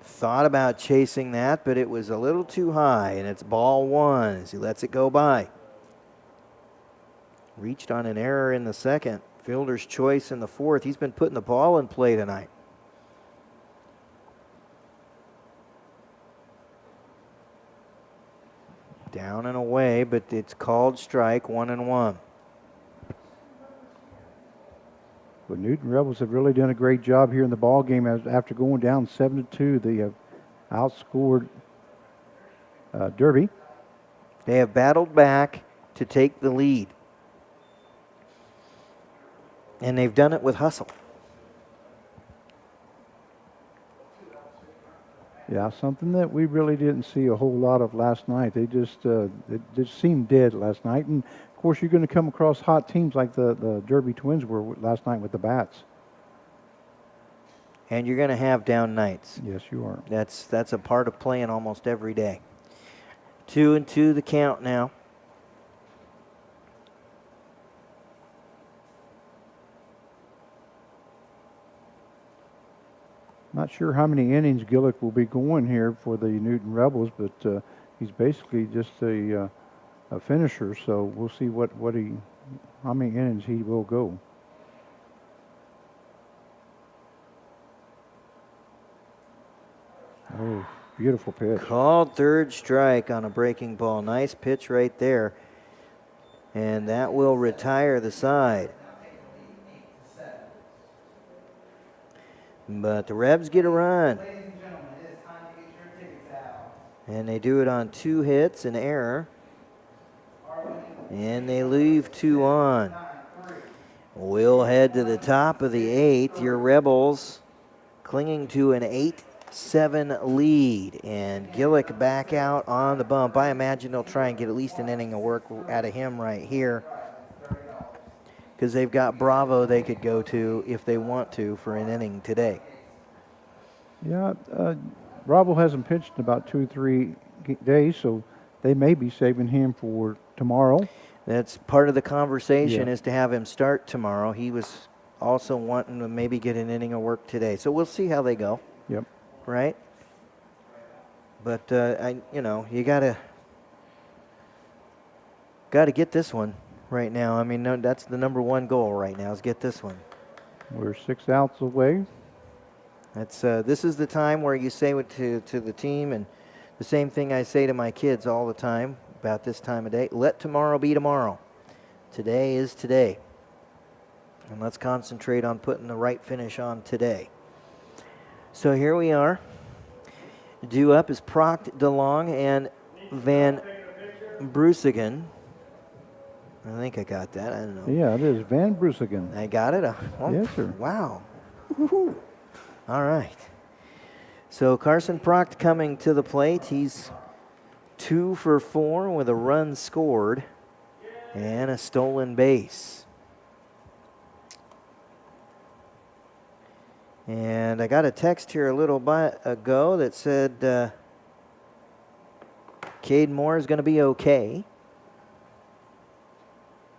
Thought about chasing that, but it was a little too high, and it's ball 1 as he lets it go by. Reached on an error in the 2nd. Fielder's choice in the 4th. He's been putting the ball in play tonight. Down and away, but it's called strike, 1-1. But Newton Rebels have really done a great job here in the ball game. After going down 7-2, they have outscored Derby. They have battled back to take the lead. And they've done it with hustle. Yeah, something that we really didn't see a whole lot of last night. They just it just seemed dead last night. And of course, you're going to come across hot teams like the Derby Twins were last night with the bats. And you're going to have down nights. Yes, you are. That's a part of playing almost every day. 2-2 the count now. Not sure how many innings Gillick will be going here for the Newton Rebels, but he's basically just a finisher. So we'll see how many innings he will go. Oh, beautiful pitch. Called third strike on a breaking ball. Nice pitch right there. And that will retire the side. But the Rebs get a run. Ladies and gentlemen, it is time to get your tickets out. And they do it on 2 hits, an error. And they leave 2 on. We'll head to the top of the 8th. Your Rebels clinging to an 8-7 lead. And Gillick back out on the bump. I imagine they'll try and get at least an inning of work out of him right here, because they've got Bravo they could go to if they want to for an inning today. Yeah, Bravo hasn't pitched in about 2 or 3 days, so they may be saving him for tomorrow. That's part of the conversation, Yeah. is to have him start tomorrow. He was also wanting to maybe get an inning of work today. So we'll see how they go. Yep. Right? But you gotta get this one right now. I mean, no, that's the number 1 goal right now, is get this one. We're 6 outs away. That's this is the time where you say to the team, and the same thing I say to my kids all the time about this time of day: let tomorrow be tomorrow. Today is today. And let's concentrate on putting the right finish on today. So here we are. Due up is Proct, DeLong, and Van Brusigen. I think I got that. I don't know. Yeah, it is Van Brusigen. I got it? Yes, sir. Wow. Woo-hoo. All right. So Carson Proct coming to the plate. He's 2 for 4 with a run scored and a stolen base. And I got a text here a little bit ago that said Cade Moore is going to be okay.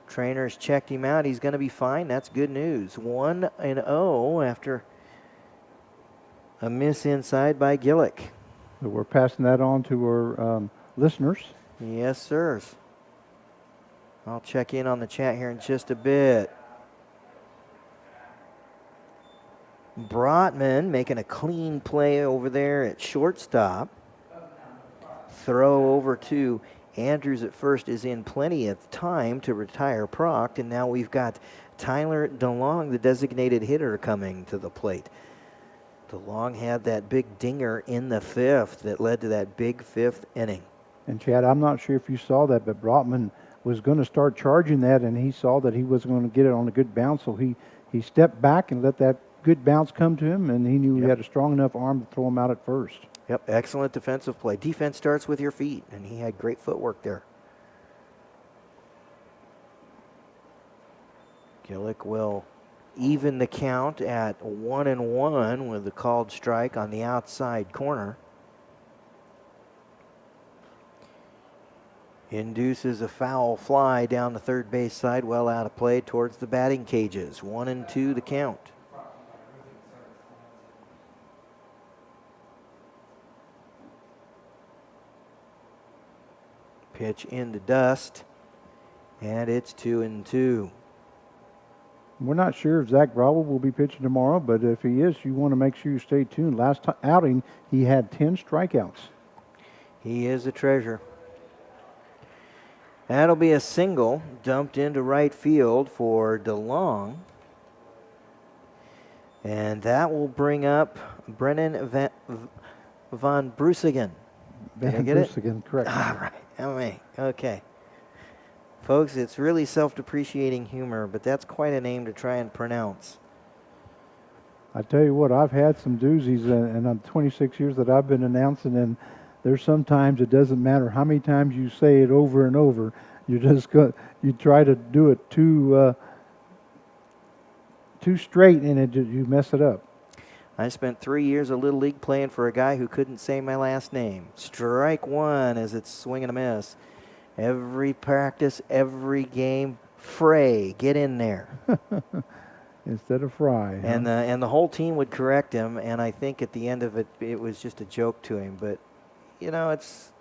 Trainers checked him out. He's going to be fine. That's good news. 1-0 after a miss inside by Gillick. So we're passing that on to our listeners. Yes, sirs. I'll check in on the chat here in just a bit. Brotman making a clean play over there at shortstop. Throw over to Andrews at first is in plenty of time to retire Proct, and now we've got Tyler DeLong, the designated hitter, coming to the plate. DeLong had that big dinger in the fifth that led to that big fifth inning. And Chad, I'm not sure if you saw that, but Brotman was going to start charging that, and he saw that he wasn't going to get it on a good bounce, so he stepped back and let that good bounce come to him, and he knew he had a strong enough arm to throw him out at first. Yep, excellent defensive play. Defense starts with your feet, and he had great footwork there. Gillick will even the count at 1-1 with the called strike on the outside corner. Induces a foul fly down the third base side, well out of play towards the batting cages. 1-2 the count. Pitch into dust, and it's 2-2. We're not sure if Zach Bravo will be pitching tomorrow, but if he is, you want to make sure you stay tuned. Last outing, he had 10 strikeouts. He is a treasure. That'll be a single dumped into right field for DeLong. And that will bring up Brennan Van Brusigen. Did I get it? Again, correct. All right. Okay. Folks, it's really self-depreciating humor, but that's quite a name to try and pronounce. I tell you what, I've had some doozies in the 26 years that I've been announcing, and there's sometimes it doesn't matter how many times you say it over and over. You try to do it too straight, and you mess it up. I spent 3 years of Little League playing for a guy who couldn't say my last name. Strike one as it's swing and a miss. Every practice, every game, Frey, get in there. Instead of Fry. And the whole team would correct him, and I think at the end of it, it was just a joke to him. But, it's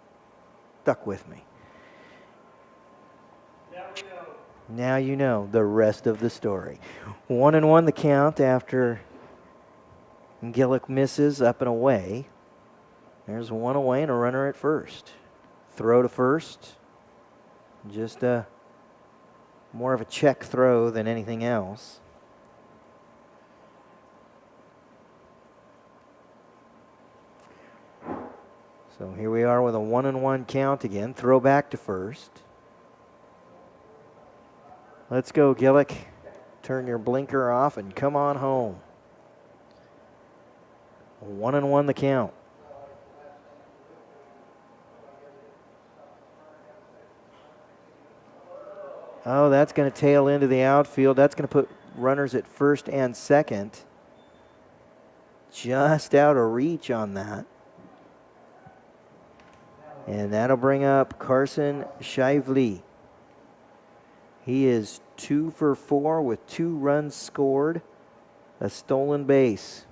stuck with me. Now you know the rest of the story. 1-1 the count after Gillick misses up and away. There's one away and a runner at first. Throw to first. Just more of a check throw than anything else. So here we are with a 1-1 count again. Throw back to first. Let's go, Gillick. Turn your blinker off and come on home. 1-1 the count. Oh, that's going to tail into the outfield. That's going to put runners at first and second. Just out of reach on that. And that'll bring up Carson Shively. He is 2 for 4 with 2 runs scored, a stolen base.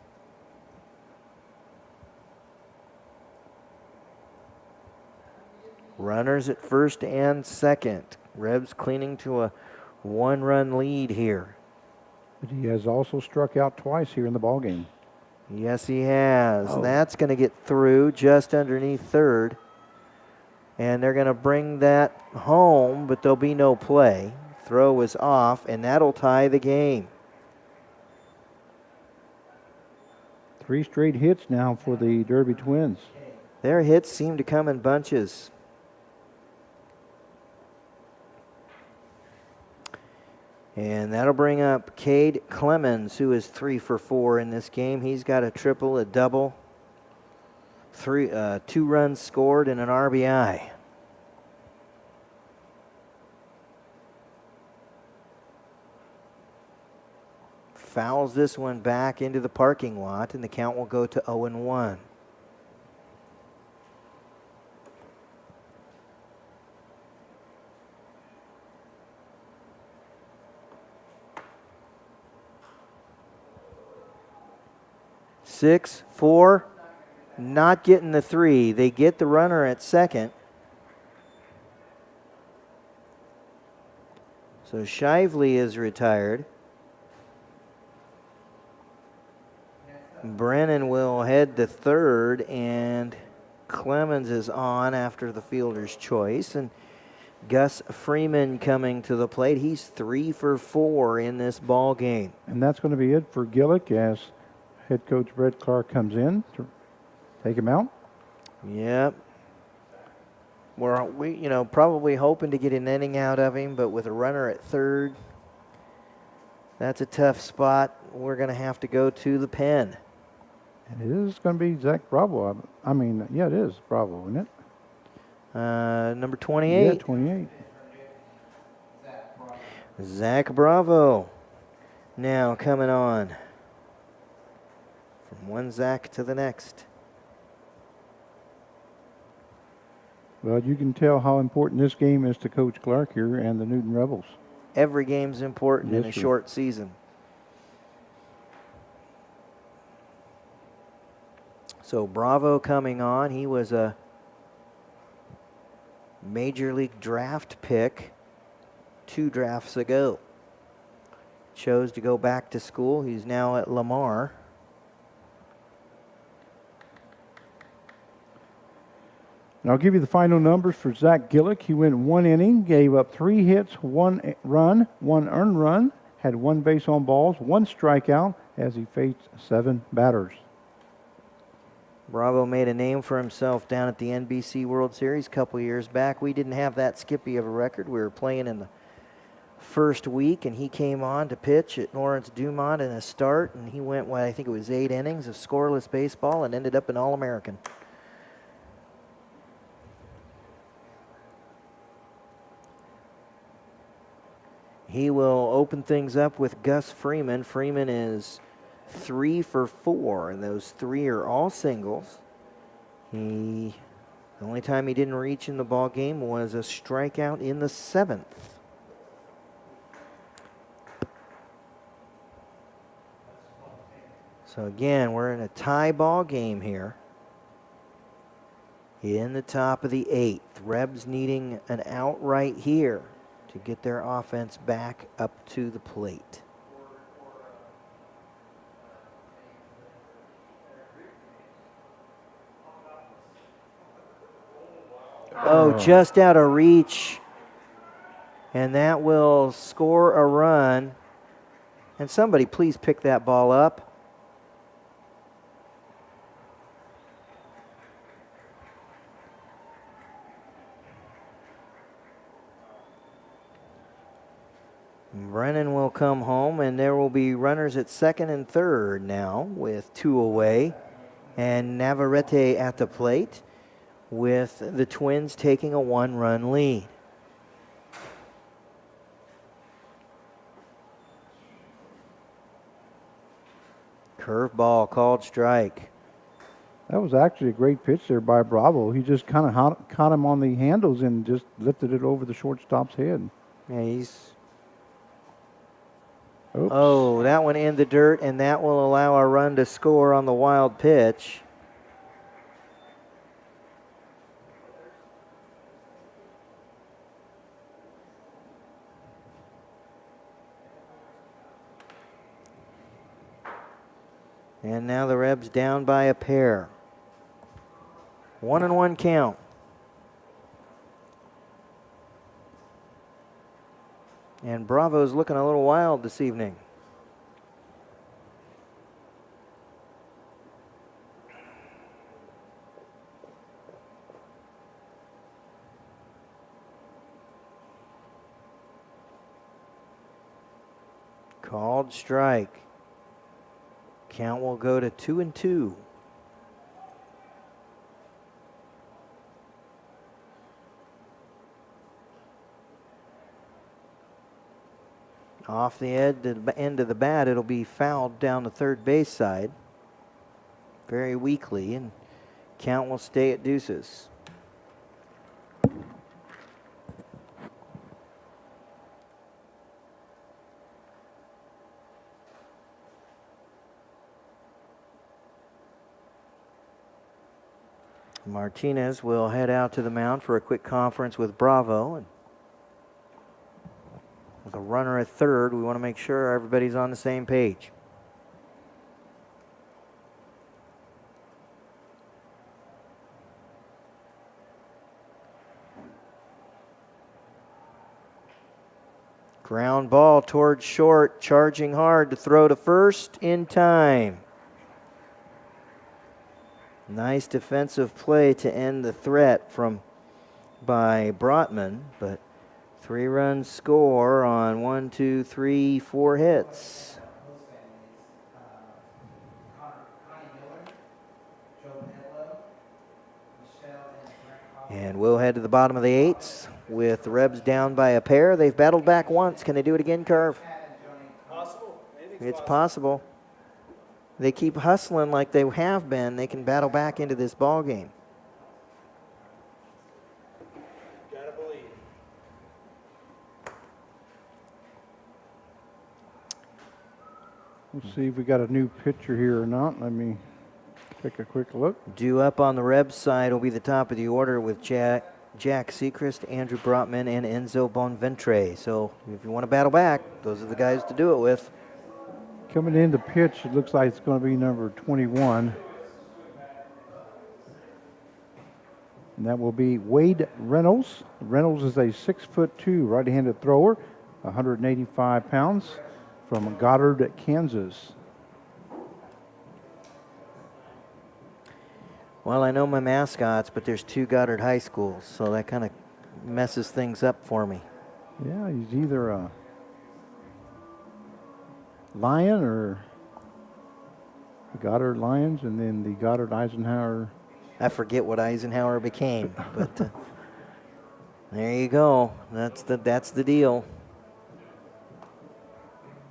Runners at first and second. Rebs cleaning to a 1-run lead here. But he has also struck out twice here in the ballgame. Yes, he has. Oh. That's going to get through just underneath third. And they're going to bring that home, but there'll be no play. Throw is off, and that'll tie the game. 3 straight hits now for the Derby Twins. Their hits seem to come in bunches. And that'll bring up Cade Clemens, who is 3 for 4 in this game. He's got a triple, a double, 2 runs scored, and an RBI. fouls this one back into the parking lot, and the count will go to 0-1. Six, four, not getting the 3. They get the runner at second. So Shively is retired. Brennan will head to third, and Clemens is on after the fielder's choice. And Gus Freeman coming to the plate. He's 3 for 4 in this ball game. And that's going to be it for Gillick as head coach Brett Clark comes in to take him out. Yep. We probably hoping to get an inning out of him, but with a runner at third, that's a tough spot. We're going to have to go to the pen. And it is going to be Zach Bravo. I mean, yeah, it is Bravo, isn't it? Number 28. Yeah, 28. Zach Bravo now coming on. From one Zach to the next. Well, you can tell how important this game is to Coach Clark here and the Newton Rebels. Every game's important in Yes, a sir. short season. So Bravo coming on. He was a Major League draft pick 2 drafts ago. Chose to go back to school. He's now at Lamar. And I'll give you the final numbers for Zach Gillick. He went 1 inning, gave up 3 hits, 1 run, 1 earned run, had 1 base on balls, 1 strikeout as he faced 7 batters. Bravo made a name for himself down at the NBC World Series a couple years back. We didn't have that skippy of a record. We were playing in the first week, and he came on to pitch at Lawrence Dumont in a start, and he went, I think it was 8 innings of scoreless baseball and ended up an All-American. He will open things up with Gus Freeman. Freeman is 3 for 4, and those 3 are all singles. The only time he didn't reach in the ball game was a strikeout in the 7th. So again, we're in a tie ball game here. In the top of the 8th, Rebs needing an out right here to get their offense back up to the plate. Oh, just out of reach. And that will score a run. And somebody please pick that ball up. Brennan will come home, and there will be runners at second and third now with 2 away. And Navarrete at the plate with the Twins taking a 1-run lead. Curveball called strike. That was actually a great pitch there by Bravo. He just kind of caught him on the handles and just lifted it over the shortstop's head. Yeah, he's... Oops. Oh, that one in the dirt, and that will allow a run to score on the wild pitch. And now the Rebs down by a pair. 1-1 count. And Bravo's looking a little wild this evening. Called strike. Count will go to 2-2. Off the end of the bat, it'll be fouled down the third base side. Very weakly, and count will stay at deuces. Martinez will head out to the mound for a quick conference with Bravo. And with a runner at third, we want to make sure everybody's on the same page. Ground ball towards short, charging hard to throw to first in time. Nice defensive play to end the threat by Brotman, but 3-run score on 1, 2, 3, 4 hits. And we'll head to the bottom of the eights with the Rebs down by a pair. They've battled back once. Can they do it again, Carve? Possible. It's possible. They keep hustling like they have been. They can battle back into this ball game. Gotta believe. Let's see if we got a new pitcher here or not. Let me take a quick look. Due up on the Rebs side will be the top of the order with Jack Sechrist, Andrew Brotman, and Enzo Bonventre. So if you want to battle back, those are the guys to do it with. Coming in to pitch, it looks like it's going to be number 21. And that will be Wade Reynolds. Reynolds is a 6'2" right-handed thrower, 185 pounds, from Goddard, Kansas. Well, I know my mascots, but there's 2 Goddard high schools, so that kind of messes things up for me. Yeah, he's either a Lion or the Goddard Lions and then the Goddard Eisenhower. I forget what Eisenhower became, but there you go. That's the deal.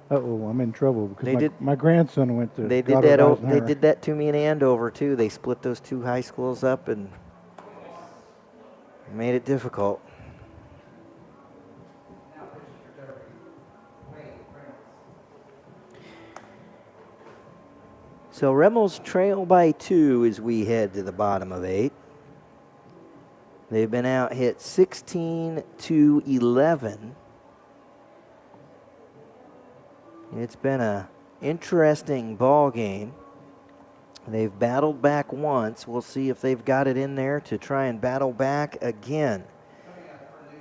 Uh-oh, I'm in trouble They because did- my grandson went to They did Goddard that. They Eisenhower. did that to me in Andover too. They split those 2 high schools up and made it difficult. So Rebels trail by 2 as we head to the bottom of 8. They've been out hit 16-11. It's been a interesting ball game. They've battled back once. We'll see if they've got it in there to try and battle back again.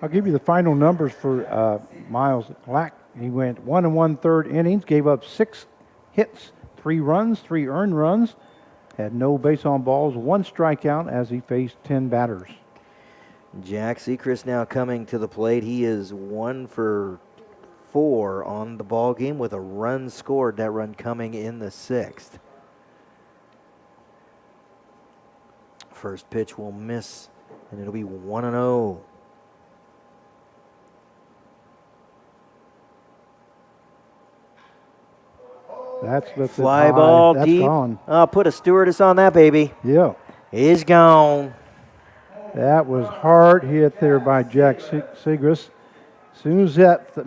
I'll give you the final numbers for Miles Lack. He went 1 1/3 innings, gave up 6 hits, 3 runs, 3 earned runs, had no base on balls, 1 strikeout as he faced 10 batters. Jack Sechrist now coming to the plate. He is 1 for 4 on the ball game with a run scored. That run coming in the 6th. First pitch will miss, and it'll be 1-0. That's lifted Fly high. ball That's deep. gone. Oh, put a stewardess on that baby. Yeah, He's gone. that was hard hit there by Jack Sechrist. As soon as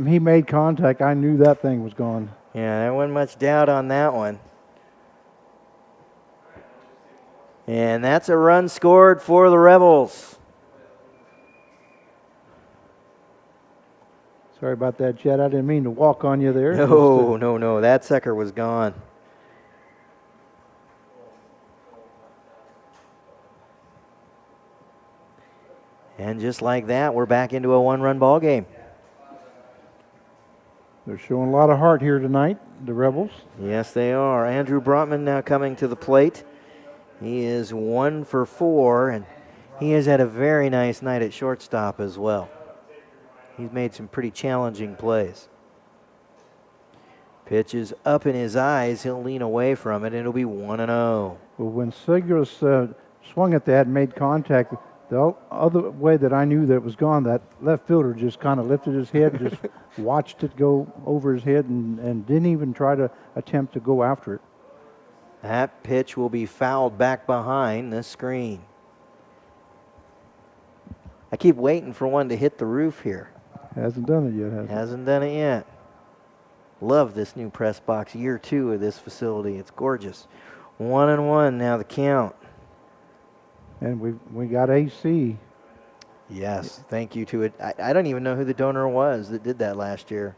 he made contact, I knew that thing was gone. Yeah, there wasn't much doubt on that one. And that's a run scored for the Rebels. Sorry about that, Chet. I didn't mean to walk on you there. No, that sucker was gone. And just like that, we're back into a 1-run ball game. They're showing a lot of heart here tonight, the Rebels. Yes, they are. Andrew Brotman now coming to the plate. He is 1 for 4, and he has had a very nice night at shortstop as well. He's made some pretty challenging plays. Pitch is up in his eyes. He'll lean away from it, and it'll be 1-0. Well, when Segras swung at that and made contact, The other way that I knew that it was gone, that left fielder just kind of lifted his head and just watched it go over his head and didn't even try to attempt to go after it. That pitch will be fouled back behind the screen. I keep waiting for one to hit the roof here. Hasn't done it yet, has it? Hasn't done it yet. Love this new press box. Year 2 of this facility. It's gorgeous. 1-1 now the count. And we got AC. Yes, thank you to it. I don't even know who the donor was that did that last year.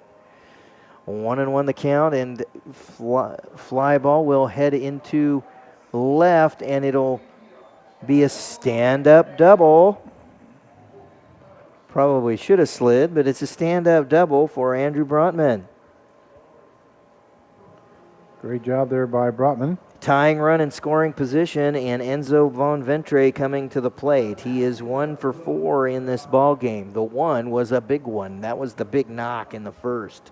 1-1 the count, and fly ball will head into left, and it'll be a stand-up double. Probably should have slid, but it's a stand-up double for Andrew Brotman. Great job there by Brotman. Tying run in scoring position, and Enzo Bonventre coming to the plate. He is 1 for 4 in this ball game. The one was a big one. That was the big knock in the first.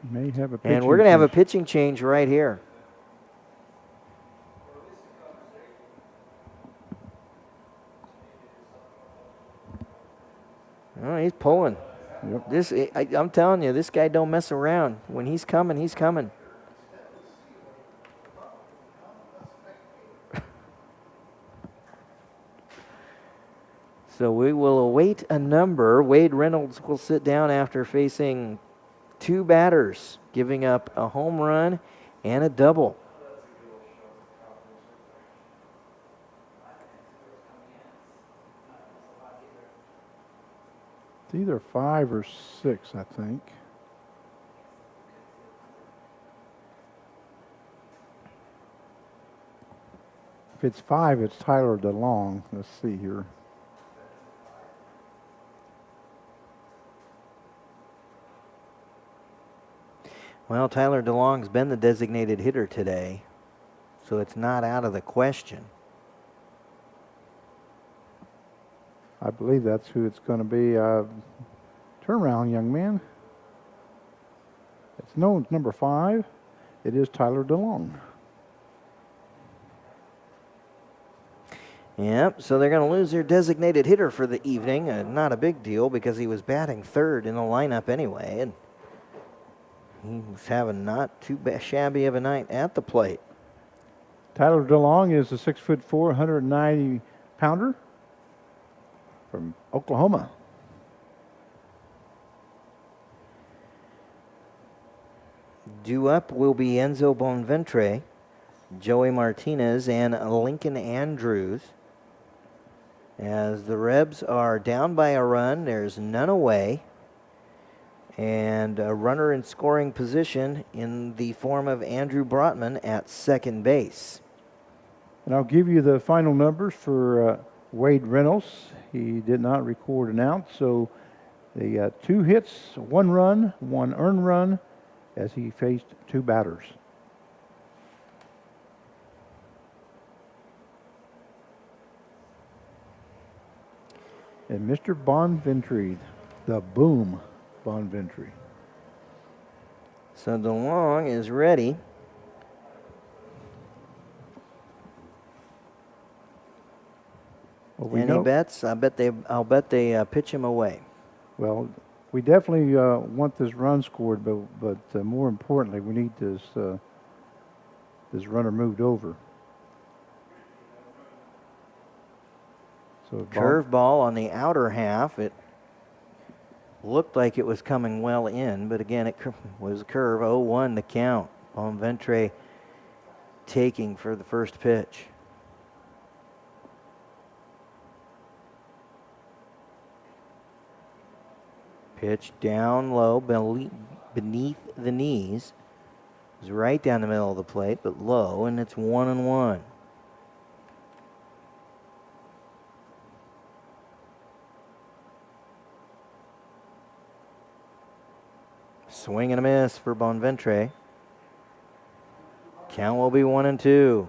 May have a And we're going to have a pitching change right here. Oh, he's pulling. Yep. I'm telling you, this guy don't mess around. When he's coming, he's coming. So we will await a number. Wade Reynolds will sit down after facing 2 batters, giving up a home run and a double. It's either 5 or 6, I think. If it's 5, it's Tyler DeLong. Let's see here. Well, Tyler DeLong's been the designated hitter today, so it's not out of the question. I believe that's who it's going to be. Turn around, young man. It's number 5. It is Tyler DeLong. Yep, so they're going to lose their designated hitter for the evening. Not a big deal because he was batting 3rd in the lineup anyway, and he was having not too shabby of a night at the plate. Tyler DeLong is a 6'4", 190-pounder from Oklahoma. Due up will be Enzo Bonventre, Joey Martinez, and Lincoln Andrews. As the Rebs are down by a run, there's none away. And a runner in scoring position in the form of Andrew Brotman at second base. And I'll give you the final numbers for Wade Reynolds. He did not record an out, so they got 2 hits, 1 run, 1 earned run, as he faced 2 batters. And Mr. Bonventre, the boom Bonventre. So DeLong is ready. Well, Any bets? I'll bet they pitch him away. Well, we definitely want this run scored, but more importantly, we need this runner moved over. So Curveball on the outer half. It looked like it was coming well in, but again, it was a curve. 0-1 the count. Bonventre taking for the first pitch. Pitch down low, beneath the knees. It's right down the middle of the plate, but low, and it's 1-1. Swing and a miss for Bonventre. Count will be 1-2.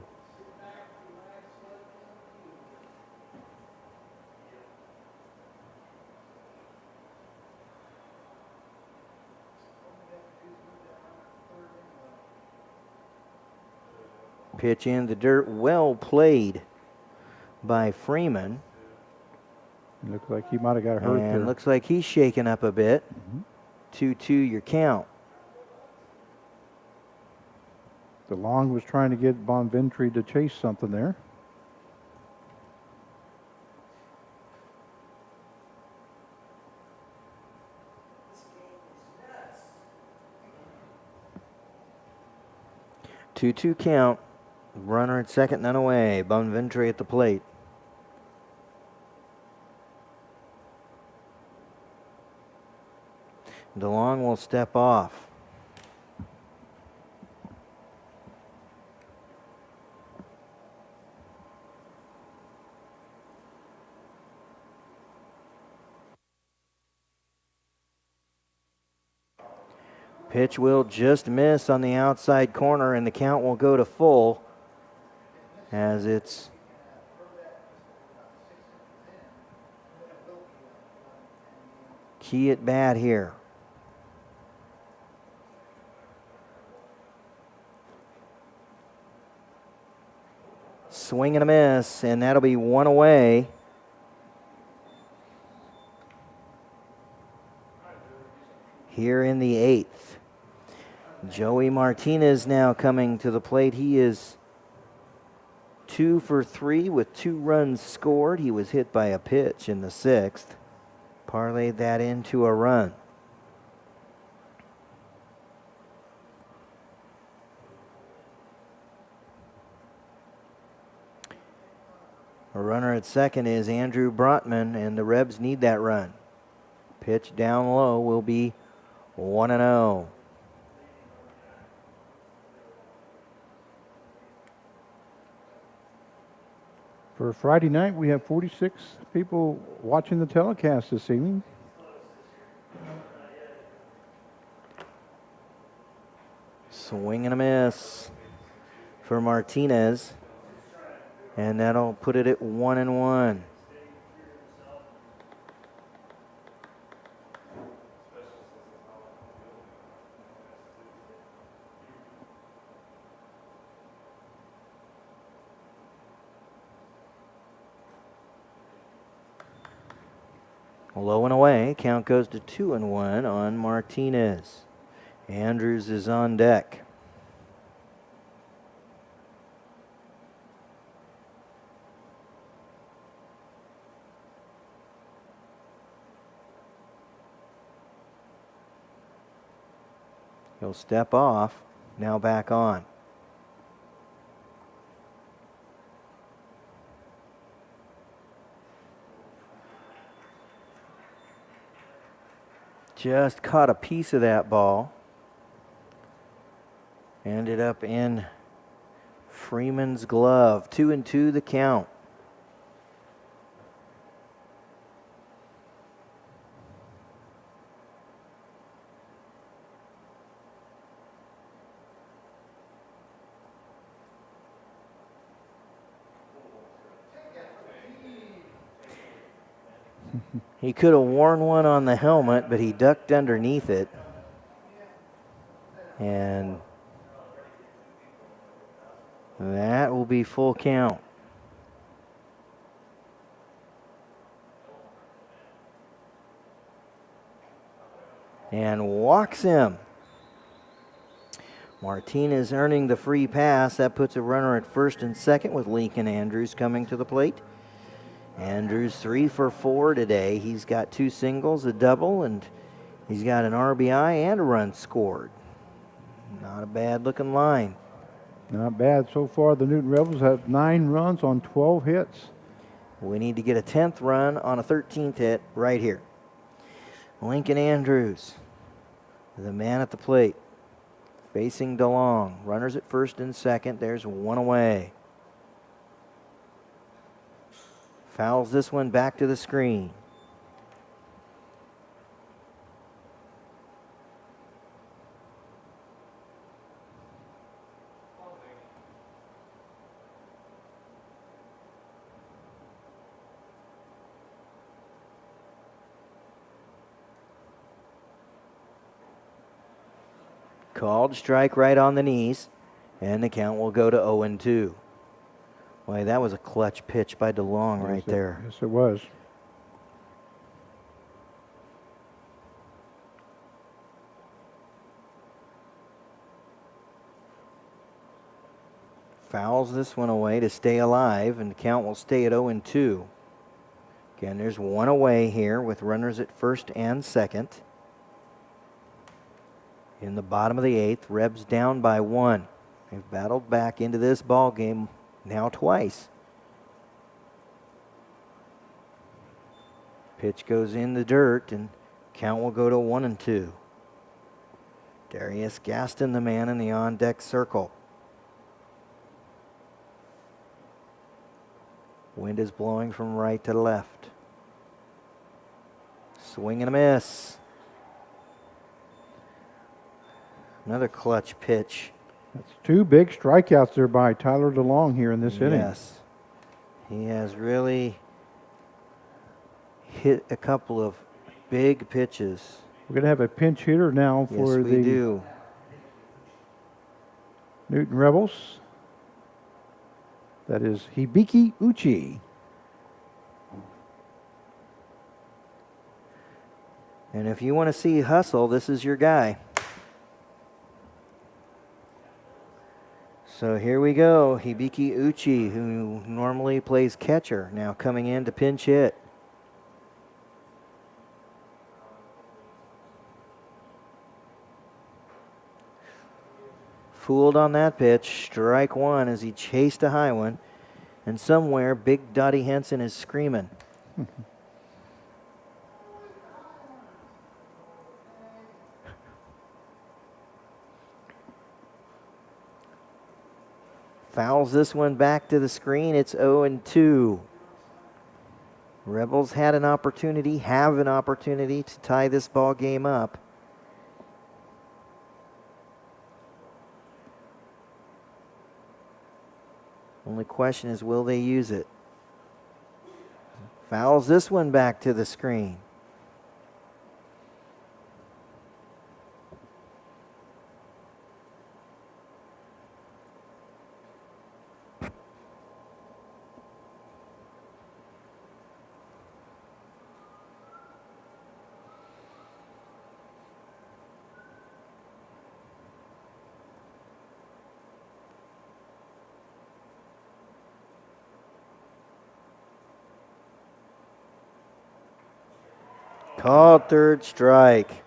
Pitch in the dirt, well played by Freeman. Looks like he might have got hurt And there. looks like he's shaken up a bit. 2-2 your count. DeLong was trying to get Bonventry to chase something there. Two count. Runner at second, none away. Bonventry at the plate. DeLong will step off. Pitch will just miss on the outside corner, and the count will go to full as it's key at bat here. Swing and a miss, and that'll be one away. Here in the eighth. Joey Martinez now coming to the plate. He is 2 for 3 with 2 runs scored. He was hit by a pitch in the sixth. Parlayed that into a run. A runner at second is Andrew Brotman, and the Rebs need that run. Pitch down low will be 1-0. For Friday night, we have 46 people watching the telecast this evening. Swing and a miss for Martinez. And that'll put it at 1-1. Low and away. Count goes to 2-1 on Martinez. Andrews is on deck. He'll step off, now back on. Just caught a piece of that ball. Ended up in Freeman's glove. 2-2 the count. He could have worn one on the helmet, but he ducked underneath it. And that will be full count. And walks him. Martinez earning the free pass. That puts a runner at first and second with Lincoln Andrews coming to the plate. Andrews 3 for 4 today. He's got 2 singles, a double, and he's got an RBI and a run scored. Not a bad looking line. Not bad so far. The Newton Rebels have 9 runs on 12 hits. We need to get a 10th run on a 13th hit right here. Lincoln Andrews, the man at the plate, facing DeLong. Runners at first and second. There's one away. Fouls this one back to the screen. Called strike right on the knees. And the count will go to 0-2. Boy, that was a clutch pitch by DeLong right there. Yes, it was. Fouls this one away to stay alive, and the count will stay at 0-2. Again, there's one away here with runners at first and second. In the bottom of the eighth, Rebs down by 1. They've battled back into this ball game now twice. Pitch goes in the dirt, and count will go to 1-2. Darius Gaston, the man in the on-deck circle. Wind is blowing from right to left. Swing and a miss. Another clutch pitch. That's 2 big strikeouts there by Tyler DeLong here in this inning. Yes. He has really hit a couple of big pitches. We're going to have a pinch hitter now Yes, for we the do. Newton Rebels. That is Hibiki Uchi. And if you want to see hustle, this is your guy. So here we go. Hibiki Uchi, who normally plays catcher, now coming in to pinch hit. Fooled on that pitch. Strike one as he chased a high one. And somewhere, Big Dottie Henson is screaming. Fouls this one back to the screen. It's 0-2. Rebels had an opportunity, have an opportunity to tie this ball game up. Only question is, will they use it? Fouls this one back to the screen. Called third strike.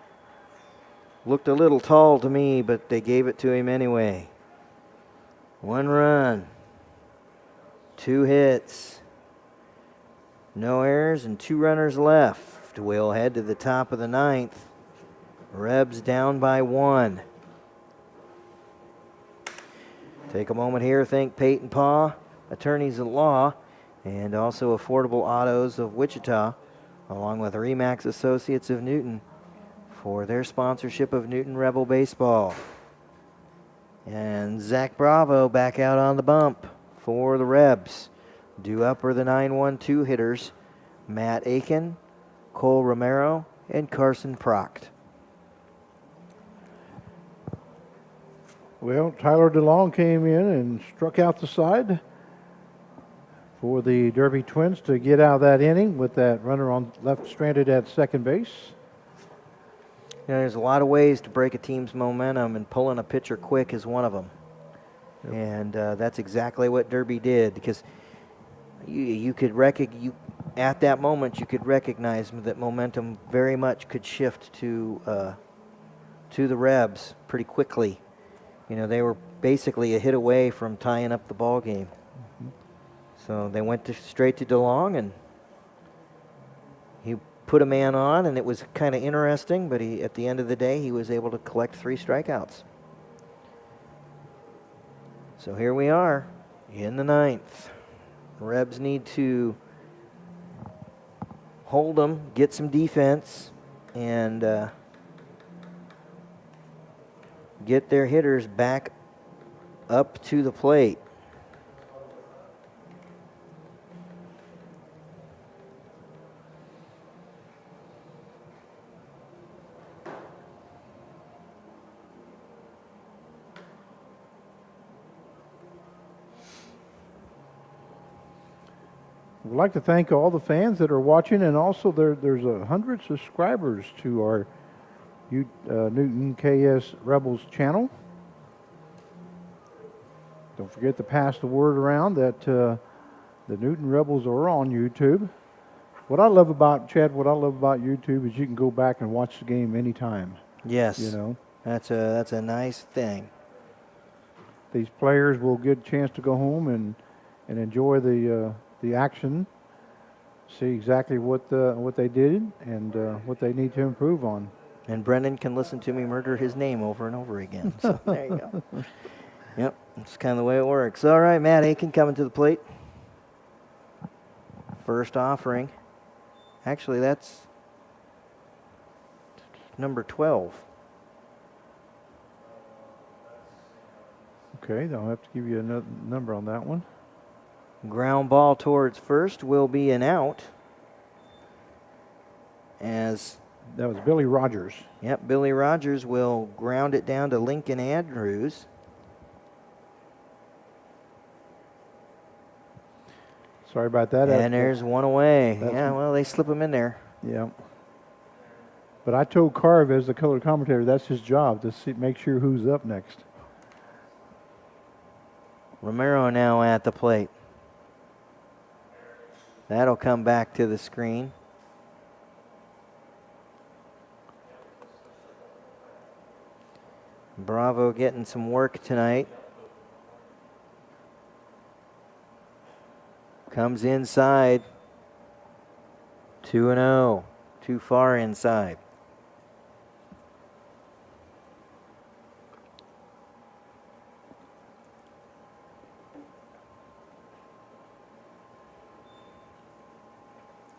Looked a little tall to me, but they gave it to him anyway. 1 run, 2 hits, no errors, and 2 runners left. We'll head to the top of the 9th. Rebs down by 1. Take a moment here, thank Peyton Paw, attorneys at law, and also Affordable Autos of Wichita, along with Remax Associates of Newton, for their sponsorship of Newton Rebel Baseball. And Zach Bravo back out on the bump for the Rebs. Due up are the 9-1-2 hitters, Matt Aiken, Cole Romero, and Carson Proct. Well, Tyler DeLong came in and struck out the side for the Derby Twins to get out of that inning with that runner on left stranded at second base. You know, there's a lot of ways to break a team's momentum, and pulling a pitcher quick is one of them. Yep. And that's exactly what Derby did, because you could at that moment you could recognize that momentum very much could shift to the Rebs pretty quickly. You know, they were basically a hit away from tying up the ball game. So they went straight to DeLong, and he put a man on, and it was kind of interesting, but at the end of the day, he was able to collect 3 strikeouts. So here we are in the 9th. Rebs need to hold them, get some defense, and get their hitters back up to the plate. We'd like to thank all the fans that are watching, and also there's 100 subscribers to our Newton KS Rebels channel. Don't forget to pass the word around that the Newton Rebels are on YouTube. What I love about YouTube is you can go back and watch the game anytime. Yes. You know, That's a nice thing. these players will get a chance to go home and enjoy the action, see exactly what they did and what they need to improve on. And Brendan can listen to me murder his name over and over again. So there you go. Yep, that's kind of the way it works. All right, Matt Aiken coming to the plate. First offering. Actually, that's number 12. Okay, I'll have to give you another number on that one. Ground ball towards first will be an out. As, That was Billy Rogers. yep, Billy Rogers will ground it down to Lincoln Andrews. Sorry about that. And there's one away. that's- Yeah, well, they slip him in there. Yeah. But I told Carv as the color commentator, that's his job to make sure who's up next. Romero now at the plate. That'll come back to the screen. Bravo getting some work tonight. Comes inside. 2-0. Too far inside.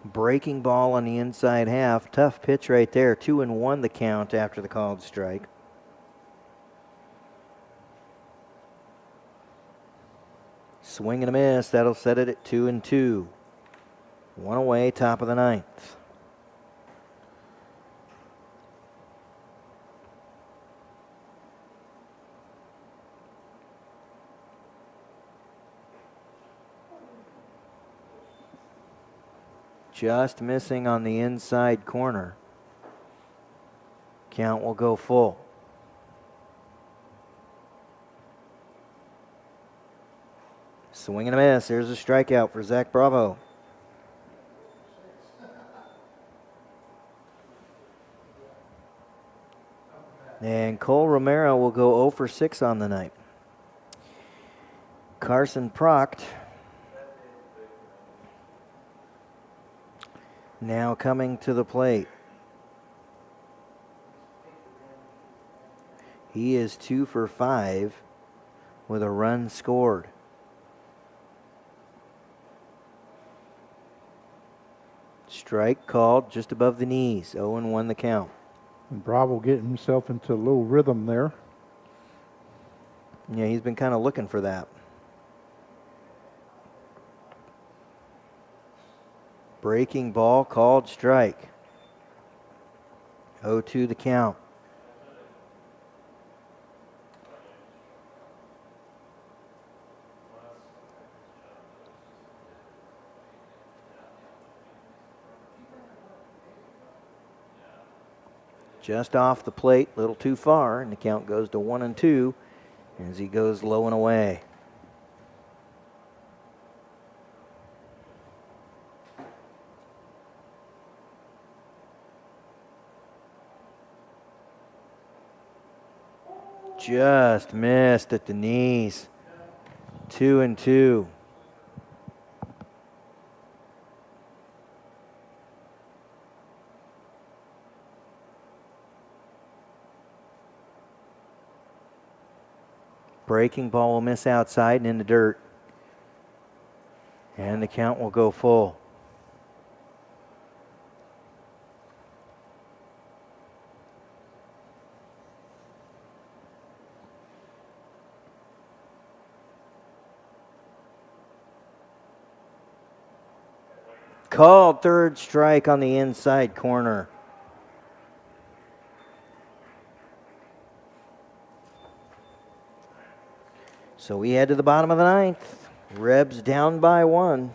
Breaking ball on the inside half. Tough pitch right there. 2-1 the count after the called strike. Swing and a miss. That'll set it at 2-2. One away, top of the ninth. Just missing on the inside corner. Count will go full. Swing and a miss. There's a strikeout for Zach Bravo. And Cole Romero will go 0 for 6 on the night. Carson Proct now coming to the plate. He is 2 for 5 with a run scored. Strike called just above the knees. 0-1 the count. And Bravo getting himself into a little rhythm there. Yeah, he's been kind of looking for that. Breaking ball called strike. 0-2 the count. Just off the plate, a little too far, and the count goes to 1-2 as he goes low and away. Just missed at the knees. 2-2. Breaking ball will miss outside and in the dirt. And the count will go full. Called third strike on the inside corner. So we head to the bottom of the ninth. Rebs down by 1.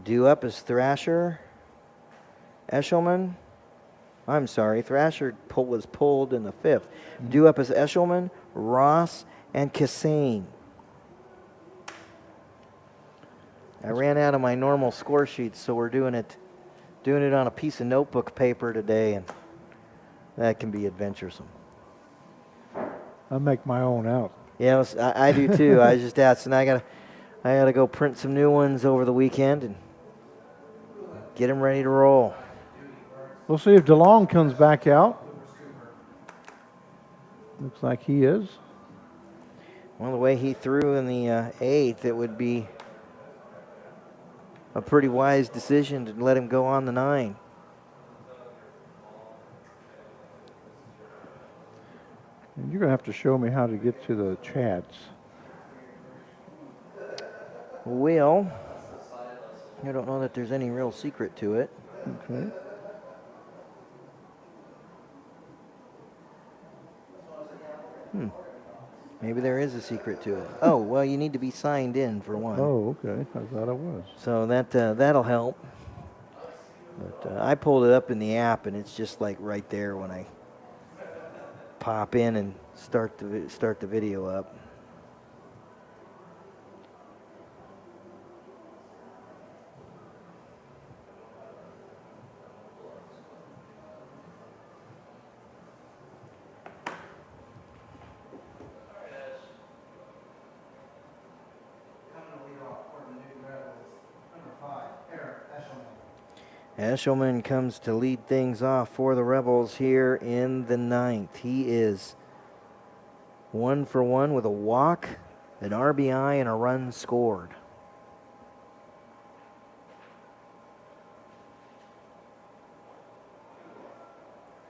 Due up is Thrasher, Eshelman. I'm sorry, Thrasher was pulled in the 5th. Due up is Eshelman, Ross, and Kassane. I ran out of my normal score sheets, so we're doing it on a piece of notebook paper today, and that can be adventuresome. I make my own out. Yeah, I do too. I just asked, and I gotta go print some new ones over the weekend and get them ready to roll. We'll see if DeLong comes back out. Looks like he is. Well, the way he threw in the 8th, it would be a pretty wise decision to let him go on the 9. And you're going to have to show me how to get to the chats. Well, I don't know that there's any real secret to it. Okay. Maybe there is a secret to it. Oh, well, you need to be signed in for one. Oh, okay. I thought I was. So that'll help. But I pulled it up in the app, and it's just like right there when I pop in and start the video up. Coming to lead off for the New Rebels, number 5, Eric Eshelman. Eshelman comes to lead things off for the Rebels here in the 9th. He is 1 for 1 with a walk, an RBI, and a run scored.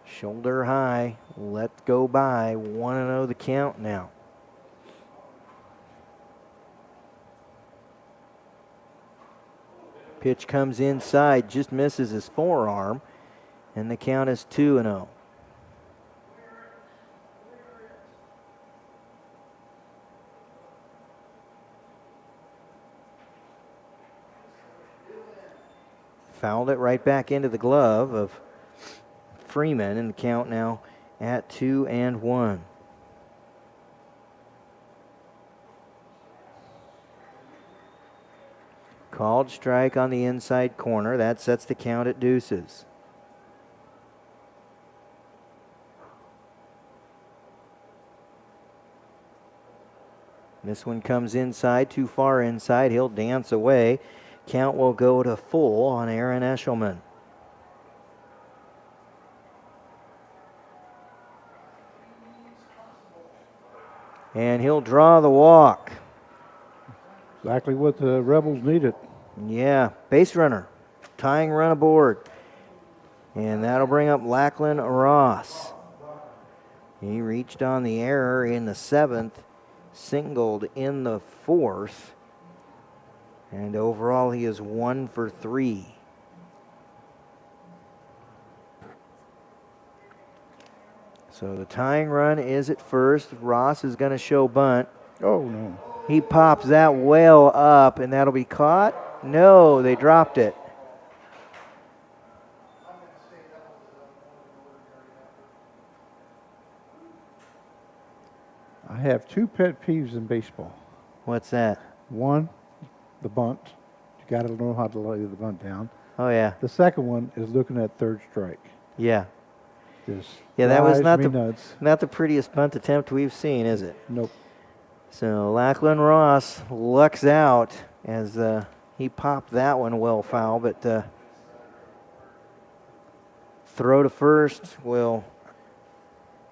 Shoulder high, let go by, 1-0 the count now. Pitch comes inside, just misses his forearm, and the count is 2-0. Fouled it right back into the glove of Freeman, and the count now at 2-1. Called strike on the inside corner. That sets the count at deuces. This one comes inside, too far inside. He'll dance away. Count will go to full on Aaron Eshelman. And he'll draw the walk. Exactly what the Rebels needed. Yeah, base runner, tying run aboard. And that'll bring up Lachlan Ross. He reached on the error in the 7th, singled in the 4th, and overall he is 1 for 3. So the tying run is at first. Ross is going to show bunt. Oh, no. He pops that well up, and that'll be caught. No, they dropped it. I have 2 pet peeves in baseball. What's that? One, the bunt. You got to know how to lay the bunt down. Oh, yeah. The second one is looking at third strike. Yeah. Just Yeah, that was drives not me the nuts. not the prettiest bunt attempt we've seen, is it? Nope. So Lachlan Ross lucks out as he popped that one well foul, but throw to first will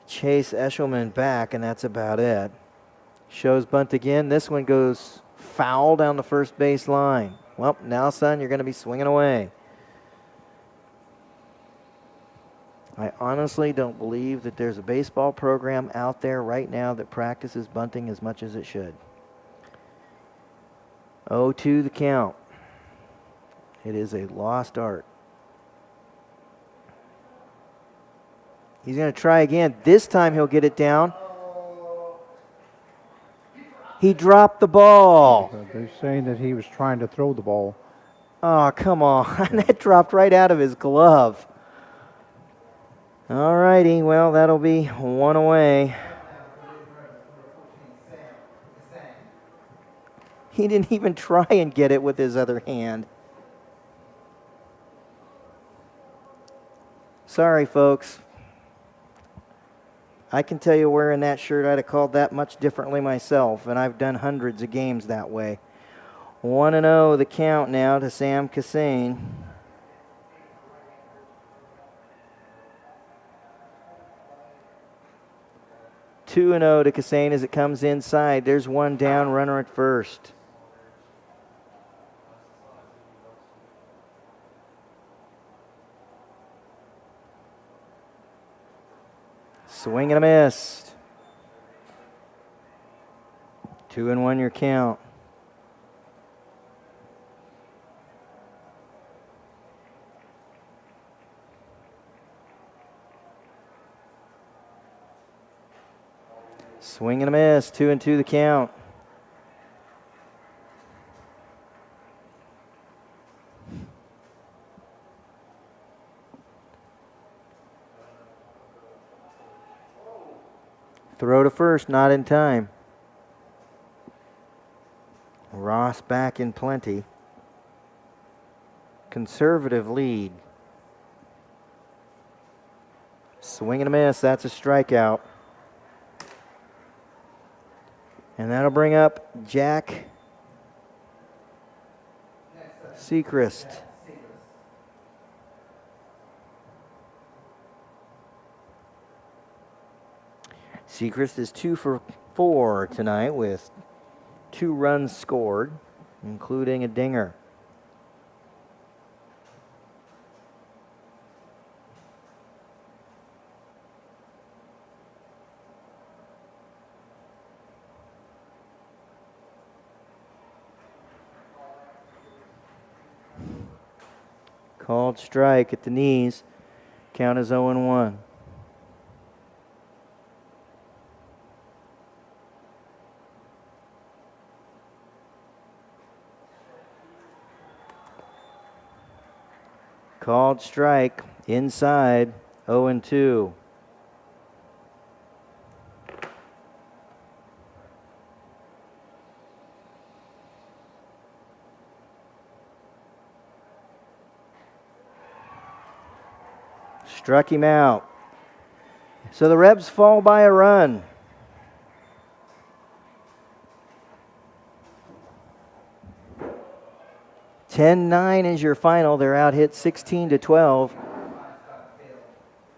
chase Eshelman back, and that's about it. Shows bunt again. This one goes foul down the first base line. Well, now, son, you're going to be swinging away. I honestly don't believe that there's a baseball program out there right now that practices bunting as much as it should. 0-2 the count. It is a lost art. He's going to try again. This time he'll get it down. He dropped the ball. They're saying that he was trying to throw the ball Oh, come on. That dropped right out of his glove. All righty. Well, that'll be one away. He didn't even try and get it with his other hand. Sorry, folks. I can tell you wearing that shirt, I'd have called that much differently myself, and I've done hundreds of games that way. 1-0 the count now to Sam Cassane. Two and 0 to Cassane as it comes inside. There's one down, runner at first. Swing and a miss. 2-1 your count. Swing and a miss. 2-2 the count. Throw to first, not in time. Ross back in plenty. Conservative lead. Swing and a miss, that's a strikeout. And that'll bring up Jack Sechrist. Sechrist is 2 for 4 tonight with 2 runs scored, including a dinger. Called strike at the knees. Count is 0-1. Called strike inside, 0-2. Struck him out. So the Rebs fall by a run. (10-9) is your final. They're out hit 16-12.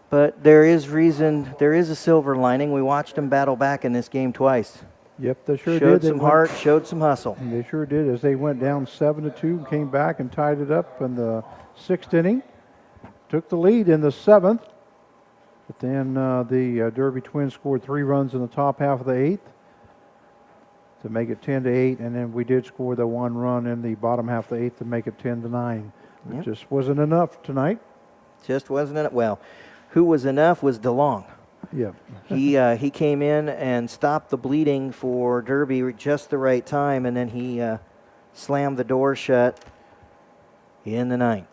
But there is a silver lining. We watched them battle back in this game twice. Yep, they sure did. Showed They some went- heart, showed some hustle. And they sure did, as they went down 7-2, came back and tied it up in the 6th inning. Took the lead in the 7th, but then the Derby Twins scored 3 runs in the top half of the 8th to make it 10-8, and then we did score the 1 run in the bottom half of the 8th to make it 10-9. It Yep. just wasn't enough tonight. Just wasn't it? Well, who was enough was DeLong. Yep. He came in and stopped the bleeding for Derby at just the right time, and then he slammed the door shut in the 9th.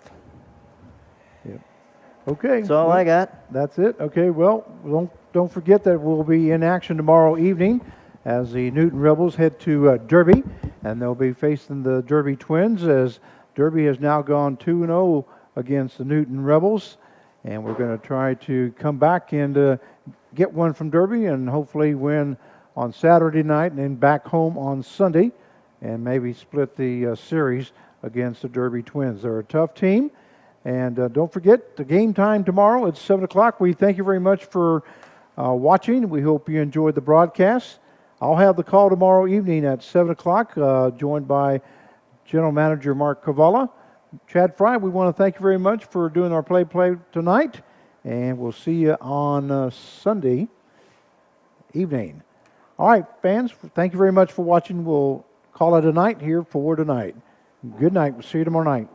Okay. That's all I got. That's it. Okay. Well, don't forget that we'll be in action tomorrow evening as the Newton Rebels head to Derby, and they'll be facing the Derby Twins as Derby has now gone 2-0 against the Newton Rebels, and we're going to try to come back and get one from Derby and hopefully win on Saturday night and then back home on Sunday, and maybe split the series against the Derby Twins. They're a tough team. And don't forget, the game time tomorrow at 7 o'clock. We thank you very much for watching. We hope you enjoyed the broadcast. I'll have the call tomorrow evening at 7 o'clock, joined by General Manager Mark Cavallo. Chad Fry, we want to thank you very much for doing our play tonight. And we'll see you on Sunday evening. All right, fans, thank you very much for watching. We'll call it a night here for tonight. Good night. We'll see you tomorrow night.